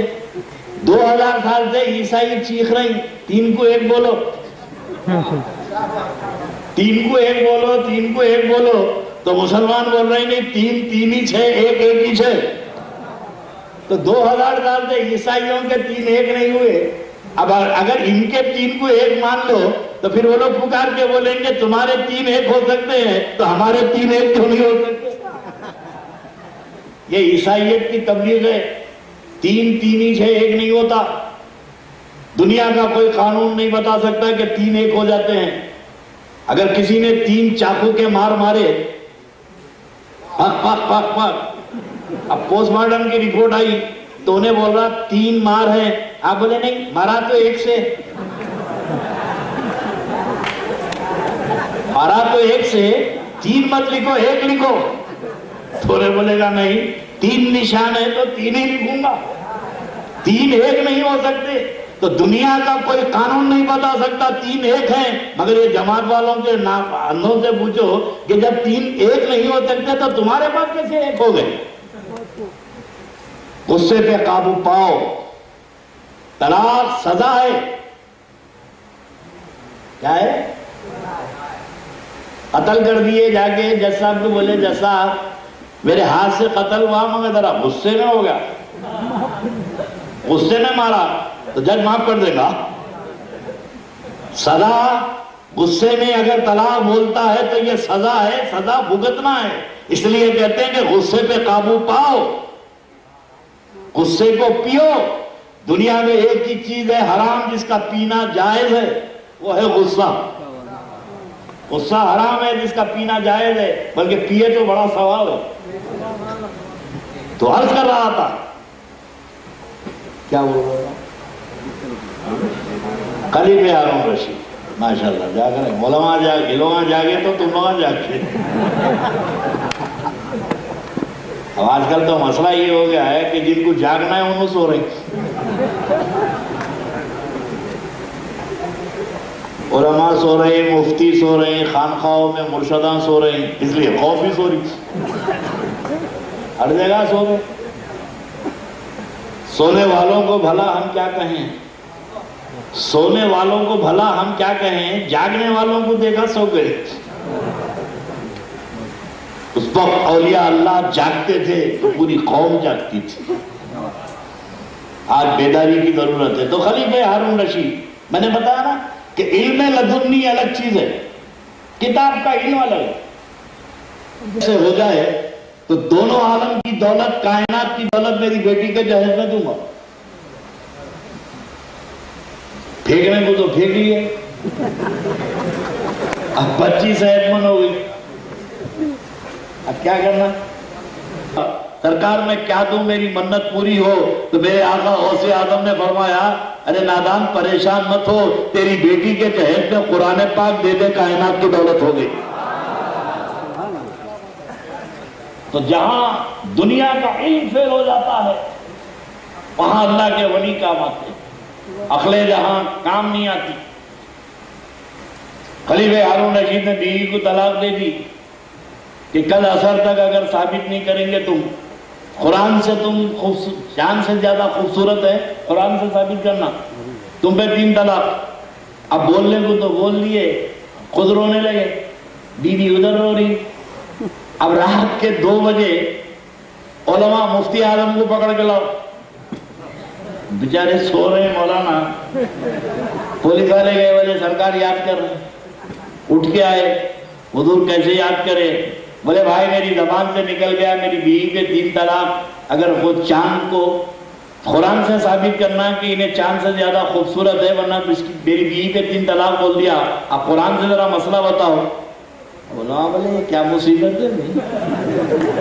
2000 سال سے عیسائی چیخ رہے ہیں 3 کو 1 بولو، 3 کو 1 بولو، 3 کو 1 بولو، تو مسلمان بول رہے ہیں نہیں 3 3 ہی 6، 1 1 ہی 6۔ تو 2000 سال سے عیسائیوں کے 3 1 نہیں ہوئے۔ اب اگر ان کے 3 کو 1 مان لو تو پھر وہ لوگ پکار کے بولیں گے تمہارے 3 1 ہو سکتے ہیں تو ہمارے 3 1 کیوں نہیں ہو سکتے؟ یہ عیسائیت کی تبلیغ ہے، 3 3 ہی 6 1 نہیں ہوتا۔ دنیا کا کوئی قانون نہیں بتا سکتا کہ 3 1 ہو جاتے ہیں۔ اگر کسی نے 3 چاقو کے مار مارے، پک پک پک پک، اب پوسٹ مارٹم کی رپورٹ آئی تو انہیں بول رہا 3 مار ہیں، آپ بولے نہیں مارا تو 1 سے، مارا تو 1 سے، 3 مت لکھو 1 لکھو۔ تھوڑے بولے گا نہیں 3 نشان ہے تو 3 ہی لکھوں گا، 3 1 نہیں ہو سکتے۔ تو دنیا کا کوئی قانون نہیں بتا سکتا 3 1 ہیں، مگر یہ جماعت والوں کے اندھوں سے پوچھو کہ جب 3 1 نہیں ہو سکتے تو تمہارے پاس کیسے 1 ہو گئے؟ غصے پہ قابو پاؤ، طلاق سزا ہے، کیا ہے؟ قتل کر دیے، جا کے جج صاحب کو بولے جج صاحب میرے ہاتھ سے قتل ہوا مگر ذرا غصے میں ہو گیا، غصے میں مارا، تو جج معاف کر دے گا؟ سزا غصے میں اگر طلاق بولتا ہے تو یہ سزا ہے، سزا بھگتنا ہے۔ اس لیے کہتے ہیں کہ غصے پہ قابو پاؤ، غصے کو پیو۔ دنیا میں ایک ہی چیز ہے حرام جس کا پینا جائز ہے، وہ ہے غصہ۔ غصہ حرام ہے جس کا پینا جائز ہے، بلکہ پیے تو بڑا ثواب ہے۔ تو عرض کر رہا تھا، کیا بول رہا تھا؟ قریب ہارون رشید ماشاءاللہ جاگ رہے ہیں، علماء جاگے، لوگاں جاگے تو تم لوگاں جاگے۔ اب آج کل تو مسئلہ یہ ہو گیا ہے کہ جن کو جاگنا ہے انہوں سو رہے ہیں، علماء سو رہے ہیں، مفتی سو رہے ہیں، خانخواہوں میں مرشداں سو رہے ہیں، اس لیے خوف بھی سو رہی، ہر جگہ سو رہے۔ سونے والوں کو بھلا ہم کیا کہیں، سونے والوں کو بھلا ہم کیا کہیں، جاگنے والوں کو دیکھا سو گئے۔ اس وقت اولیاء اللہ جاگتے تھے تو پوری قوم جاگتی تھی۔ آج بیداری کی ضرورت ہے۔ تو خلیفہ ہارون رشید، میں نے بتایا نا کہ علم لدنی الگ چیز ہے، کتاب کا علم الگ ہے۔ سے ہو جائے تو دونوں عالم کی دولت، کائنات کی دولت میری بیٹی کے جہیز میں دوں گا۔ پھینکنے کو تو پھینک لیے، اب بچی صحت مند ہو گئی، اب کیا کرنا؟ سرکار میں کیا دوں میری منت پوری ہو؟ تو میرے آقا غوث اعظم نے فرمایا ارے نادان پریشان مت ہو، تیری بیٹی کے جہیز میں قرآن پاک دے دے، کائنات کی دولت ہو گئی۔ تو جہاں دنیا کا علم فیل ہو جاتا ہے وہاں اللہ کے ولی کام آتے ہیں، عقل جہاں کام نہیں آتی۔ خلیفہ ہارون رشید نے بیوی کو طلاق دے دی کہ کل عصر تک اگر ثابت نہیں کریں گے تم قرآن سے، تم جان سے زیادہ خوبصورت ہے، قرآن سے ثابت کرنا، تم پہ 3 طلاق۔ اب بولنے کو تو بول لیے، خود رونے لگے، بیوی ادھر رو رہی۔ اب رات کے 2 بجے علماء مفتی اعظم کو پکڑ کے لاؤ، بیچارے سو رہے ہیں مولانا، پولیس والے گئے بولے سرکار یاد کر رہے ہیں، اٹھ کے آئے، حضور کیسے یاد کرے؟ بولے بھائی میری زبان سے نکل گیا، میری بیوی کے 3 طلاق، اگر خود چاند کو قرآن سے ثابت کرنا کہ انہیں چاند سے زیادہ خوبصورت ہے، ورنہ میری بیوی کے 3 طلاق بول دیا، اب قرآن سے ذرا مسئلہ بتاؤ۔ بولا بولے کیا مصیبت ہے،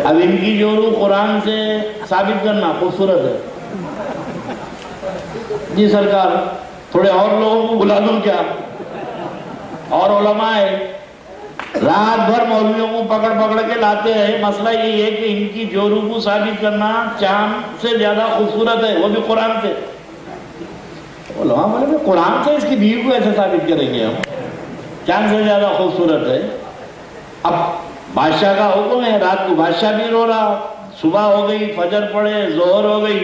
اب ان کی جو روح قرآن سے ثابت کرنا خوبصورت ہے۔ جی سرکار تھوڑے اور لوگوں کو بلا دوں کیا؟ اور علماء ہے، رات بھر مولویوں کو پکڑ پکڑ کے لاتے ہیں، مسئلہ یہ ہے کہ ان کی جو روح کو ثابت کرنا چاند سے زیادہ خوبصورت ہے، وہ بھی قرآن سے۔ علماء بولے قرآن سے اس کی بیوی کو ایسے ثابت کریں گے ہم، چاند سے زیادہ خوبصورت ہے۔ اب بادشاہ کا حکم ہے، رات کو بادشاہ بھی رو رہا، صبح ہو گئی، فجر پڑے، ظہر ہو گئی،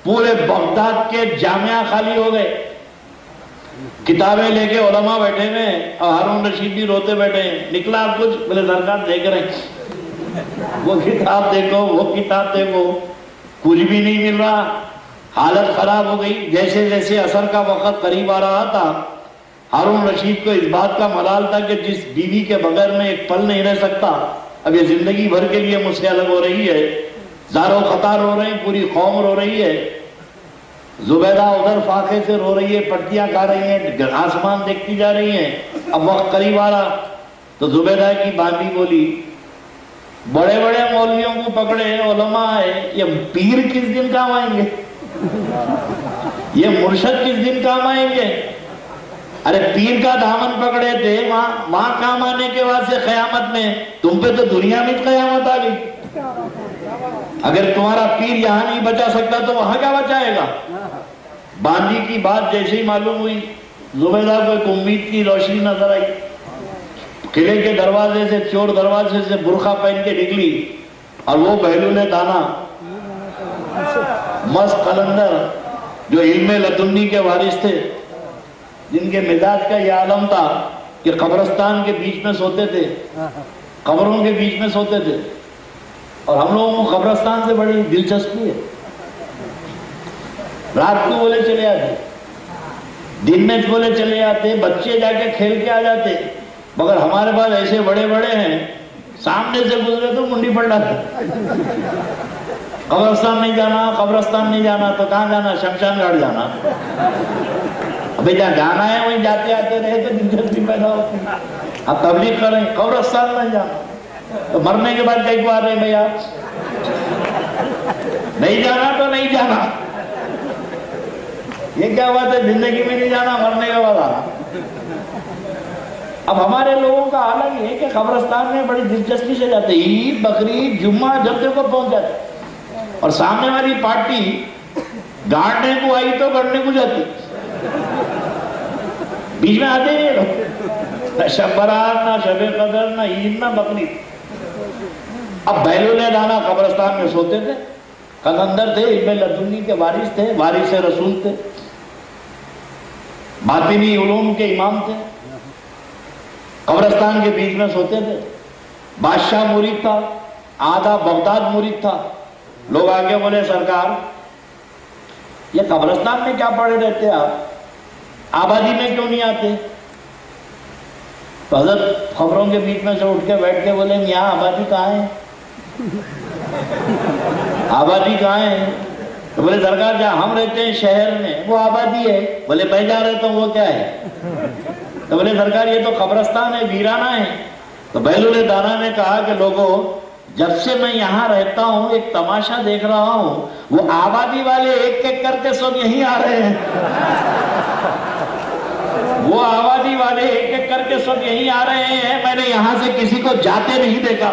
پورے بغداد کے جامعہ خالی ہو گئے، کتابیں لے کے علماء بیٹھے ہوئے ہیں، اور ہارون رشید بھی روتے بیٹھے ہیں، نکلا کچھ؟ بولے سرکار دیکھ رہے ہیں، وہ کتاب دیکھو وہ کتاب دیکھو، کچھ بھی نہیں مل رہا، حالت خراب ہو گئی۔ جیسے جیسے عصر کا وقت قریب آ رہا تھا، ہارون رشید کو اس بات کا ملال تھا کہ جس بیوی کے بغیر میں ایک پل نہیں رہ سکتا، اب یہ زندگی بھر کے لیے مجھ سے الگ ہو رہی ہے، زار و خطار رو رہے ہیں، پوری قوم رو رہی ہے، زبیدہ ادھر فاقے سے رو رہی ہے، پٹیاں کھا رہی ہیں، آسمان دیکھتی جا رہی ہیں، اب وقت قریب آ رہا۔ تو زبیدہ کی باندھی بولی، بڑے بڑے مولویوں کو پکڑے علماء ہے، یہ پیر کس دن کام آئیں گے، یہ مرشد کس دن کام آئیں گے؟ ارے پیر کا دامن پکڑے تھے، وہاں کام آنے کے واسطے قیامت میں، تم پہ تو دنیا میں قیامت آ گئی۔ اگر تمہارا پیر یہاں نہیں بچا سکتا تو وہاں کیا بچائے گا؟ باندھی کی بات جیسے ہی معلوم ہوئی، زبیدہ کو ایک امید کی روشنی نظر آئی، قلعے کے دروازے سے، چور دروازے سے برقع پہن کے نکلی، اور وہ بہلول دانا مست قلندر جو علم لدنی کے وارث تھے، جن کے مزاج کا یہ عالم تھا کہ قبرستان کے بیچ میں سوتے تھے، قبروں کے بیچ میں سوتے تھے، اور ہم لوگوں کو قبرستان سے بڑی دلچسپی ہے، رات کو بولے چلے آتے، دن میں بولے چلے آتے، بچے جا کے کھیل کے آ جاتے، مگر ہمارے پاس ایسے بڑے بڑے ہیں، سامنے سے گزرے تو منڈی پڑ جاتے۔ قبرستان نہیں جانا، قبرستان نہیں جانا، تو کہاں جانا؟ شمشان گھاٹ جانا۔ ابھی جہاں جانا ہے وہیں جاتے آتے رہے تو دلچسپی پیدا ہوتی ہے۔ اب تبلیغ کریں قبرستان نہیں جانا، تو مرنے کے بعد کئی کو آ رہے ہیں بھیا، نہیں جانا تو نہیں جانا، یہ کیا بات ہے؟ زندگی میں نہیں جانا، مرنے کے بعد آنا۔ اب ہمارے لوگوں کا حال یہ ہے کہ قبرستان میں بڑی دلچسپی سے جاتے، عید بقرعید جمعہ جب دیکھو پہنچ جاتے، اور سامنے والی پارٹی گاڑنے کو آئی تو گڑنے کو جاتی، بیچ میں آتے ہیں لوگ، نہ شب برات، نہ شب قدر، نہ عید، نہ بقرعید۔ اب بہلول دانا قبرستان میں سوتے تھے، قلندر تھے، علم لدنی کے وارث تھے، وارث رسول تھے، باطنی علوم کے امام تھے، قبرستان کے بیچ میں سوتے تھے۔ بادشاہ مرید تھا، آدھا بغداد مرید تھا۔ لوگ آگے بولے سرکار یہ قبرستان میں کیا پڑے رہتے آپ، آبادی میں کیوں نہیں آتے؟ تو حضرت خبروں کے بیچ میں سے اٹھ کے بیٹھ کے بولے یہاں آبادی کہاں ہے، آبادی کہاں ہے؟ تو بولے سرکار جہاں ہم رہتے ہیں شہر میں وہ آبادی ہے۔ بولے میں جہاں رہتا ہوں وہ کیا ہے؟ تو بولے سرکار یہ تو قبرستان ہے، ویرانہ ہے۔ تو بہلول دانا نے کہا کہ لوگوں جب سے میں یہاں رہتا ہوں ایک تماشا دیکھ رہا ہوں، وہ آبادی والے ایک ایک کر کے سب یہیں آ رہے ہیں، وہ آبادی والے ایک ایک کر کے سب یہیں آ رہے ہیں، میں نے یہاں سے کسی کو جاتے نہیں دیکھا۔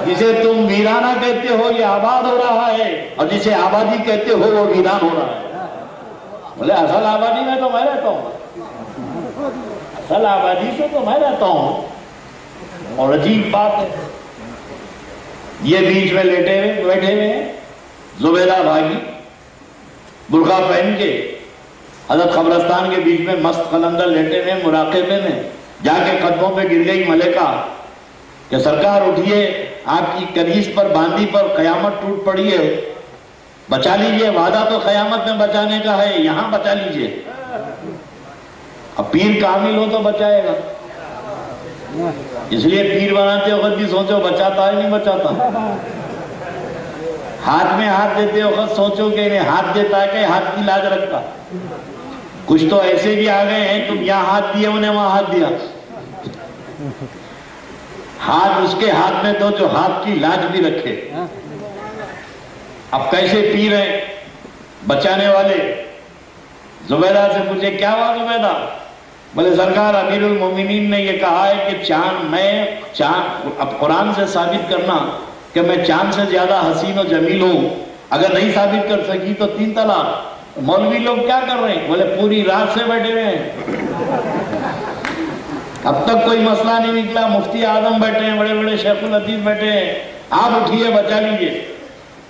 جسے تم ویرانہ کہتے ہو یہ آباد ہو رہا ہے، اور جسے آبادی کہتے ہو وہ ویران ہو رہا ہے۔ بولے اصل آبادی میں تو میں رہتا ہوں، اصل آبادی سے تو میں رہتا ہوں۔ اور عجیب بات ہے، یہ بیچ میں لیٹے ہوئے بیٹھے ہوئے ہیں، زبیدہ بھاگی برقع پہن کے، حضرت قبرستان کے بیچ میں مست قلندر لیٹے ہوئے مراقبے میں، جا کے قدموں پہ گر گئی ملکہ کہ سرکار اٹھیے، آپ کی کنیز پر باندھی پر قیامت ٹوٹ پڑی ہے، بچا لیجئے، وعدہ تو قیامت میں بچانے کا ہے، یہاں بچا لیجئے۔ اب پیر کامل ہو تو بچائے گا، اس لیے پیر بناتے وقت بھی سوچو بچاتا ہے نہیں بچاتا، ہاتھ میں ہاتھ دیتے وقت سوچو کہ انہیں ہاتھ دیتا ہے کہ ہاتھ کی لاج رکھتا۔ کچھ تو ایسے بھی آ گئے ہیں، تم یہاں ہاتھ دیے انہیں وہاں ہاتھ دیا، ہاتھ اس کے ہاتھ میں دو جو ہاتھ کی لاج بھی رکھے۔ اب کیسے پیر ہیں بچانے والے؟ زبیدہ سے پوچھے کیا ہوا زبیدہ؟ بولے سرکار امیر المومنین نے یہ کہا ہے کہ چاند، اب قرآن سے ثابت کرنا کہ میں چاند سے زیادہ حسین و جمیل ہوں، اگر نہیں ثابت کر سکی تو 3 طلاق۔ مولوی لوگ کیا کر رہے ہیں؟ بولے پوری رات سے بیٹھے ہوئے ہیں، اب تک کوئی مسئلہ نہیں نکلا، مفتی اعظم بیٹھے ہیں، بڑے بڑے شیخ الحدیث بیٹھے ہیں، آپ اٹھیے بچا لیجئے۔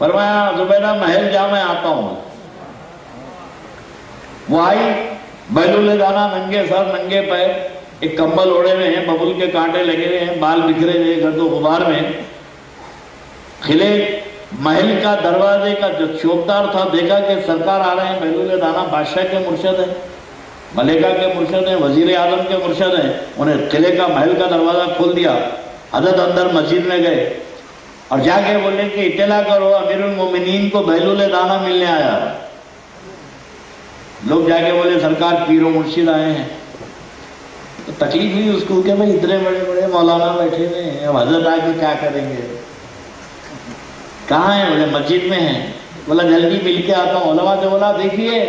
فرمایا زبیدہ محل جا میں آتا ہوں. وہ آئی بیلول دانا ننگے سر ننگے پیر, ایک کمبل اوڑے ہوئے ہیں, ببول کے کانٹے لگے ہوئے ہیں, بال بکھرے ہوئے گرد و غبار میں. کھلے محل کا دروازے کا جو چوکدار تھا دیکھا کہ سرکار آ رہے ہیں. بیلول دانا بادشاہ کے مرشد ہیں, ملیکہ کے مرشد ہیں, وزیر اعظم کے مرشد ہیں. انہیں قلعے کا محل کا دروازہ کھول دیا. حضرت اندر مسجد میں گئے اور جا کے بولے کہ اطلاع کرو امیر المومنین کو بیلول دانا ملنے آیا. لوگ جا کے بولے سرکار پیر و مرشد آئے ہیں. تو تکلیف ہوئی اس کو کہ بھائی اتنے بڑے بڑے مولانا بیٹھے ہوئے ہیں, اب حضرت آ کے کیا کریں گے. کہاں ہیں؟ بولے مسجد میں ہیں. بولا جلدی مل کے آتا ہوں. علماء سے بولا دیکھیے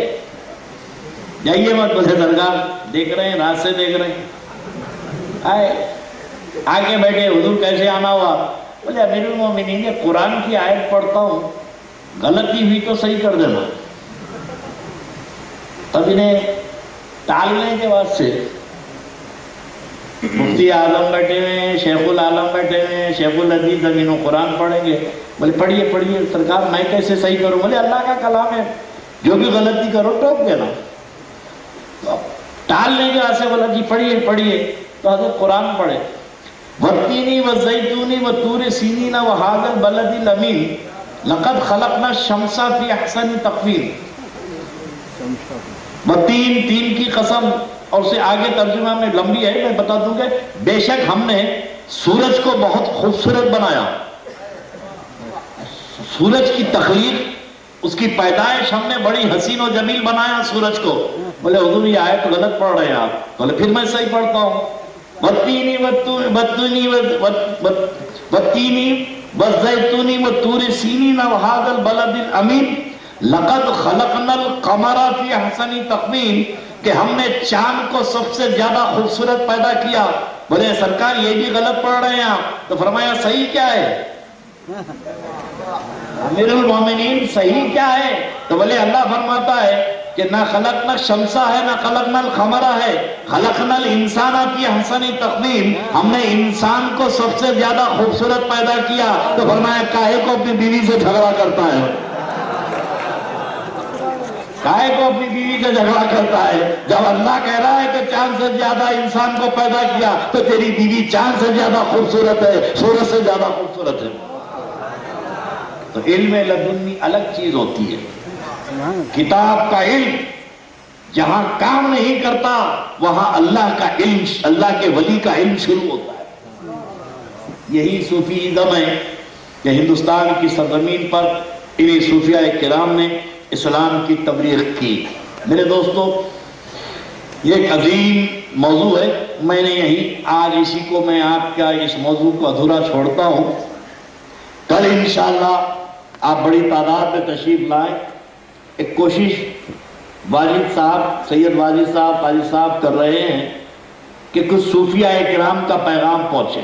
جائیے مت. بولے سرکار دیکھ رہے ہیں, رات سے دیکھ رہے ہیں. آئے آگے بیٹھے. حضور کیسے آنا ہوا؟ بولے امیر المومنین قرآن کی آیت پڑھتا ہوں, غلطی ہوئی تو صحیح کر دینا. تب انہیں ٹالنے کے بعد سے مفتی اعظم بیٹھے ہوئے ہیں, شیخ العالم بیٹھے ہوئے ہیں, شیخ الحدیث زمین و قرآن پڑھیں گے. بولے پڑھیے پڑھیے. سرکار میں کیسے صحیح کروں؟ بولے اللہ کا کلام ہے, جو بھی غلطی کرو ٹوک دینا. ٹالنے کے بعد سے بولا جی پڑھیے پڑھیے. تو حضرت قرآن پڑھے. والتین والزیتون وطور سینین وہذا البلد الامین لقد خلقنا الشمس فی احسن تقویم. والتین, تین کی قسم. اور اسے آگے ترجمہ میں لمبی ہے, میں بتا دوں گا. بے شک ہم نے سورج کو بہت خوبصورت بنایا. سورج کی تخلیق, اس کی پیدائش ہم نے بڑی حسین و جمیل بنایا سورج کو. بولے حضور یہ آیت غلط پڑھ رہے ہیں آپ. بولے پھر میں صحیح پڑھتا ہوں. والتین والزیتون وطور سینین وہذا البلد الامین لقد خلقنا القمر فی احسن تقویم, کہ ہم نے چاند کو سب سے زیادہ خوبصورت پیدا کیا. بولے سرکار یہ بھی غلط پڑھ رہے ہیں آپ. تو فرمایا صحیح کیا ہے امیر المومنین, صحیح کیا ہے؟ تو بولے اللہ فرماتا ہے کہ نہ خلقنا الشمسہ ہے نہ خلقنا القمر ہے, خلقنا الانسان فی احسن تقویم, ہم نے انسان کو سب سے زیادہ خوبصورت پیدا کیا. تو فرمایا کاہے کو اپنی بیوی سے جھگڑا کرتا ہے, کاہے کو اپنی بیوی سے جھگڑا کرتا ہے؟ جب اللہ کہہ رہا ہے کہ چاند سے زیادہ انسان کو پیدا کیا, تو تیری بیوی چاند سے زیادہ خوبصورت ہے, سورج سے زیادہ خوبصورت ہے. تو علم لدنی الگ چیز ہوتی ہے. کتاب کا علم جہاں کام نہیں کرتا وہاں اللہ کا علم, اللہ کے ولی کا علم شروع ہوتا ہے. یہی صوفیزم ہے کہ ہندوستان کی سرزمین پر انہی صوفیاء کرام نے اسلام کی تبلیغ کی. میرے دوستو یہ ایک عظیم موضوع ہے. میں نے یہی آج اسی کو میں آپ کا اس موضوع کو ادھورا چھوڑتا ہوں. کل انشاءاللہ آپ بڑی تعداد میں تشریف لائیں. ایک کوشش واجد صاحب, سید واجد صاحب, قاضی صاحب کر رہے ہیں کہ کچھ صوفیاء کرام کا پیغام پہنچے.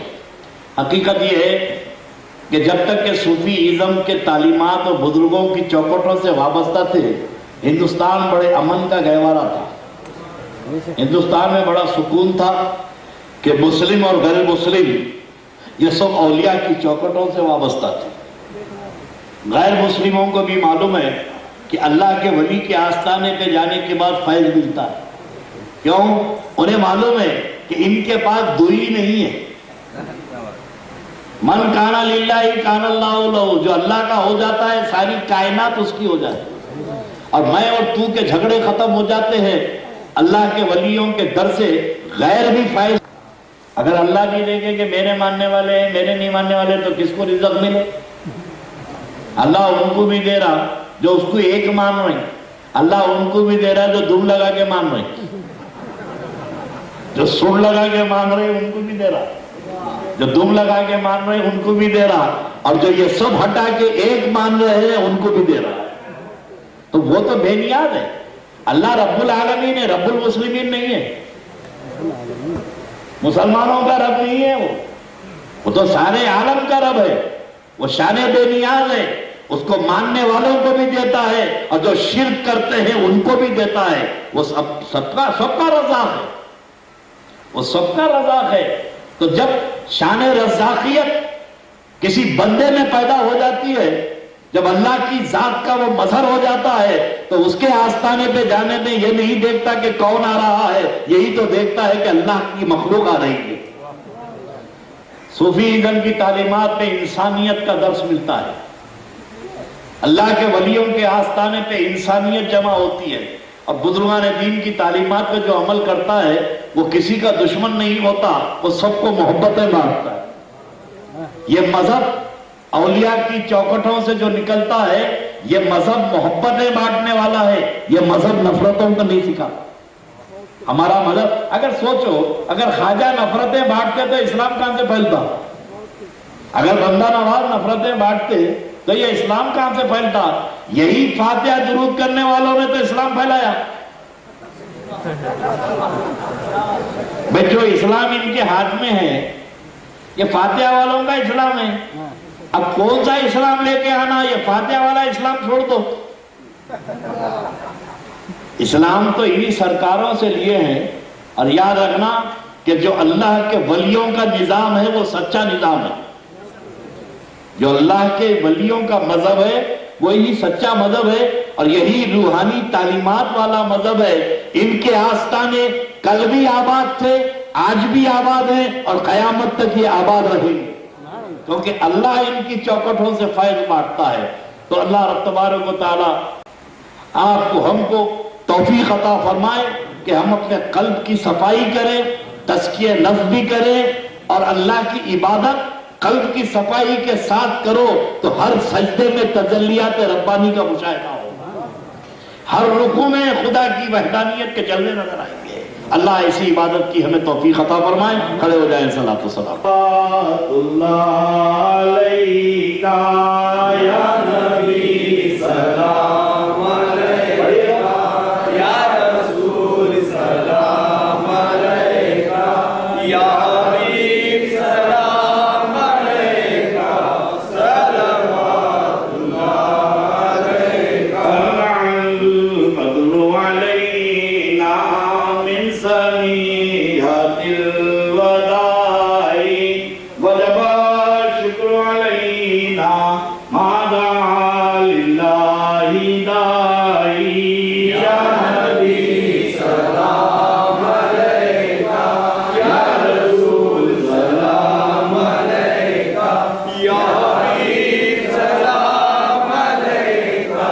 حقیقت یہ ہے کہ جب تک کہ صوفی ازم کے تعلیمات اور بزرگوں کی چوکٹوں سے وابستہ تھے, ہندوستان بڑے امن کا گہوارہ تھا. ہندوستان میں بڑا سکون تھا کہ مسلم اور غیر مسلم یہ سب اولیاء کی چوکٹوں سے وابستہ تھے. غیر مسلموں کو بھی معلوم ہے کہ اللہ کے ولی کے آستانے پہ جانے کے بعد فیض ملتا ہے. کیوں؟ انہیں معلوم ہے کہ ان کے پاس دوئی نہیں ہے. من کانا للہ کان اللہ لہو, جو اللہ کا ہو جاتا ہے ساری کائنات اس کی ہو جاتی ہے. اور میں اور تو کے جھگڑے ختم ہو جاتے ہیں اللہ کے ولیوں کے در سے. غیر بھی فائز, اگر اللہ بھی دیکھے کہ میرے ماننے والے ہیں میرے نہیں ماننے والے, تو کس کو رزق ملے؟ اللہ ان کو بھی دے رہا جو اس کو ایک مان رہے ہیں, اللہ ان کو بھی دے رہا جو دم لگا کے مان رہے ہیں, جو سر لگا کے مان رہے ہیں ان کو بھی دے رہا, جو دم لگا کے مان رہے ہیں ان کو بھی دے رہا, اور جو یہ سب ہٹا کے ایک مان رہے ہیں ان کو بھی دے رہا. تو وہ تو بے نیاز ہے. اللہ رب العالمین ہے, رب المسلمین نہیں ہے. مسلمانوں کا رب نہیں ہے, وہ تو سارے عالم کا رب ہے. وہ شان بے نیاز ہے, اس کو ماننے والوں کو بھی دیتا ہے اور جو شرک کرتے ہیں ان کو بھی دیتا ہے. وہ سب کا رزاق ہے, وہ سب کا رزاق ہے. تو جب شان رزاقیت کسی بندے میں پیدا ہو جاتی ہے جب اللہ کی ذات کا وہ مظہر ہو جاتا ہے تو اس کے آستانے پہ جانے میں یہ نہیں دیکھتا کہ کون آ رہا ہے، یہی تو دیکھتا ہے کہ اللہ کی مخلوق آ رہی ہے۔ صوفی ازم کی تعلیمات میں انسانیت کا درس ملتا ہے، اللہ کے ولیوں کے آستانے پہ انسانیت جمع ہوتی ہے، اور بزرگان دین کی تعلیمات پہ جو عمل کرتا ہے وہ کسی کا دشمن نہیں ہوتا، وہ سب کو محبتیں بانٹتا ہے۔ یہ مذہب اولیاء کی چوکھٹوں سے جو نکلتا ہے، یہ مذہب محبتیں بانٹنے والا ہے، یہ مذہب نفرتوں کو نہیں سکھاتا۔ ہمارا مذہب، اگر سوچو، اگر خواجہ نفرتیں بانٹتے تو اسلام کہاں سے پھیلتا؟ اگر بندہ نواز نفرتیں بانٹتے تو یہ اسلام کہاں سے پھیلتا؟ یہی فاتحہ درود کرنے والوں نے تو اسلام پھیلایا۔ بھئی جو اسلام ان کے ہاتھ میں ہے، یہ فاتحہ والوں کا اسلام ہے۔ اب کون سا اسلام لے کے آنا؟ یہ فاتحہ والا اسلام چھوڑ دو۔ اسلام تو انہی سرکاروں سے لیے ہیں، اور یاد رکھنا کہ جو اللہ کے ولیوں کا نظام ہے وہ سچا نظام ہے۔ جو اللہ کے ولیوں کا مذہب ہے وہی سچا مذہب ہے، اور یہی روحانی تعلیمات والا مذہب ہے۔ ان کے آستانے کل بھی آباد تھے، آج بھی آباد ہیں، اور قیامت تک یہ آباد رہیں گے، کیونکہ اللہ ان کی چوکھٹوں سے فیض بانٹتا ہے۔ تو اللہ رب تبارک و تعالی آپ کو، ہم کو توفیق عطا فرمائے کہ ہم اپنے قلب کی صفائی کریں، تزکیہ نفس بھی کریں، اور اللہ کی عبادت قلب کی صفائی کے ساتھ کرو تو ہر سجدے میں تجلیات ربانی کا مشاہدہ ہوگا، ہر رکوع میں خدا کی وحدانیت کے جلوے نظر آئیں گے۔ اللہ ایسی عبادت کی ہمیں توفیق عطا فرمائے۔ کھڑے ہو جائیں، صلاۃ و سلام اللہ علیکہ یا نبی، سلام علیکہ یا رسول، سلام علیکہ یا حبیب، سلام علیکہ، صلوات اللہ علیکہ، الفضل علینا من سنیحۃ الوداع، وجب الشکر علینا ما دعا للہ داعی، یا نبی سلام علیکہ یا رسول سلام علیکہ یا حبیب سلام علیکہ،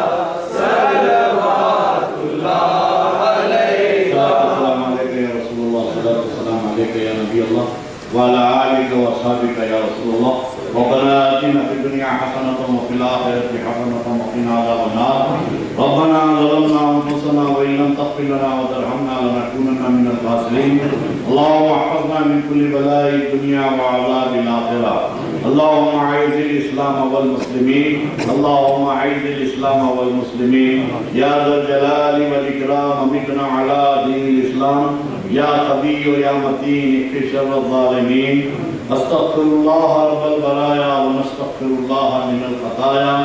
صلوات اللہ علیکہ۔ السلام علیکہ یا رسول اللہ، صلاۃ والسلام علیکہ یا نبی اللہ، وعلی آلک واصحابک یا رسول اللہ۔ ربنا آتنا فی الدنیا حسنۃ وفی الآخرۃ حسنۃ وقنا عذاب النار۔ ربنا ظلمنا انفسنا وان لم تغفر لنا وترحمنا لنكونن من الخاسرین۔ اللهم احفظنا من كل بلاء الدنيا وعذاب الآخرة۔ اللهم اعز الاسلام والمسلمين، اللهم اعز الاسلام والمسلمين، یا ذا الجلال والاکرام، امتنا على دین الاسلام، یا قوی یا متین، اکفر شر الظالمین۔ استغفر اللہ رب البرایا ونستغفر اللہ من الخطایا،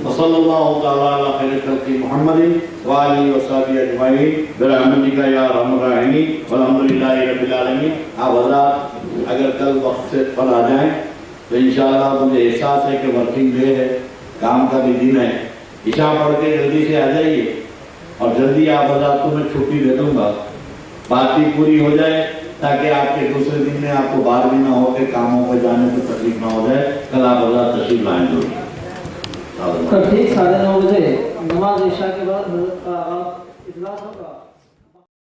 وصلی اللہ تعالی علی خیر خلق محمد وآلہ وصحبہ اجمعین برحمتک یا ارحم الراحمین، والحمدللہ رب العالمین۔ آپ حضرات اگر کل وقت سے پڑھ آ جائیں تو انشاءاللہ مجھے احساس ہے کہ ورکنگ ڈے ہے، کام کا بھی دن ہے، عشاء پڑھ کے جلدی سے آ جائیے، اور جلدی آپ حضرات کو میں چھٹی دے دوں گا، بات بھی پوری ہو جائے تاکہ آپ کے دوسرے دن میں آپ کو بار بھی نہ ہو کہ کاموں پہ جانے میں تکلیف نہ ہو جائے۔ کل آپ حضرات تشریف لائیں گے ٹھیک 9:30 بجے نماز عشاء کے بعد حضرت کا اجلاس ہوگا۔